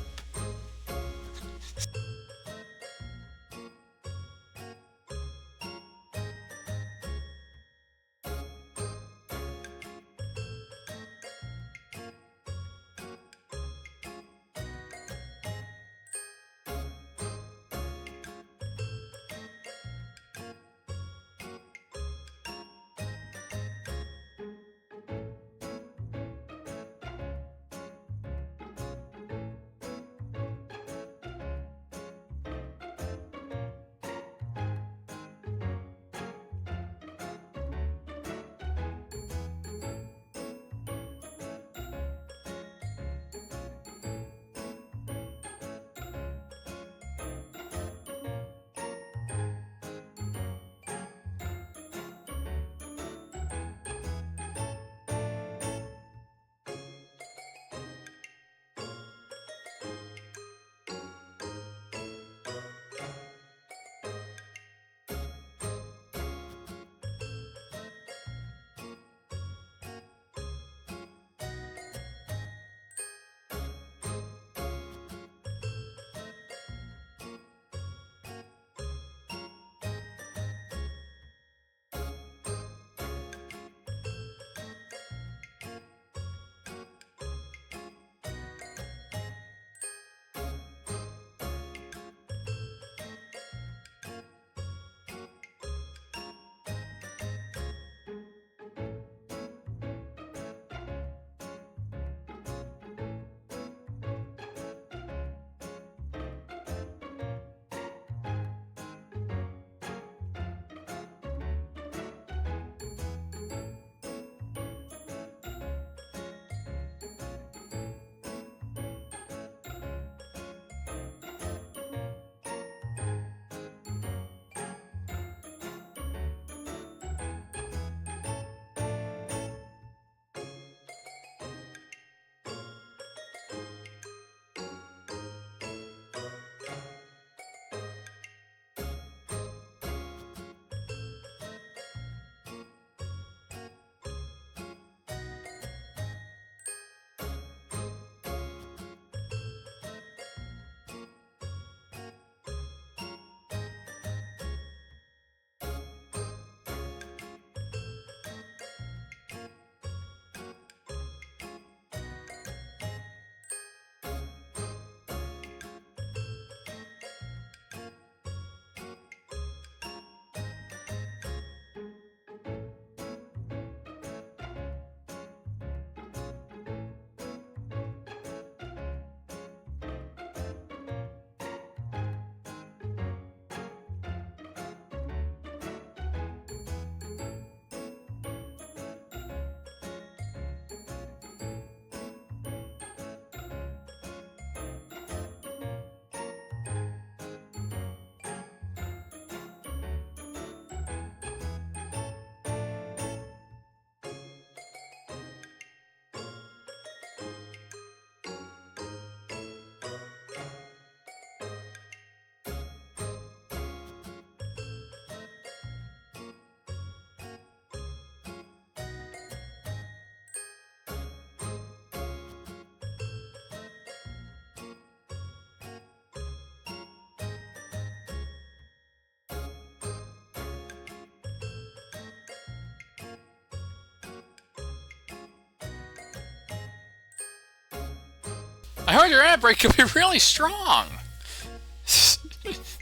I heard your ad break could be really strong.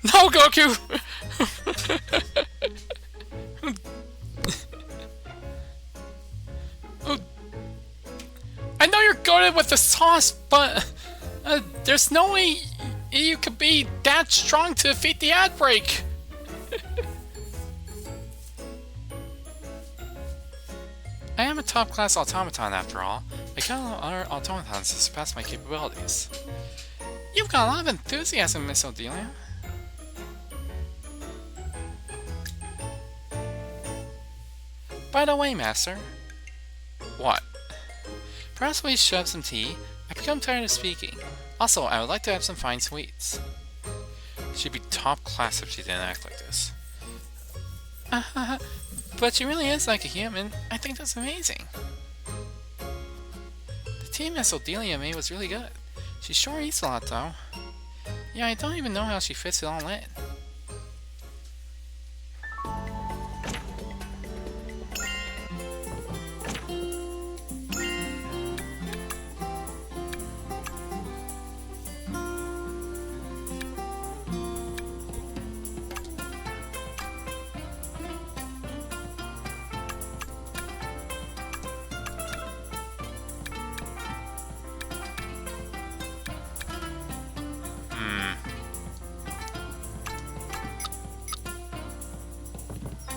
No, Goku! I know you're good with the sauce, but there's no way you could be that strong to defeat the ad break. I am a top-class automaton after all. I got other automatons to surpass my capabilities. You've got a lot of enthusiasm, Miss Odelia. By the way, Master. What? Perhaps we should have some tea? I've become tired of speaking. Also, I would like to have some fine sweets. She'd be top class if she didn't act like this. But she really is like a human. I think that's amazing. The tea Miss Odelia made was really good. She sure eats a lot, though. Yeah, I don't even know how she fits it all in.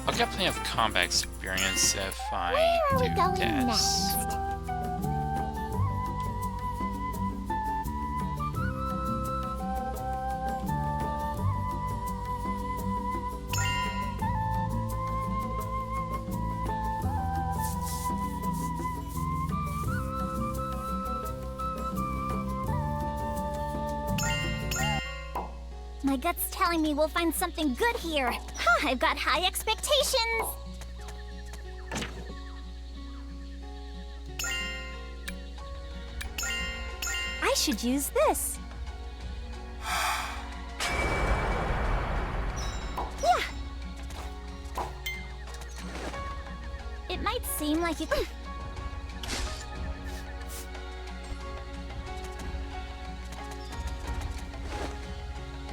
I'll get plenty of combat experience if I Where are we do going this. next? My gut's telling me we'll find something good here. Huh, I've got high expectations. I should use this. Yeah. It might seem like you could...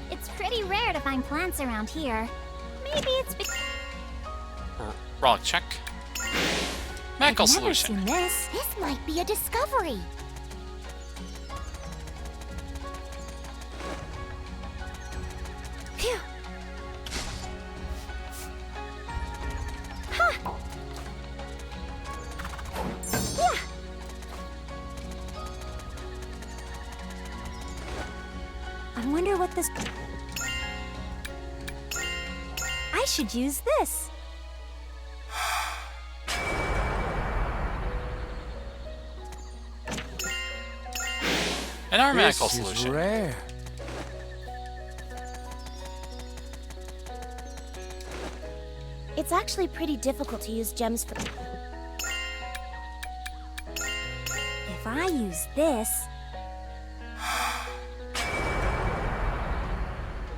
It's pretty rare to find plants around here. Maybe it's because... Raw check. Medical I've never solution. seen this. This might be a discovery. Phew. Huh. Yeah. I wonder what this... I should use this. And our medical This is solution. rare. It's actually pretty difficult to use gems for... If I use this...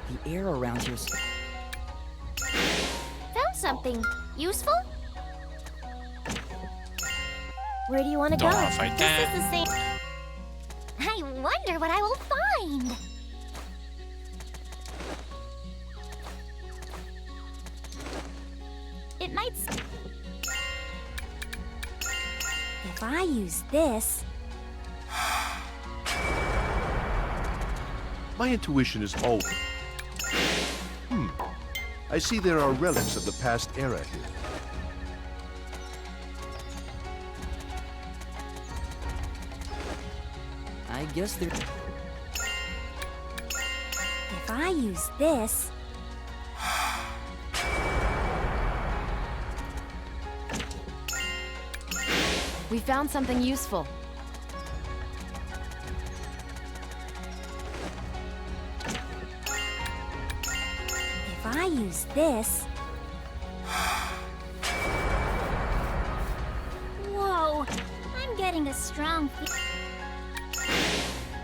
The air around here's... Found something useful? Where do you want to Don't go? wanna fight This that. is the same... I wonder what I will find. It might... If I use this... My intuition is always... I see there are relics of the past era here. I guess they're... If I use this... We found something useful. If I use this... Whoa! I'm getting a strong feel.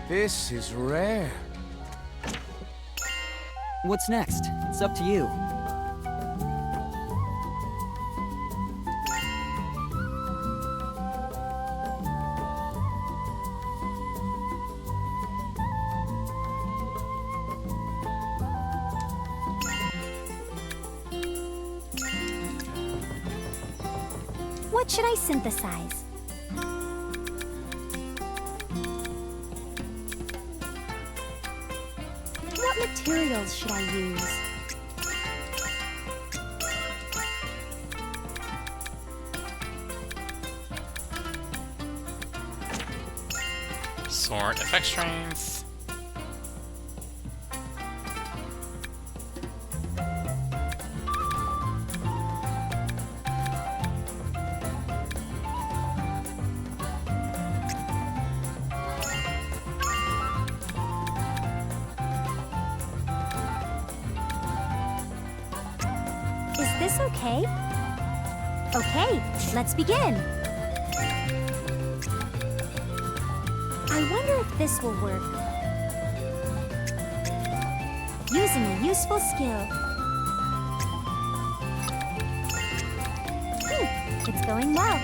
This is rare. What's next? It's up to you. What should I synthesize? What materials should I use? Sword effect strength. Is this okay? Okay, let's begin. I wonder if this will work. Using a useful skill. It's going well.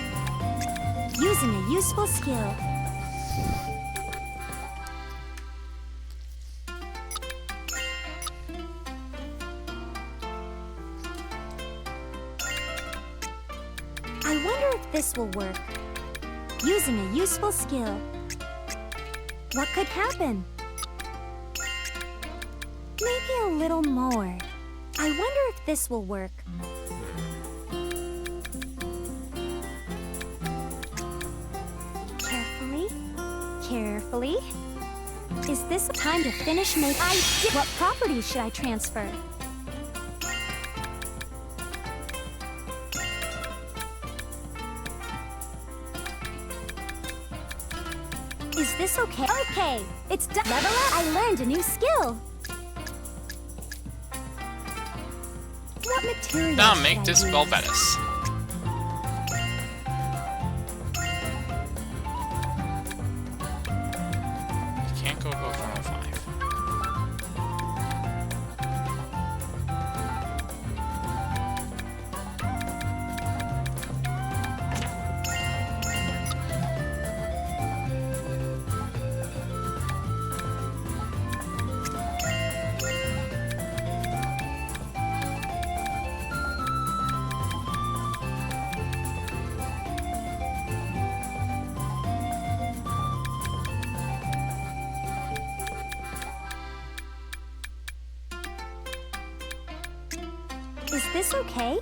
Using a useful skill. I wonder if this will work. Using a useful skill. What could happen? Maybe a little more. I wonder if this will work. Carefully. Carefully. Is this time to finish make? What properties should I transfer? Is this okay? Okay, it's done. Level up. I learned a new skill. What material? Now make this Velvetus. Can't go above 105. Is this okay?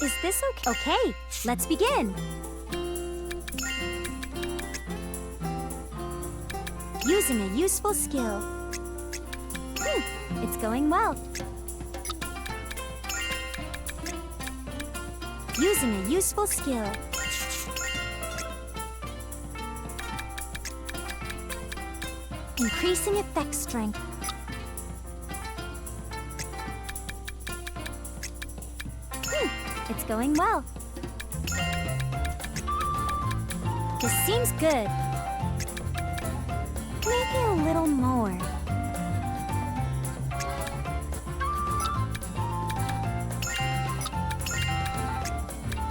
Is this okay? Okay, let's begin. Using a useful skill. It's going well. Using a useful skill. Increasing effect strength. It's going well. This seems good. Maybe a little more.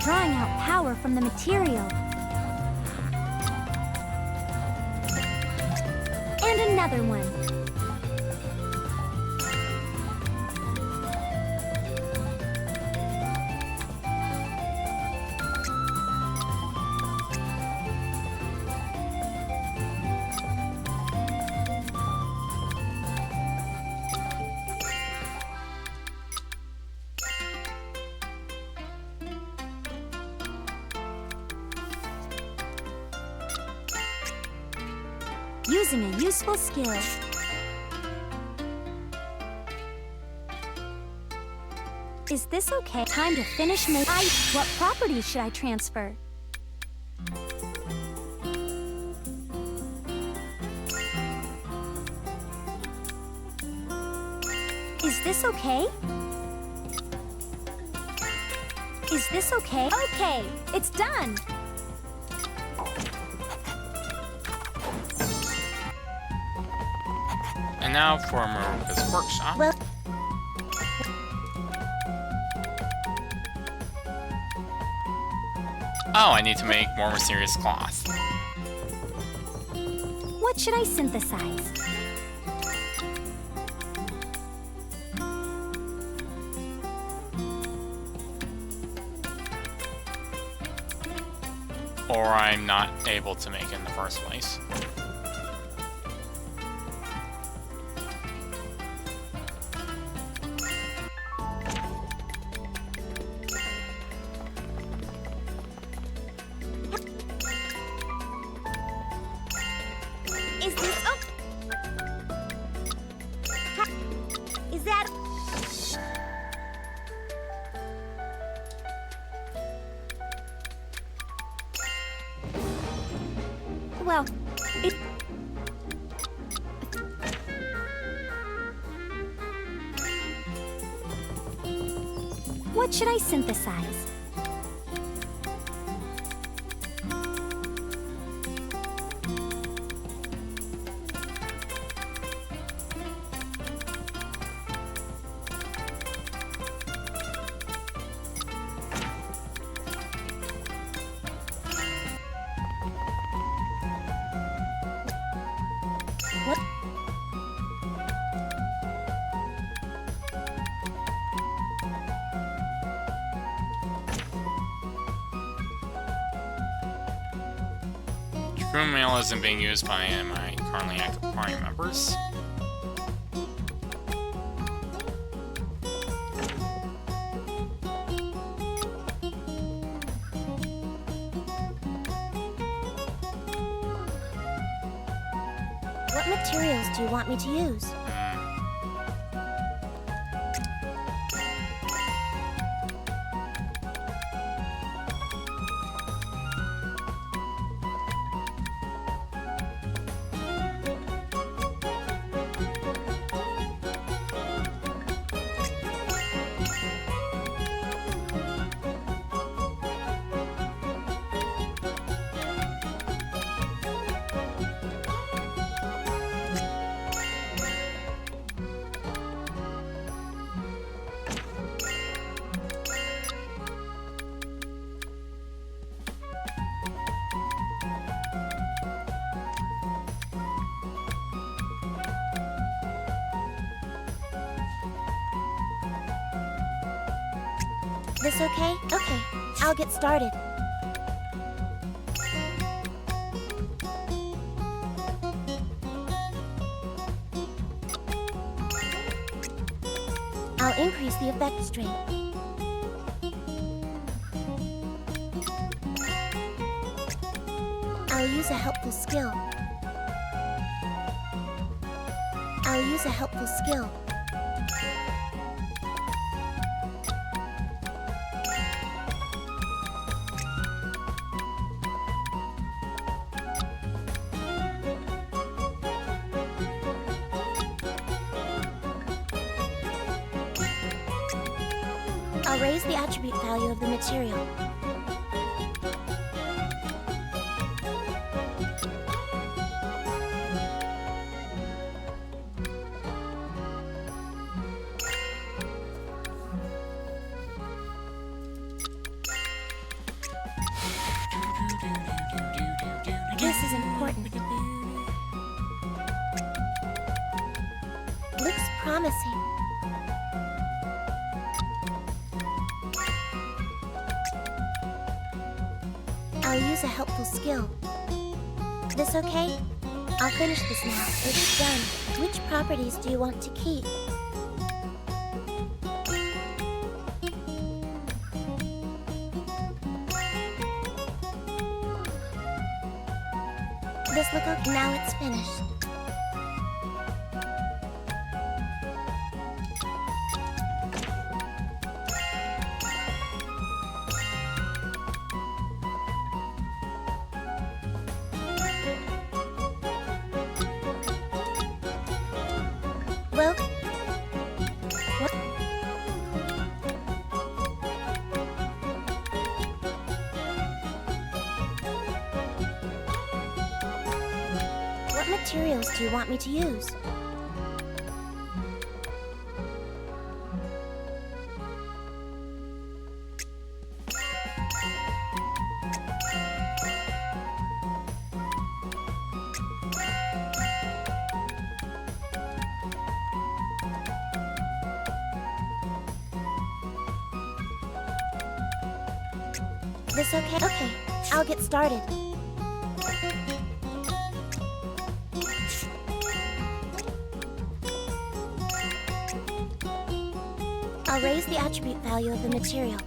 Drawing out power from the material. And another one. Using a useful skill. Is this okay? Time to finish What properties should I transfer? Is this okay? Is this okay? Okay, it's done! And now for Maruka's workshop. Well, Oh, I need to make more mysterious cloth. What should I synthesize? Or I'm not able to make in the first place. Is this... Oh! Is that... Well, it... What should I synthesize? What? Crew mail isn't being used by my currently active party members. What materials do you want me to use? This okay? Okay, I'll get started. I'll increase the effect strength. I'll use a helpful skill. I'll use a helpful skill. I'll raise the attribute value of the material. This is important. Looks promising. I'll use a helpful skill. This okay? I'll finish this now. It's done. Which properties do you want to keep? This look okay? Now it's finished. Well, what? What materials do you want me to use? This okay? Okay, I'll get started. I'll raise the attribute value of the material.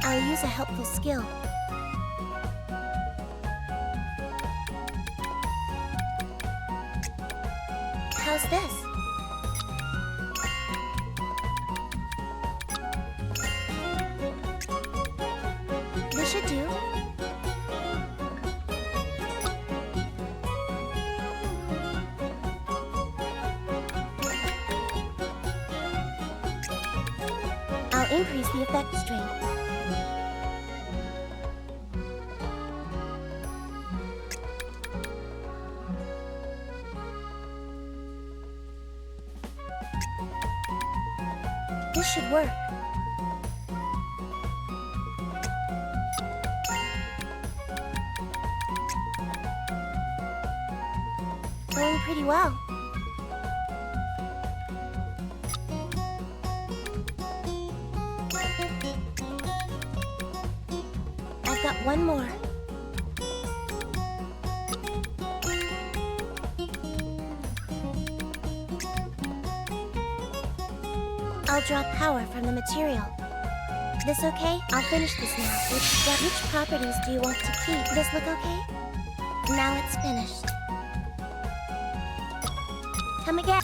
I'll use a helpful skill. How's this? This should do. I'll increase the effect strength. This should work. Going pretty well. I've got one more. I'll draw power from the material. This okay? I'll finish this now. Which properties do you want to keep? This look okay? Now it's finished. Come again.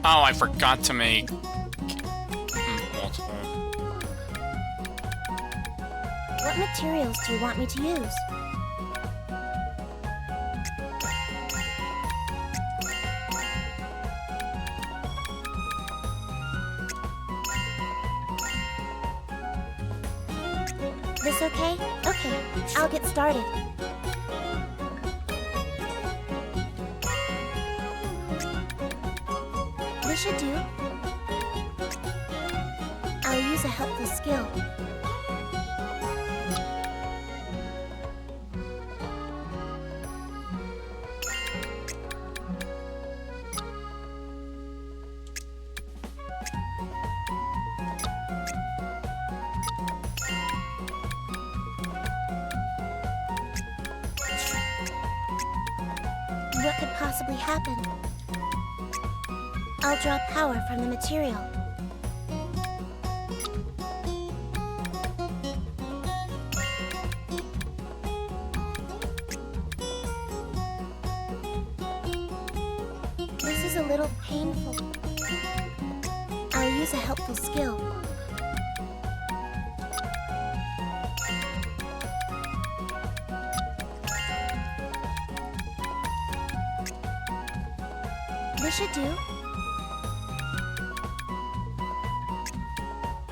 Oh, I forgot to make multiple. What materials do you want me to use? This okay? Okay, I'll get started. This should do. I'll use a helpful skill. What could possibly happen? I'll draw power from the material. This is a little painful. I'll use a helpful skill. This should do.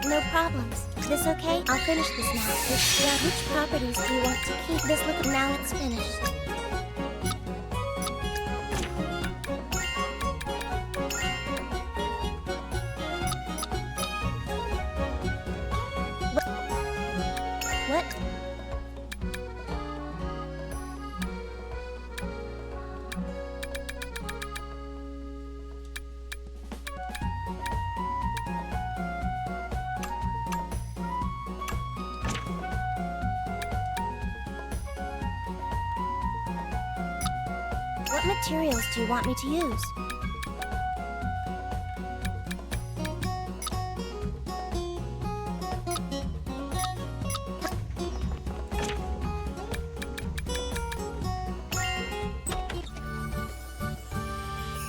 No problems. This okay? I'll finish this now. Which properties do you want to keep? This look. Now it's finished. What? What materials do you want me to use?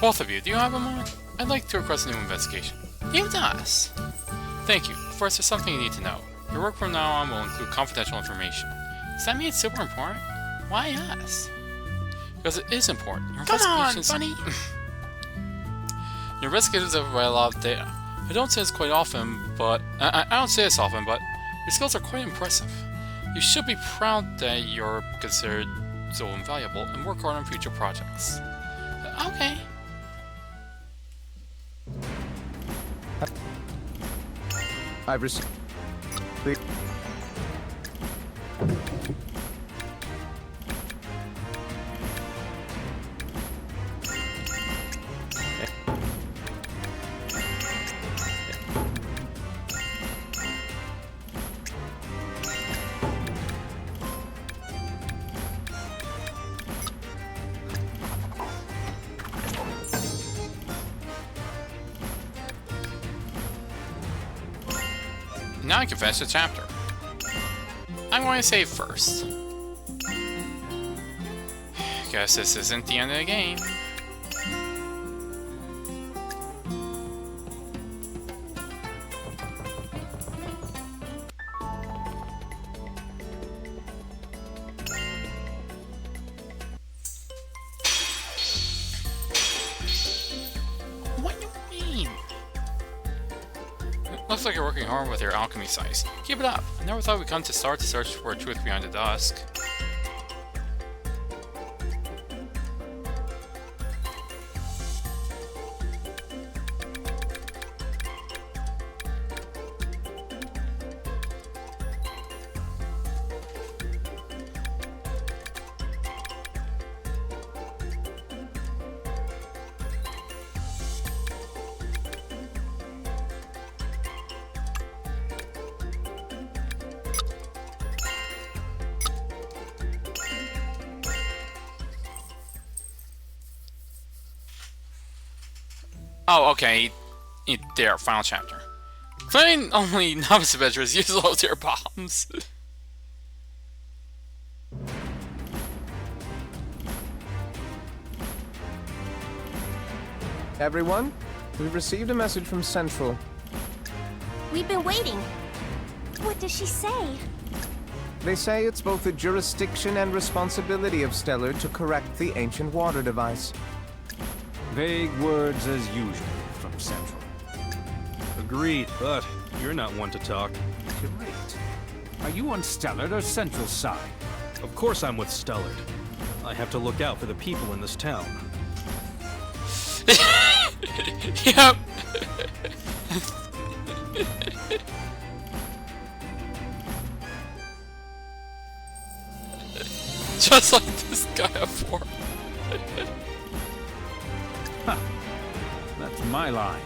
Both of you, do you have a moment? I'd like to request a new investigation. He does. Thank you. First, there's something you need to know. Your work from now on will include confidential information. Does that mean it's super important? Why yes? Because it is important. Your Come on, investigations... bunny! Your investigations have provided a lot of data. I don't say this quite often, but... I don't say this often, but your skills are quite impressive. You should be proud that you're considered so invaluable and work hard on future projects. Okay. I've received... Now I can finish the chapter. I'm going to save first. Guess this isn't the end of the game. What do you mean? Looks like you're working hard with your alchemy sites. Keep it up. I never thought we'd come to start to search for truth behind the dusk. Oh, okay. There, final chapter. Playing only novice adventurers use low tier bombs. Everyone, we've received a message from Central. We've been waiting. What does she say? They say it's both the jurisdiction and responsibility of Stellar to correct the ancient water device. Vague words as usual from Central. Agreed, but you're not one to talk. Great. Are you on Stellard or Central side? Of course I'm with Stellard. I have to look out for the people in this town. Yep. Just like this guy before. Huh. That's my line.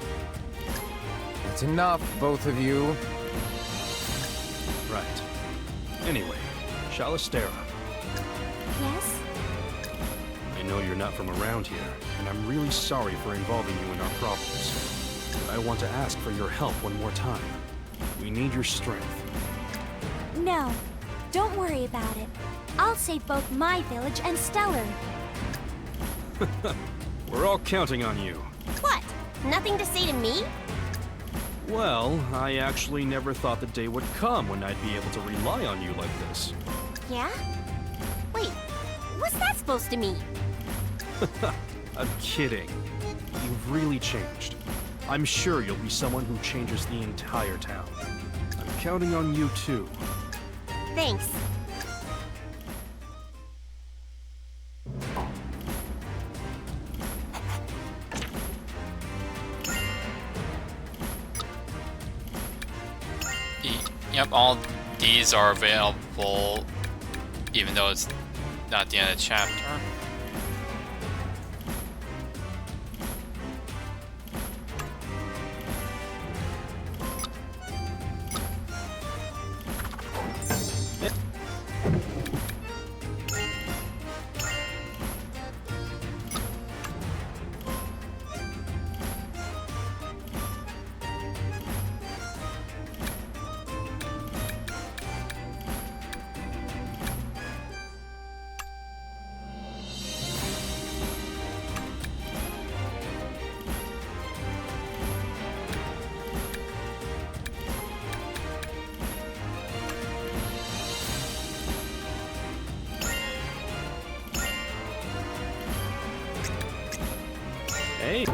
That's enough, both of you. Right. Anyway, Shalistera, Yes? I know you're not from around here, and I'm really sorry for involving you in our problems. But I want to ask for your help one more time. We need your strength. No. Don't worry about it. I'll save both my village and Stellar. We're all counting on you. What? Nothing to say to me? Well, I actually never thought the day would come when I'd be able to rely on you like this. Yeah? Wait, what's that supposed to mean? I'm kidding. You've really changed. I'm sure you'll be someone who changes the entire town. I'm counting on you too. Thanks. Yep, all these are available, even though it's not the end of the chapter. Hey.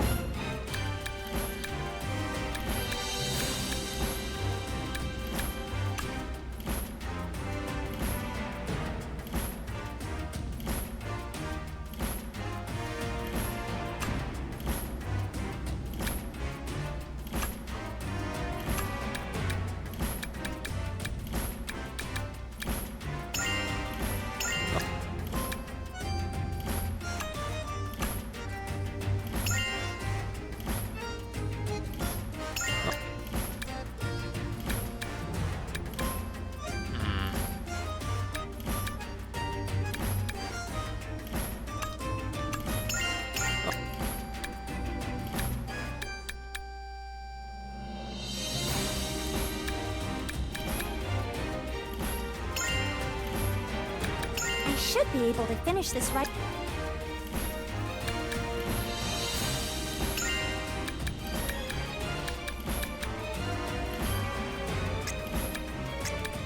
I should be able to finish this right.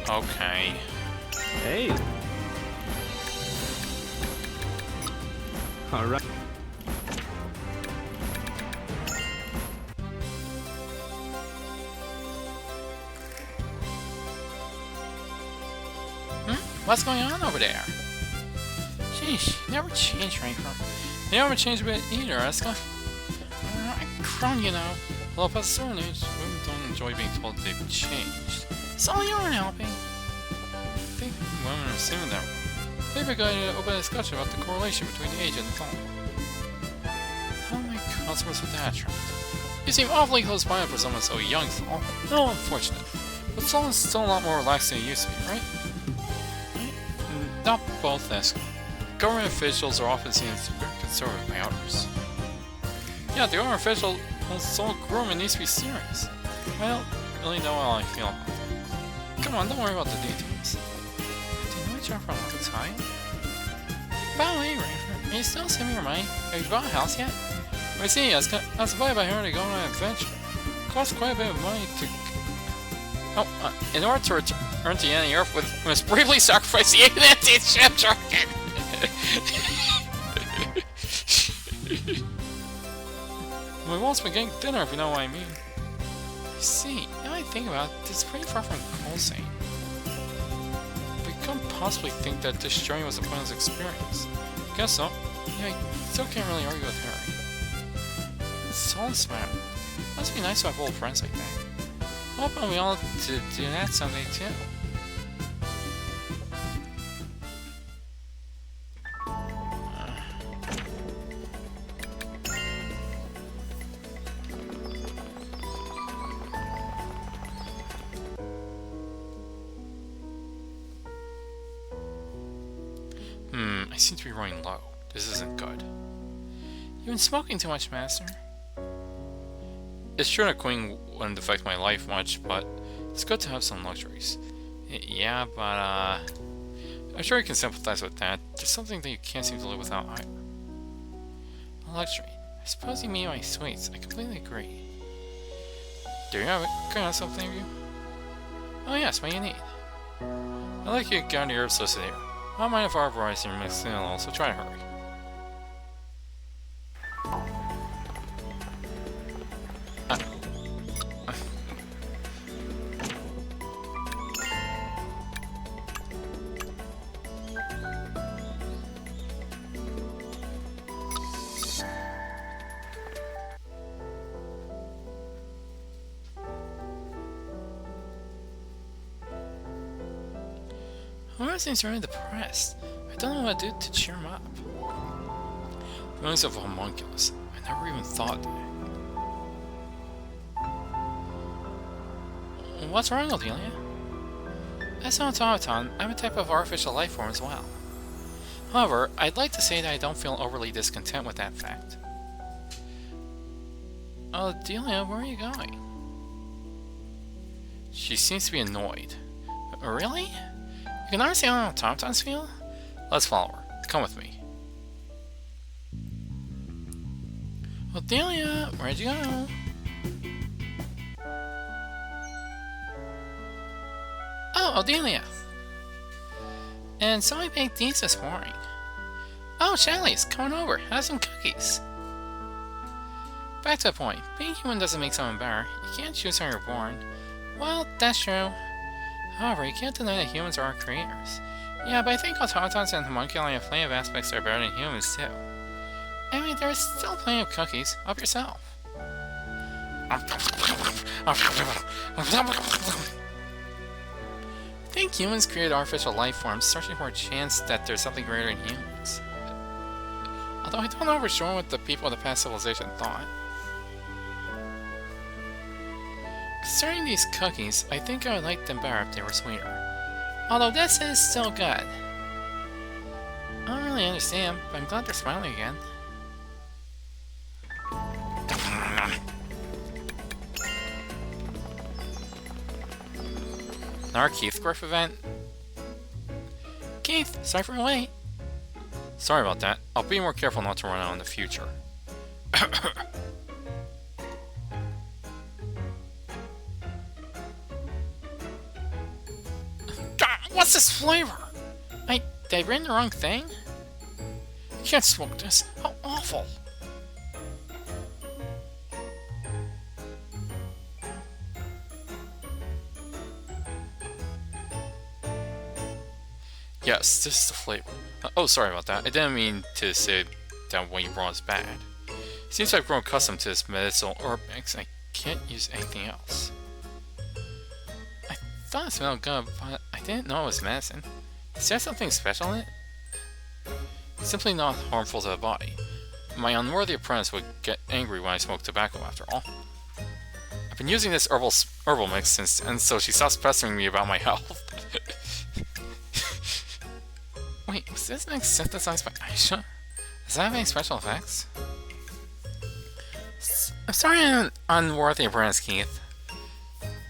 Okay. Hey. All right. What's going on over there? Sheesh, you never change right from. You never change a bit either, Eska. Crown, you know. Well, past a certain age, women don't enjoy being told they've changed. So you aren't helping. I think women are assuming that. Maybe I to open a discussion about the correlation between age and thought. How many customers with that trend? You seem awfully close-minded for someone so young, Saul. No, unfortunate. But Saul is still a lot more relaxed than he used to be, right? Not both, Eska. Government officials are often seen as very conservative by others. Yeah, the government official wants soul grooming needs to be serious. I don't really know how I feel about that. Come on, don't worry about the details. Do you know each other for a long time? By the way, Rafer, are you still saving your money? Have you bought a house yet? I see, I was invited by her to go on an adventure. It costs quite a bit of money to... Oh, in order to return to the Earth, we must bravely sacrifice the empty ship dragon! We won't be getting dinner, if you know what I mean. I see. Now I think about it, it's pretty far from Colsane. We couldn't possibly think that this journey was a pointless experience. Guess so. Yeah, I still can't really argue with her. It's so smart. Must be nice to have old friends like that. Hoping we all to do that someday too. I seem to be running low. This isn't good. You've been smoking too much, Master. It's true that quitting wouldn't affect my life much, but it's good to have some luxuries. Yeah, but I'm sure you can sympathize with that. There's something that you can't seem to live without either. A luxury. I suppose you mean my sweets. I completely agree. There you have it. Can I have something of you? Oh yes, what do you need? I'd like you to get on the herbs listed here. I don't mind if our variety are mixed in a little, so try to hurry. Homer seems really depressed. I don't know what to do to cheer him up. Feelings of a homunculus. I never even thought that. What's wrong, Atelier? As an automaton, I'm a type of artificial life form as well. However, I'd like to say that I don't feel overly discontent with that fact. Atelier, where are you going? She seems to be annoyed. Really? You can understand how automatons feel? Let's follow her. Come with me. Atelier, where'd you go? Oh, Atelier! And so I baked these this morning. Oh, Shallie's coming over. Have some cookies. Back to the point. Being human doesn't make someone better. You can't choose how you're born. Well, that's true. However, you can't deny that humans are our creators. Yeah, but I think automatons and homunculi have plenty of aspects that are better than humans, too. I mean, there's still plenty of cookies. Up yourself. I think humans created artificial life forms, searching for a chance that there's something greater than humans. Although I don't know for sure what the people of the past civilization thought. Concerning these cookies, I think I would like them better if they were sweeter. Although this is still good. I don't really understand, but I'm glad they're smiling again. Another Keithgrove event? Keith, sorry for late. Sorry about that. I'll be more careful not to run out in the future. God, what's this flavor? Did I bring the wrong thing? I can't smoke this. How awful. Yes, this is the flavor. Oh, sorry about that. I didn't mean to say that what you brought is bad. It seems I've grown accustomed to this medicinal herb mix and I can't use anything else. I thought it smelled good, but I didn't know it was medicine. Is there something special in it? It's simply not harmful to the body. My unworthy apprentice would get angry when I smoke tobacco, after all. I've been using this herbal mix since, and so she stops pestering me about my health. Wait, was this mix synthesized by Aisha? Does that have any special effects? I'm sorry I'm an unworthy apprentice, Keith.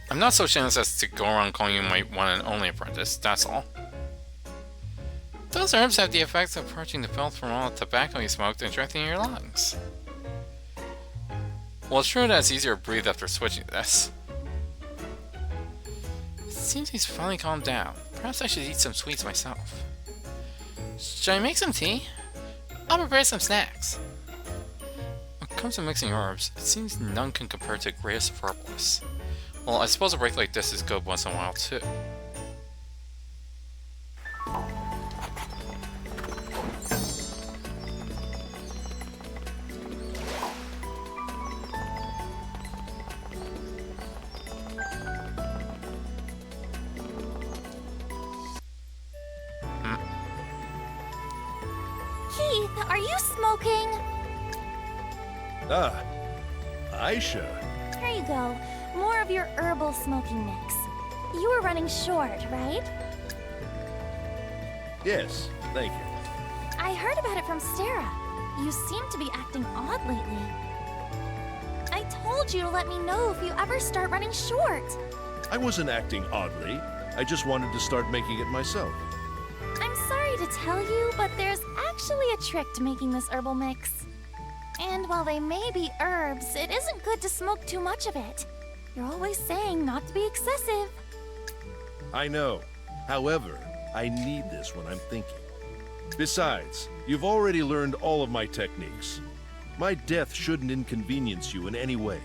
I'm not so shameless as to go around calling you my one and only apprentice, that's all. Those herbs have the effects of purging the filth from all the tobacco you smoked and strengthening your lungs. Well, it's true that it's easier to breathe after switching to this. It seems he's finally calmed down. Perhaps I should eat some sweets myself. Should I make some tea? I'll prepare some snacks. When it comes to mixing herbs, it seems none can compare to the greatest of herbalists. Well, I suppose a break like this is good once in a while, too. Keith, are you smoking? Ah, Aisha. Here you go. More of your herbal smoking mix. You were running short, right? Yes, thank you. I heard about it from Sarah. You seem to be acting odd lately. I told you to let me know if you ever start running short. I wasn't acting oddly. I just wanted to start making it myself. I'm sorry to tell you, but there's actually a trick to making this herbal mix. And while they may be herbs, it isn't good to smoke too much of it. You're always saying not to be excessive. I know. However, I need this when I'm thinking. Besides, you've already learned all of my techniques. My death shouldn't inconvenience you in any way.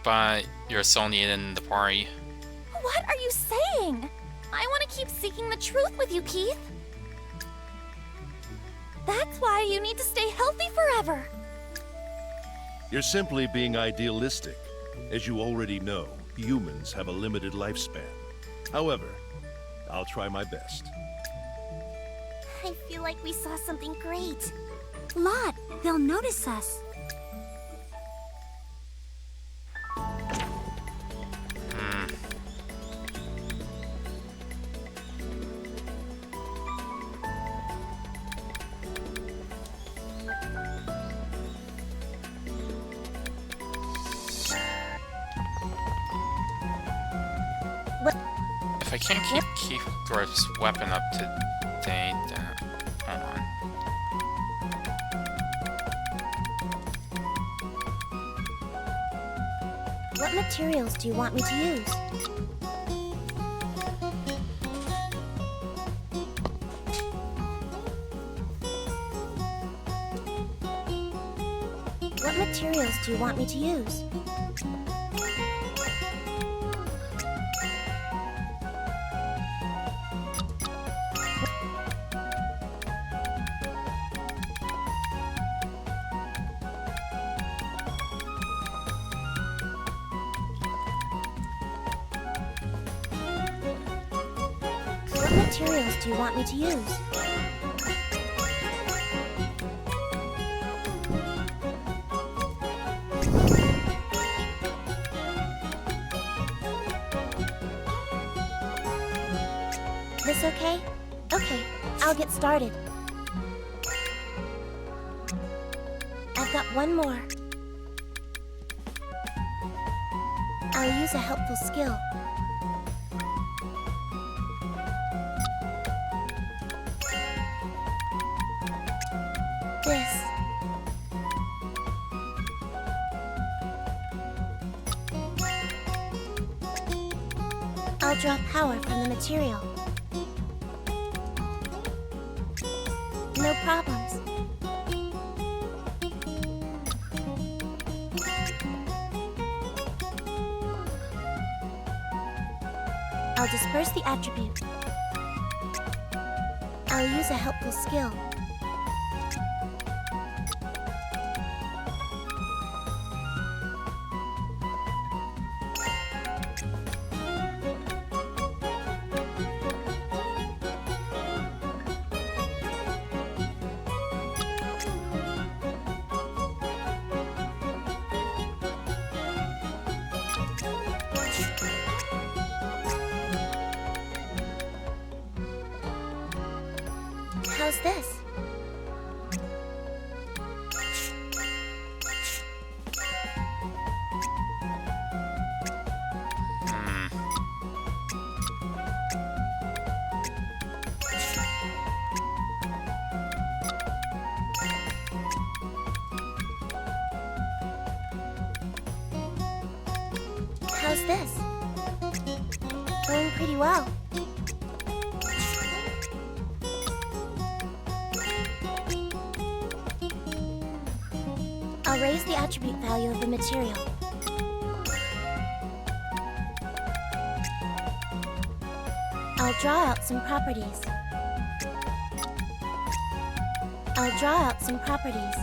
But you're so needed in the party. What are you saying? I want to keep seeking the truth with you, Keith. That's why you need to stay healthy forever. You're simply being idealistic. As you already know, humans have a limited lifespan. However, I'll try my best. I feel like we saw something great. Lot, they'll notice us. If I can't keep Keithgrove's weapon up to date, hold on. What materials do you want me to use? What materials do you want me to use? What materials do you want me to use? This okay? Okay, I'll get started. I've got one more. I'll use a helpful skill. This. I'll draw power from the material. No problems. I'll disperse the attribute. I'll use a helpful skill. How's this? How's this? Going pretty well. I'll raise the attribute value of the material. I'll draw out some properties. I'll draw out some properties.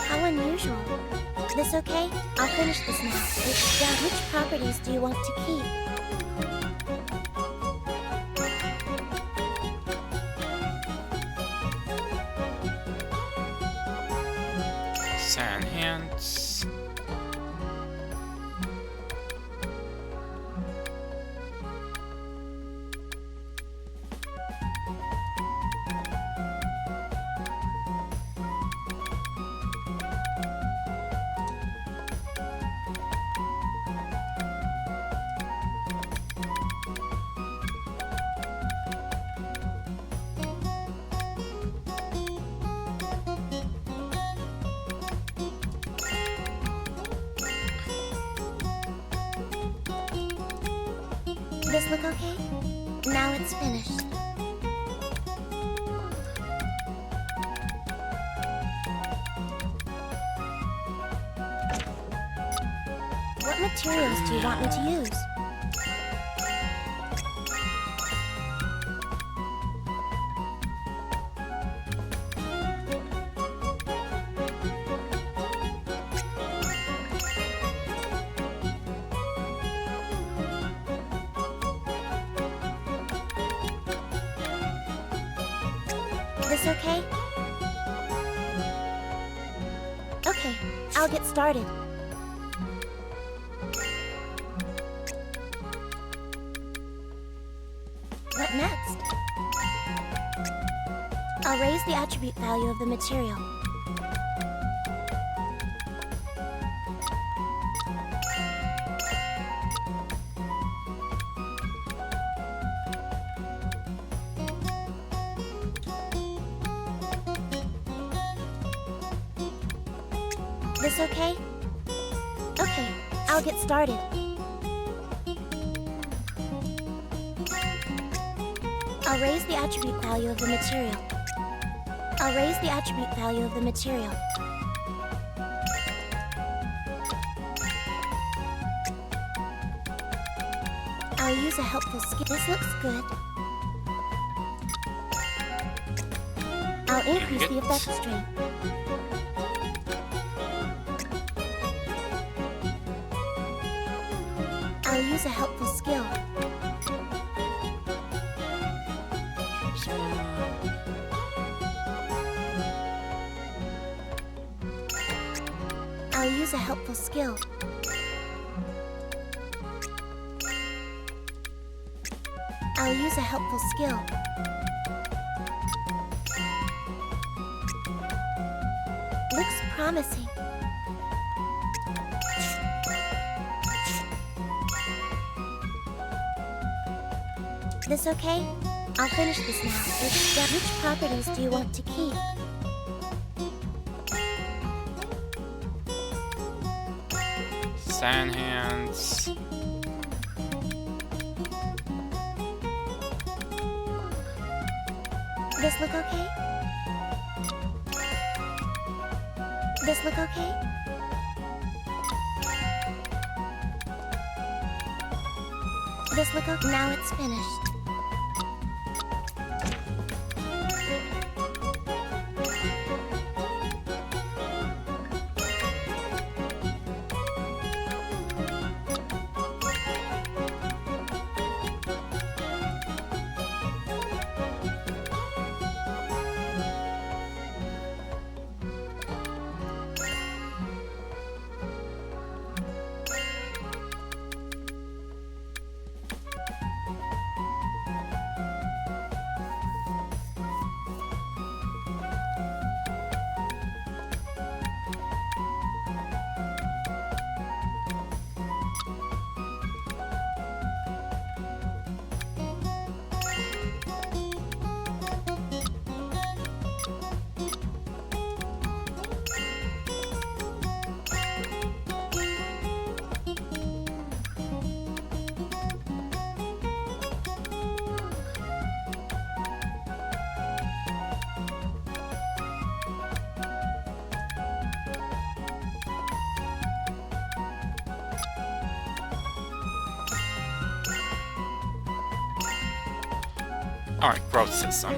How unusual. This okay? I'll finish this now. Which properties do you want to keep? Sand hands. This look okay? Now it's finished. What materials do you want me to use? This okay? Okay, I'll get started. What next? I'll raise the attribute value of the material. This okay? Okay, I'll get started. I'll raise the attribute value of the material. I'll raise the attribute value of the material. I'll use a helpful skill. This looks good. I'll increase the effect strength. I'll use a helpful skill. I'll use a helpful skill. I'll use a helpful skill. Looks promising. This okay? I'll finish this now. Which properties do you want to keep? Sand hands. This look okay? This look okay? This look okay? Now it's finished. Alright, growth system.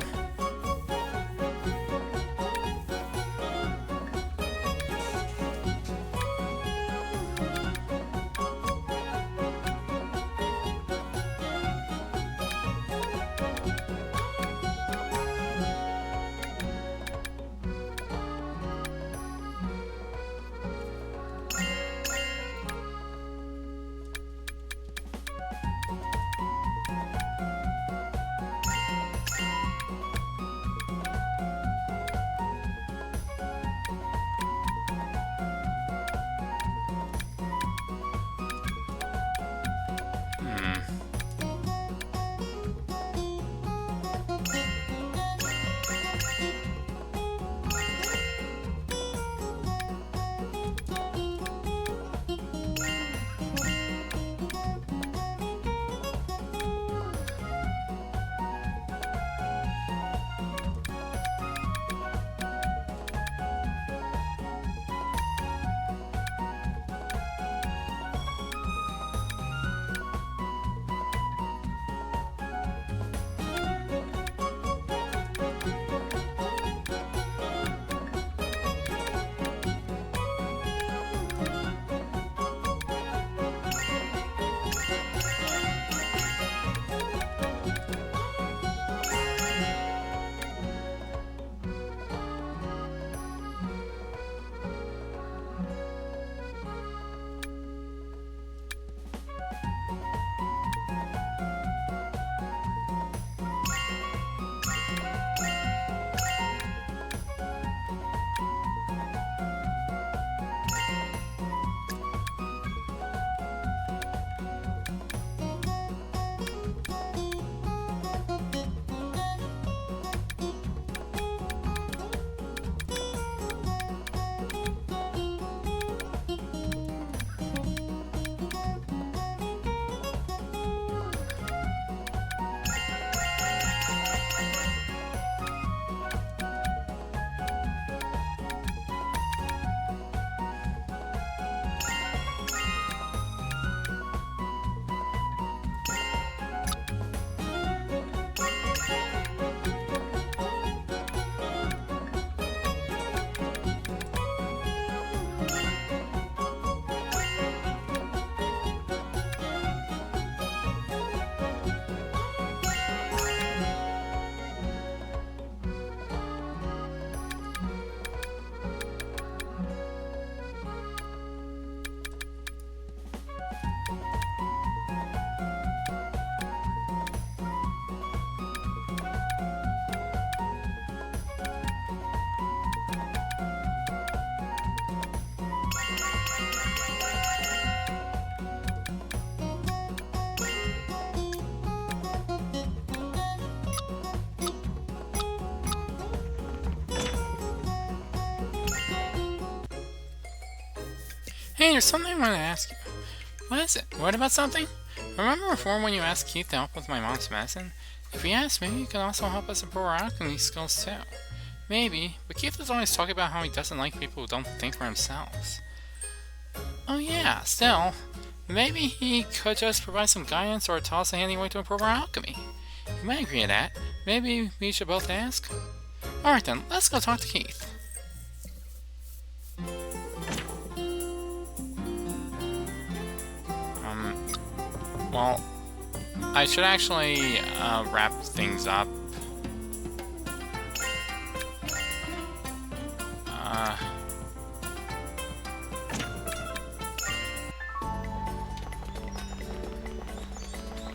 Hey, there's something I want to ask you. What is it? What about something? Remember before when you asked Keith to help with my mom's medicine? If he asked, maybe he could also help us improve our alchemy skills too. Maybe, but Keith is always talking about how he doesn't like people who don't think for themselves. Oh yeah, still, maybe he could just provide some guidance or tell us a handy way to improve our alchemy. You might agree to that. Maybe we should both ask? Alright then, let's go talk to Keith. Well, I should actually wrap things up.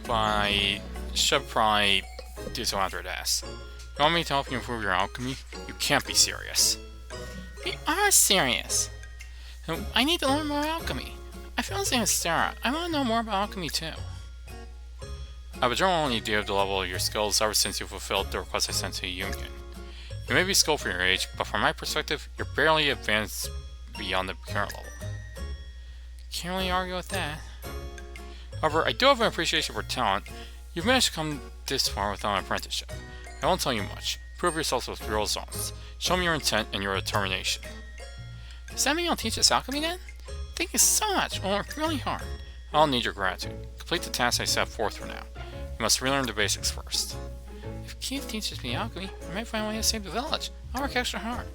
But I should probably do so after this. You want me to help you improve your alchemy? You can't be serious. We are serious. I need to learn more alchemy. I feel the same as Sarah. I want to know more about alchemy too. I have a general idea of the level of your skills ever since you fulfilled the request I sent to Union. You may be skilled for your age, but from my perspective, you're barely advanced beyond the current level. Can't really argue with that. However, I do have an appreciation for talent. You've managed to come this far without an apprenticeship. I won't tell you much. Prove yourself with real results. Show me your intent and your determination. Does that mean you'll teach us alchemy then? Thank you so much. We'll work really hard. I'll need your gratitude. Complete the task I set forth for now. You must relearn the basics first. If Keith teaches me alchemy, I might find a way to save the village. I'll work extra hard.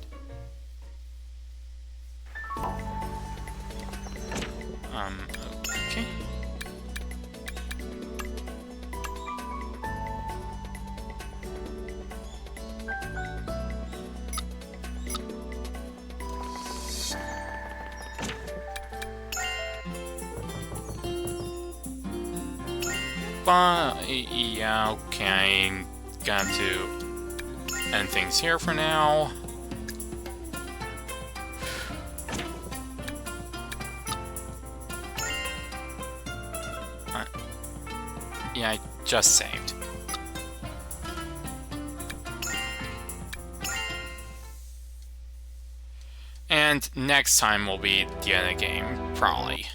Okay. But, yeah, okay, I'm going to end things here for now. Yeah, I just saved. And next time will be the end of the game, probably.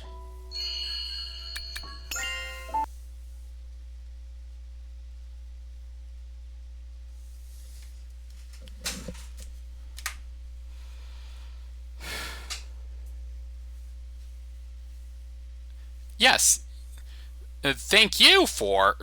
Yes. Thank you for...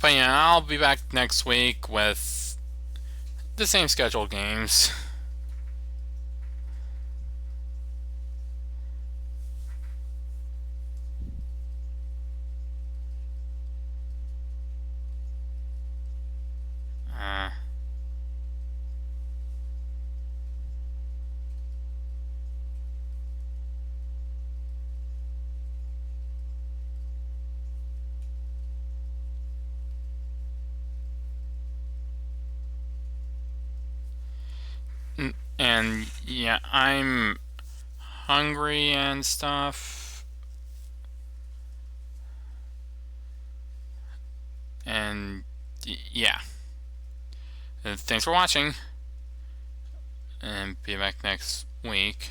But yeah, I'll be back next week with the same scheduled games. And yeah, I'm hungry and stuff. And yeah. Thanks for watching. And be back next week.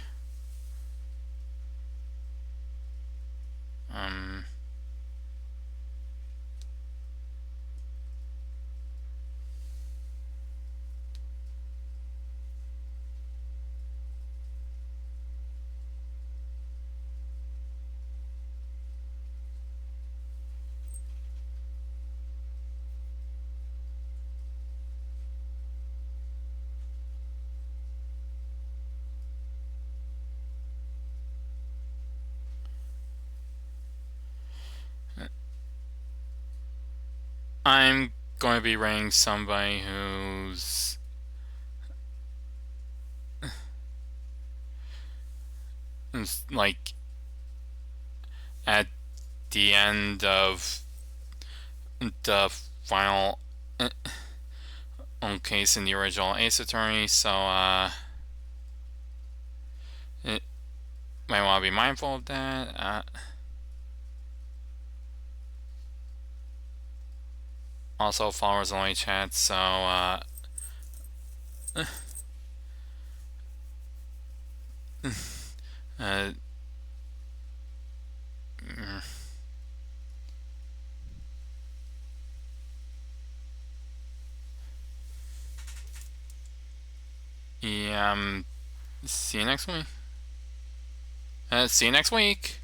I'm going to be rating somebody who's like at the end of the final case in the original Ace Attorney, so it might want to be mindful of that. Also, followers only chat, so yeah, see you next week. See you next week.